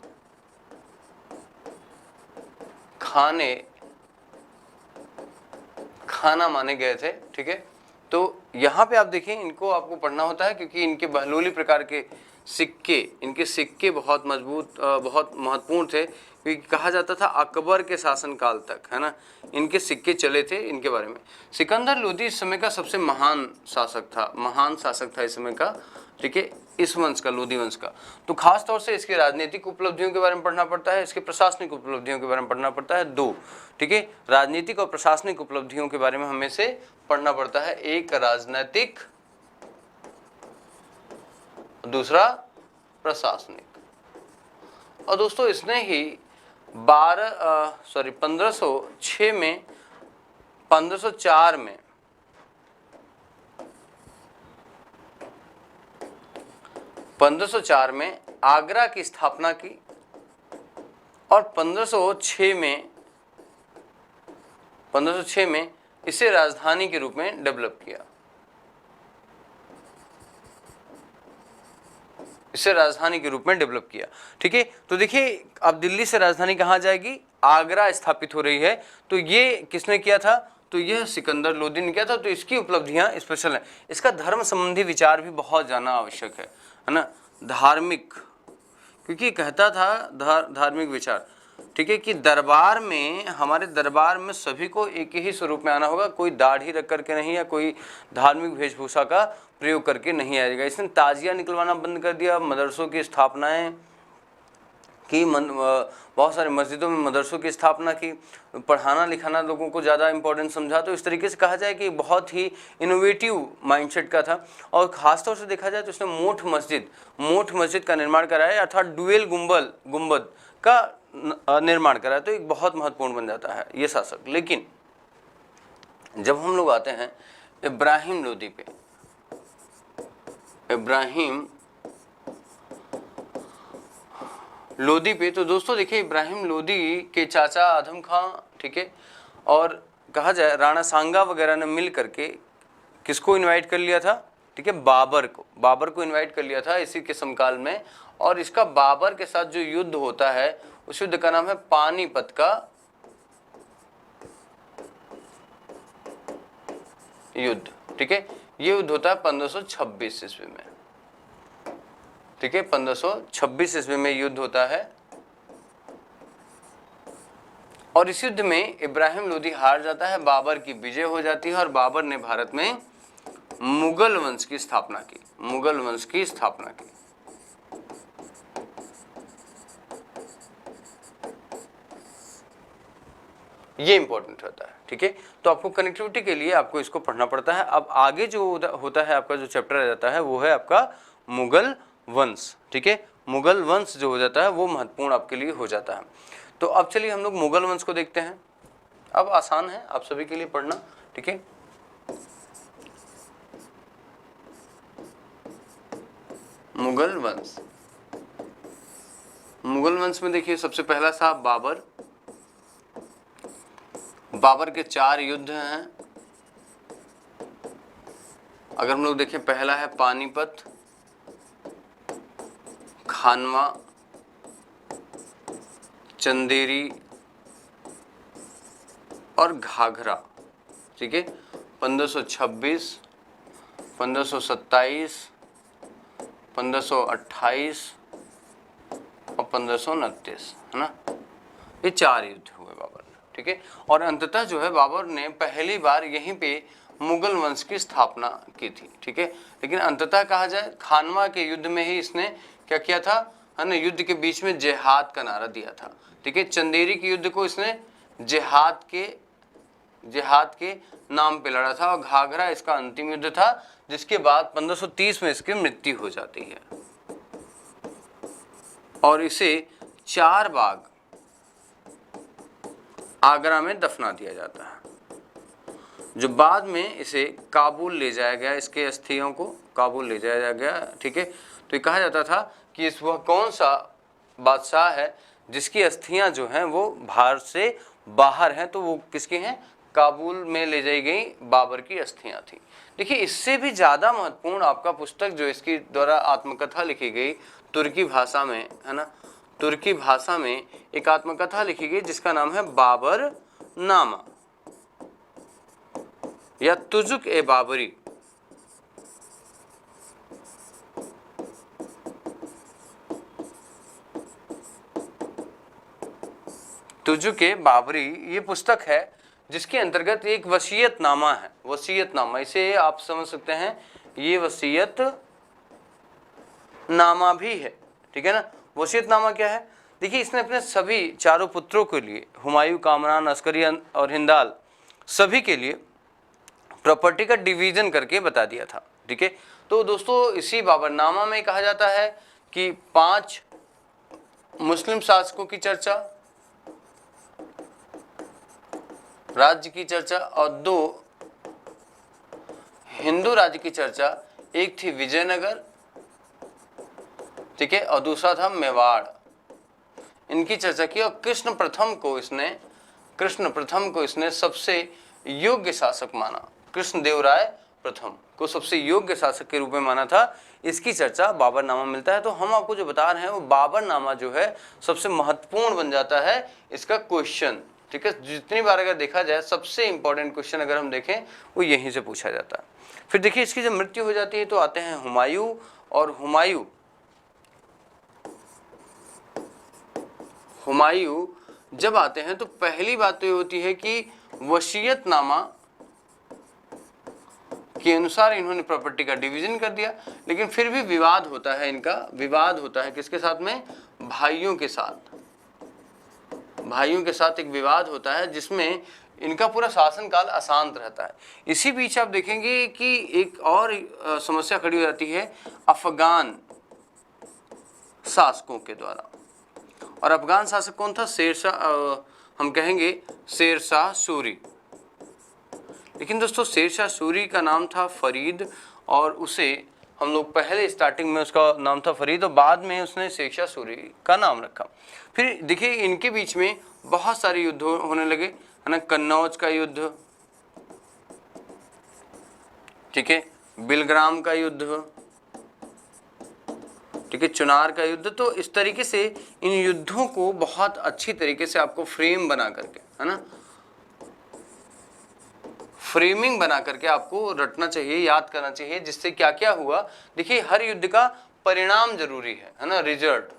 खाना माने गए थे, ठीक है। तो यहाँ पे आप देखिए इनको आपको पढ़ना होता है, क्योंकि इनके बहलोली प्रकार के सिक्के, इनके सिक्के बहुत मजबूत, बहुत महत्वपूर्ण थे, क्योंकि कहा जाता था अकबर के शासनकाल तक, है ना, इनके सिक्के चले थे इनके बारे में। सिकंदर लोदी इस समय का सबसे महान शासक था इस समय का, ठीक है, इस वंश का, लोदी वंश का। तो खास तौर से इसकी राजनीतिक उपलब्धियों के बारे में पढ़ना पड़ता है, इसके प्रशासनिक उपलब्धियों के बारे में पढ़ना पड़ता है, 2, ठीक है। राजनीतिक और प्रशासनिक उपलब्धियों के बारे में हमें से पढ़ना पड़ता है, एक राजनीतिक, दूसरा प्रशासनिक। और दोस्तों इसने ही 1504 में आगरा की स्थापना की और 1506 में इसे राजधानी के रूप में डेवलप किया, ठीक है। तो देखिए अब दिल्ली से राजधानी कहाँ जाएगी? आगरा स्थापित हो रही है। तो ये किसने किया था? तो यह सिकंदर लोदी ने किया था। तो इसकी उपलब्धियां स्पेशल हैं। इसका धर्म संबंधी विचार भी बहुत जानना आवश्यक है ना, धार्मिक, क्योंकि कहता था धार्मिक विचार, ठीक है, कि दरबार में, हमारे दरबार में सभी को एक ही स्वरूप में आना होगा, कोई दाढ़ी रख करके नहीं या कोई धार्मिक वेशभूषा का प्रयोग करके नहीं आएगा। इसने ताजिया निकलवाना बंद कर दिया, मदरसों की स्थापनाएं की, बहुत सारे मस्जिदों में मदरसों की स्थापना की, पढ़ाना लिखाना लोगों को ज़्यादा इंपॉर्टेंट समझा। तो इस तरीके से कहा जाए कि बहुत ही इनोवेटिव माइंडसेट का था। और ख़ासतौर से देखा जाए तो उसने मोठ मस्जिद का निर्माण कराया, अर्थात डुअल गुंबद का निर्माण कराया। तो एक बहुत महत्वपूर्ण बन जाता है ये शासक। लेकिन जब हम लोग आते हैं इब्राहिम लोदी पे, तो दोस्तों देखिए इब्राहिम लोदी के चाचा आदम खां, ठीक है, और कहा जाए राणा सांगा वगैरह ने मिल करके किसको इनवाइट कर लिया था, ठीक है, बाबर को इनवाइट कर लिया था इसी के समकाल में। और इसका बाबर के साथ जो युद्ध होता है उस युद्ध का नाम है पानीपत का युद्ध, ठीक है। ये युद्ध होता है 1526 ईस्वी में, ठीक है, 1526 ईस्वी में युद्ध होता है। और इस युद्ध में इब्राहिम लोदी हार जाता है, बाबर की विजय हो जाती है और बाबर ने भारत में मुगल वंश की स्थापना की, मुगल वंश की स्थापना की। ये इंपॉर्टेंट होता है, ठीक है। तो आपको कनेक्टिविटी के लिए आपको इसको पढ़ना पड़ता है। अब आगे जो होता है आपका जो चैप्टर आ जाता है वो है आपका मुगल वंश, ठीक है। मुगल वंश जो हो जाता है वो महत्वपूर्ण आपके लिए हो जाता है। तो अब चलिए हम लोग मुगल वंश को देखते हैं। अब आसान है आप सभी के लिए पढ़ना, ठीक है। मुगल वंश, मुगल वंश में देखिए सबसे पहला साहब बाबर। बाबर के 4 युद्ध हैं। अगर हम लोग देखें, पहला है पानीपत, खानवा, चंदेरी और घाघरा, ठीक है। 1526, 1527, 1528 और 1529, है ना। ये 4 युद्ध हुए बाबर ने, ठीक है। और अंततः जो है बाबर ने पहली बार यहीं पे मुगल वंश की स्थापना की थी, ठीक है। लेकिन अंततः कहा जाए खानवा के युद्ध में ही इसने क्या किया था, है ना, युद्ध के बीच में जिहाद का नारा दिया था, ठीक है। चंदेरी के युद्ध को इसने जिहाद के नाम पे लड़ा था। और घाघरा इसका अंतिम युद्ध था, जिसके बाद 1530 में इसकी मृत्यु हो जाती है और इसे 4 बाग आगरा में दफना दिया जाता है, जो बाद में इसे काबुल ले जाया गया, इसके अस्थियों को काबुल ले जाया गया, ठीक है। तो ये कहा जाता था कि इस वह कौन सा बादशाह है जिसकी अस्थियां जो हैं वो भारत से बाहर हैं, तो वो किसकी हैं, काबुल में ले जाई गई बाबर की अस्थियां थी। देखिए इससे भी ज़्यादा महत्वपूर्ण आपका पुस्तक जो इसकी द्वारा आत्मकथा लिखी गई तुर्की भाषा में, है ना, तुर्की भाषा में एक आत्मकथा लिखी गई जिसका नाम है बाबर नामा या तुजुक ए बाबरी। तुजुक ए बाबरी ये पुस्तक है जिसके अंतर्गत एक वसीयतनामा है, वसीयतनामा, इसे आप समझ सकते हैं ये वसीयतनामा भी है, ठीक है ना। वसीयतनामा क्या है, देखिए इसने अपने सभी 4 पुत्रों के लिए, हुमायूं, कामरान, अस्करी और हिंदाल, सभी के लिए प्रॉपर्टी का डिवीजन करके बता दिया था, ठीक है। तो दोस्तों इसी बाबरनामा में कहा जाता है कि 5 मुस्लिम शासकों की चर्चा, राज्य की चर्चा और 2 हिंदू राज्य की चर्चा, एक थी विजयनगर, ठीक है, और दूसरा था मेवाड़, इनकी चर्चा की। और कृष्ण प्रथम को इसने सबसे योग्य शासक माना, कृष्णदेवराय प्रथम को सबसे योग्य शासक के रूप में माना था। इसकी चर्चा बाबरनामा मिलता है। तो हम आपको जो बता रहे हैं वो बाबरनामा जो है सबसे महत्वपूर्ण बन जाता है इसका क्वेश्चन, ठीक है। जितनी बार अगर देखा जाए सबसे इंपॉर्टेंट क्वेश्चन अगर हम देखें वो यहीं से पूछा जाता है। फिर देखिए इसकी जब मृत्यु हो जाती है तो आते हैं हुमायूं, और हुमायूं जब आते हैं तो पहली बात तो ये होती है कि वसीयतनामा के अनुसार इन्होंने प्रॉपर्टी का डिवीजन कर दिया। लेकिन फिर भी विवाद होता है, इनका विवाद होता है किसके साथ में, भाइयों के साथ, भाइयों के साथ एक विवाद होता है जिसमें इनका पूरा शासनकाल अशांत रहता है। इसी बीच आप देखेंगे कि एक और समस्या खड़ी हो जाती है अफगान शासकों के द्वारा। और अफगान शासक कौन था, हम कहेंगे शेरशाह सूरी। लेकिन दोस्तों शेरशाह सूरी का नाम था फरीद, और उसे हम लोग पहले स्टार्टिंग में उसका नाम था फरीद और बाद में उसने शेरशाह सूरी का नाम रखा। फिर देखिए इनके बीच में बहुत सारे युद्ध होने लगे, है ना। कन्नौज का युद्ध, ठीक है, बिलग्राम का युद्ध, ठीक है, चुनार का युद्ध। तो इस तरीके से इन युद्धों को बहुत अच्छी तरीके से आपको फ्रेम बना करके, है ना, फ्रेमिंग बना करके आपको रटना चाहिए, याद करना चाहिए, जिससे क्या क्या हुआ। देखिए हर युद्ध का परिणाम जरूरी है ना, रिजल्ट,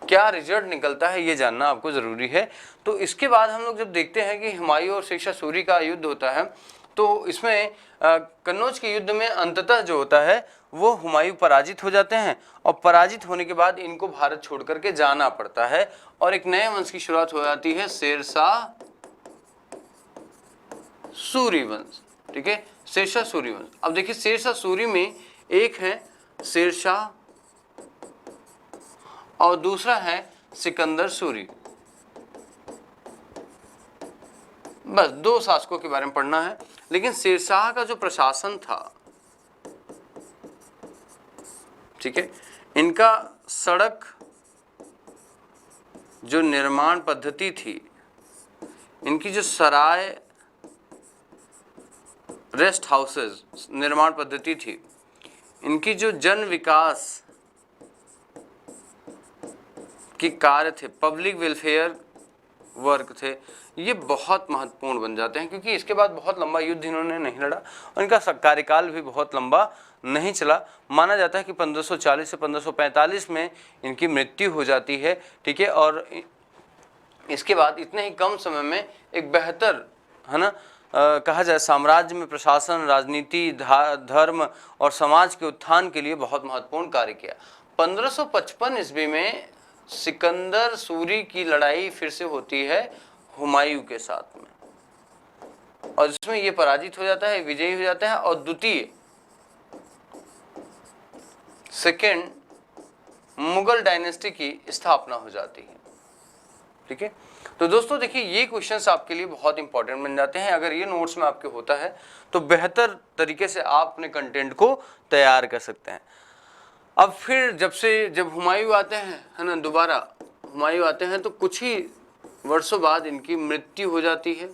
क्या रिजल्ट निकलता है ये जानना आपको जरूरी है। तो इसके बाद हम लोग जब देखते हैं कि हुमायूं और शेरशाह सूरी का युद्ध होता है, तो इसमें कन्नौज के युद्ध में अंततः जो होता है वो हुमायूं पराजित हो जाते हैं, और पराजित होने के बाद इनको भारत छोड़ करके जाना पड़ता है, और एक नए वंश की शुरुआत हो जाती है, शेरशाह सूरी वंश। ठीक है, शेरशाह सूरी वंश। अब देखिए शेरशाह सूरी में एक है शेरशाह और दूसरा है सिकंदर सूरी। बस दो शासकों के बारे में पढ़ना है। लेकिन शेरशाह का जो प्रशासन था, ठीक है, इनका सड़क जो निर्माण पद्धति थी, इनकी जो सराय रेस्ट हाउसेस निर्माण पद्धति थी, इनकी जो जन विकास के कार्य थे, पब्लिक वेलफेयर वर्क थे, ये बहुत महत्वपूर्ण बन जाते हैं, क्योंकि इसके बाद बहुत लंबा युद्ध इन्होंने नहीं लड़ा और इनका कार्यकाल भी बहुत लंबा नहीं चला। माना जाता है कि 1540 से 1545 में इनकी मृत्यु हो जाती है। ठीक है, और इसके बाद इतने ही कम समय में एक बेहतर, है ना, कहा जाए साम्राज्य में प्रशासन, राजनीति, धर्म और समाज के उत्थान के लिए बहुत महत्वपूर्ण कार्य किया। 1555 ईस्वी में सिकंदर सूरी की लड़ाई फिर से होती है हुमायूं के साथ में, और इसमें ये पराजित हो जाता है, विजयी हो जाता है, और द्वितीय सेकेंड मुगल डायनेस्टी की स्थापना हो जाती है। ठीक है, तो दोस्तों देखिए ये क्वेश्चंस आपके लिए बहुत इंपॉर्टेंट बन जाते हैं। अगर ये नोट्स में आपके होता है तो बेहतर तरीके से आप अपने कंटेंट को तैयार कर सकते हैं। अब फिर जब हुमायूं आते हैं, है ना, दोबारा हुमायूं आते हैं, तो कुछ ही वर्षों बाद इनकी मृत्यु हो जाती है।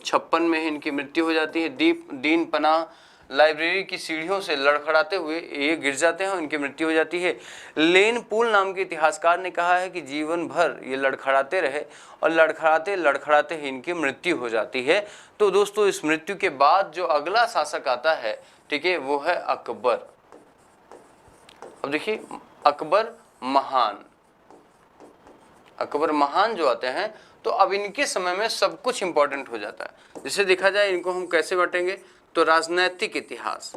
56 में इनकी मृत्यु हो जाती है। दीन पनाह लाइब्रेरी की सीढ़ियों से लड़खड़ाते हुए ये गिर जाते हैं और इनकी मृत्यु हो जाती है। लेन पूल नाम के इतिहासकार ने कहा है कि जीवन भर ये लड़खड़ाते रहे और लड़खड़ाते लड़खड़ाते ही इनकी मृत्यु हो जाती है। तो दोस्तों इस मृत्यु के बाद जो अगला शासक आता है, ठीक है, वो है अकबर। अब देखिए अकबर महान जो आते हैं, तो अब इनके समय में सब कुछ इंपॉर्टेंट हो जाता है। जैसे देखा जाए इनको हम कैसे बांटेंगे, तो राजनैतिक इतिहास,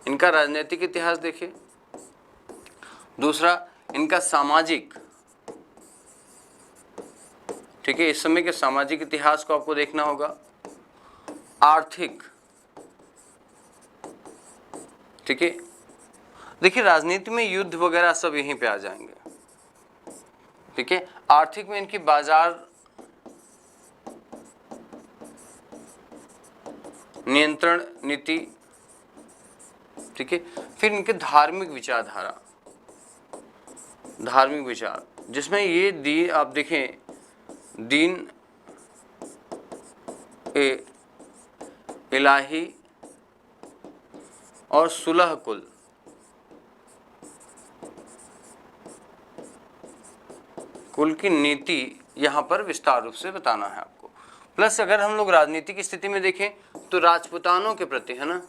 इनका राजनैतिक इतिहास देखिए। दूसरा इनका सामाजिक, ठीक है, इस समय के सामाजिक इतिहास को आपको देखना होगा। आर्थिक, ठीक है, देखिए राजनीति में युद्ध वगैरह सब यहीं पे आ जाएंगे। ठीक है, आर्थिक में इनकी बाजार नियंत्रण नीति, ठीक है, फिर इनके धार्मिक विचारधारा, धार्मिक विचार, जिसमें ये आप देखें दीन इलाही और सुलह कुल, कुल की नीति यहाँ पर विस्तार रूप से बताना है आपको। प्लस अगर हम लोग राजनीति की स्थिति में देखें तो राजपूतानों के प्रति, है ना,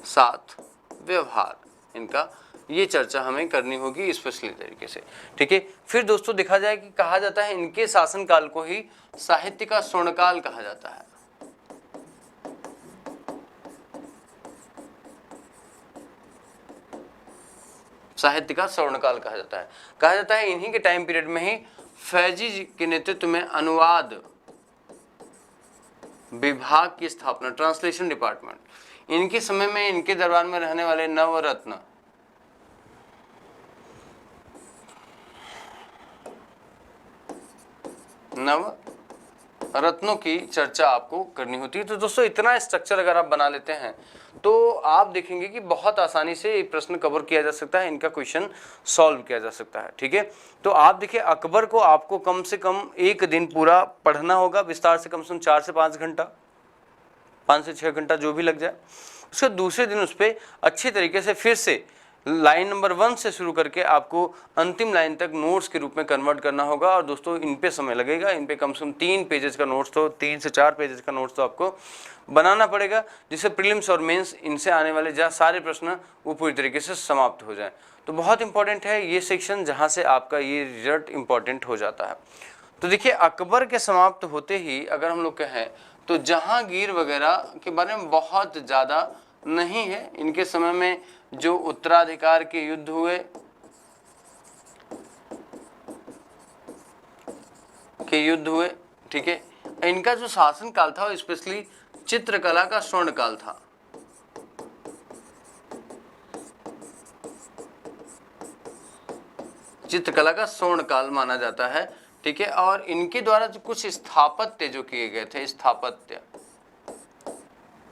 साथ व्यवहार, इनका ये चर्चा हमें करनी होगी स्पेशली तरीके से। ठीक है, फिर दोस्तों देखा जाए कि कहा जाता है इनके शासनकाल को ही साहित्य का स्वर्णकाल कहा जाता है। साहित्य का स्वर्णकाल कहा जाता है इन्हीं के टाइम पीरियड में ही फैजी जी के नेतृत्व में अनुवाद विभाग की स्थापना, ट्रांसलेशन डिपार्टमेंट, इनके समय में इनके दरबार में रहने वाले नवरत्नों की चर्चा आपको करनी होती है। तो दोस्तों इतना स्ट्रक्चर अगर आप बना लेते हैं तो आप देखेंगे कि बहुत आसानी से ये प्रश्न कवर किया जा सकता है, इनका क्वेश्चन सॉल्व किया जा सकता है। ठीक है, तो आप देखिए अकबर को आपको कम से कम एक दिन पूरा पढ़ना होगा विस्तार से, कम 4 से 5 घंटा, 5 से 6 घंटा जो भी लग जाए। उसके दूसरे दिन उस पर अच्छी तरीके से फिर से लाइन नंबर 1 से शुरू करके आपको अंतिम लाइन तक नोट्स के रूप में कन्वर्ट करना होगा। और दोस्तों इन पे समय लगेगा, इन पे कम से कम 3 पेजेस का नोट्स, तो 3 से 4 पेजेस का नोट्स तो आपको बनाना पड़ेगा, जिससे प्रीलिम्स और मेंस इनसे आने वाले जहाँ सारे प्रश्न वो पूरी तरीके से समाप्त हो जाएं। तो बहुत इंपॉर्टेंट है ये सेक्शन, जहाँ से आपका ये रिजल्ट इंपॉर्टेंट हो जाता है। तो देखिए अकबर के समाप्त होते ही अगर हम लोग कहें तो जहांगीर वगैरह के बारे में बहुत ज़्यादा नहीं है। इनके समय में जो उत्तराधिकार के युद्ध हुए ठीक है, इनका जो शासन काल था वो स्पेशली चित्रकला का स्वर्ण काल था। चित्रकला का स्वर्ण काल माना जाता है। ठीक है, और इनके द्वारा जो कुछ स्थापत्य जो किए गए थे,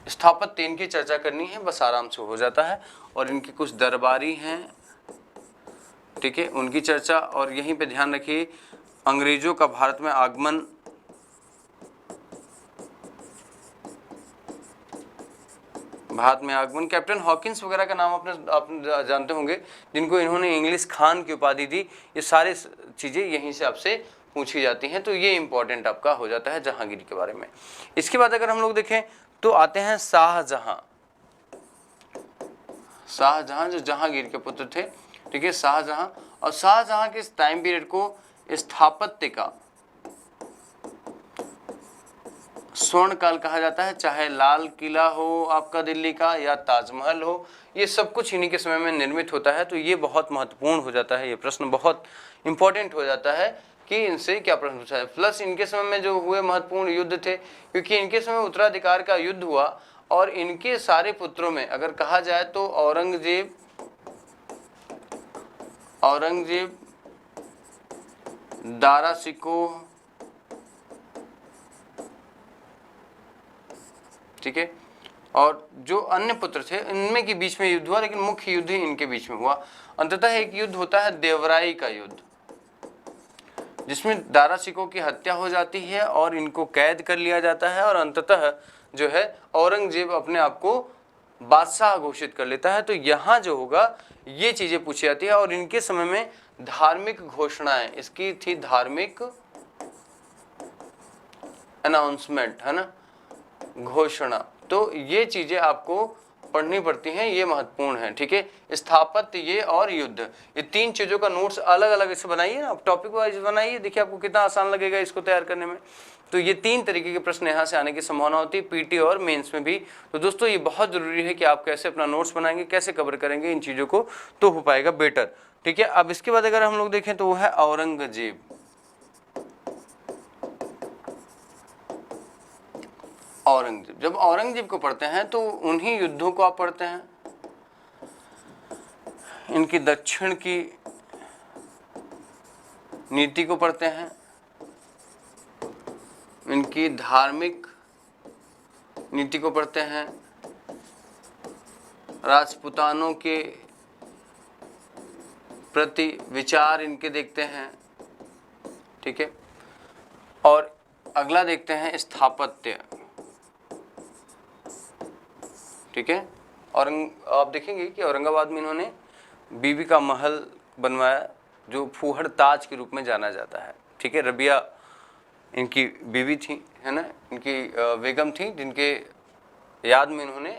स्थापत्य इनकी चर्चा करनी है, बस आराम से हो जाता है। और इनके कुछ दरबारी हैं, ठीक है, उनकी चर्चा। और यहीं पे ध्यान रखिए अंग्रेजों का भारत में आगमन, कैप्टन हॉकिंस वगैरह का नाम आप जानते होंगे, जिनको इन्होंने इंग्लिश खान की उपाधि दी। ये सारे चीज़ें यहीं से आपसे पूछी जाती हैं, तो ये इंपॉर्टेंट आपका हो जाता है जहांगीर के बारे में। इसके बाद अगर हम लोग देखें तो आते हैं शाहजहां जो जहांगीर के पुत्र थे। ठीक है, शाहजहां, और शाहजहां के टाइम पीरियड को स्थापत्य का स्वर्ण काल कहा जाता है। चाहे लाल किला हो आपका दिल्ली का या ताजमहल हो, ये सब कुछ इन्हीं के समय में निर्मित होता है। तो ये बहुत महत्वपूर्ण हो जाता है, ये प्रश्न बहुत इंपॉर्टेंट हो जाता है कि इनसे क्या प्रश्न पूछा है। प्लस इनके समय में जो हुए महत्वपूर्ण युद्ध थे, क्योंकि इनके समय उत्तराधिकार का युद्ध हुआ। और इनके सारे पुत्रों में अगर कहा जाए तो औरंगजेब, दारा शिकोह, ठीक है, और जो अन्य पुत्र थे इनमें के बीच में युद्ध हुआ, लेकिन मुख्य युद्ध ही इनके बीच में हुआ। अंततः एक युद्ध होता है देवराई का युद्ध, जिसमें दारा शिकोह की हत्या हो जाती है और इनको कैद कर लिया जाता है। और अंततः जो है औरंगजेब अपने आप को बादशाह घोषित कर लेता है। तो यहाँ जो होगा ये चीजें पूछी जाती है। और इनके समय में धार्मिक घोषणाएं, इसकी थी धार्मिक अनाउंसमेंट, है ना, घोषणा। तो ये चीजें आपको पढ़नी पड़ती हैं, ये महत्वपूर्ण है। ठीक है, स्थापत्य ये और युद्ध, ये 3 चीजों का नोट्स अलग अलग इसे बनाइए ना, टॉपिक वाइज बनाइए, देखिए आपको कितना आसान लगेगा इसको तैयार करने में। तो ये 3 तरीके के प्रश्न यहाँ से आने की संभावना होती है, पीटी और मेंस में भी। तो दोस्तों ये बहुत जरूरी है कि आप कैसे अपना नोट्स बनाएंगे, कैसे कवर करेंगे इन चीजों को, तो हो पाएगा बेटर। ठीक है, अब इसके बाद अगर हम लोग देखें तो वो है औरंगजेब। जब औरंगजेब को पढ़ते हैं तो उन्हीं युद्धों को आप पढ़ते हैं, इनकी दक्षिण की नीति को पढ़ते हैं, इनकी धार्मिक नीति को पढ़ते हैं, राजपूतानों के प्रति विचार इनके देखते हैं। ठीक है, और अगला देखते हैं स्थापत्य। ठीक है, और आप देखेंगे कि औरंगाबाद में इन्होंने बीबी का महल बनवाया, जो फूहड़ ताज के रूप में जाना जाता है। ठीक है, रबिया इनकी बीवी थी, है ना, इनकी बेगम थी, जिनके याद में इन्होंने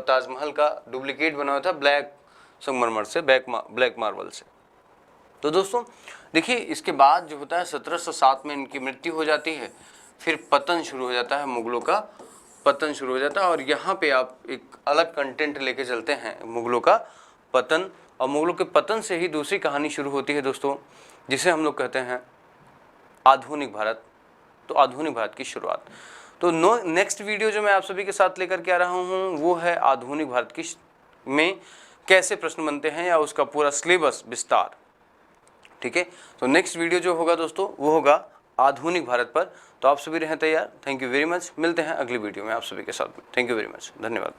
ताजमहल का डुप्लीकेट बनाया था ब्लैक संगमरमर से, ब्लैक मार्बल से। तो दोस्तों देखिए इसके बाद जो होता है 1707 में इनकी मृत्यु हो जाती है। फिर पतन शुरू हो जाता है, मुगलों का पतन शुरू हो जाता है। और यहाँ पे आप एक अलग कंटेंट लेके चलते हैं, मुगलों का पतन। और मुगलों के पतन से ही दूसरी कहानी शुरू होती है दोस्तों, जिसे हम लोग कहते हैं आधुनिक भारत। तो आधुनिक भारत की शुरुआत। तो नेक्स्ट वीडियो जो मैं आप सभी के साथ लेकर के आ रहा हूँ वो है आधुनिक भारत की में कैसे प्रश्न बनते हैं, या उसका पूरा सिलेबस विस्तार। ठीक है, तो नेक्स्ट वीडियो जो होगा दोस्तों वो होगा आधुनिक भारत पर। तो आप सभी रहें तैयार। थैंक यू वेरी मच, मिलते हैं अगली वीडियो में आप सभी के साथ में। थैंक यू वेरी मच, धन्यवाद।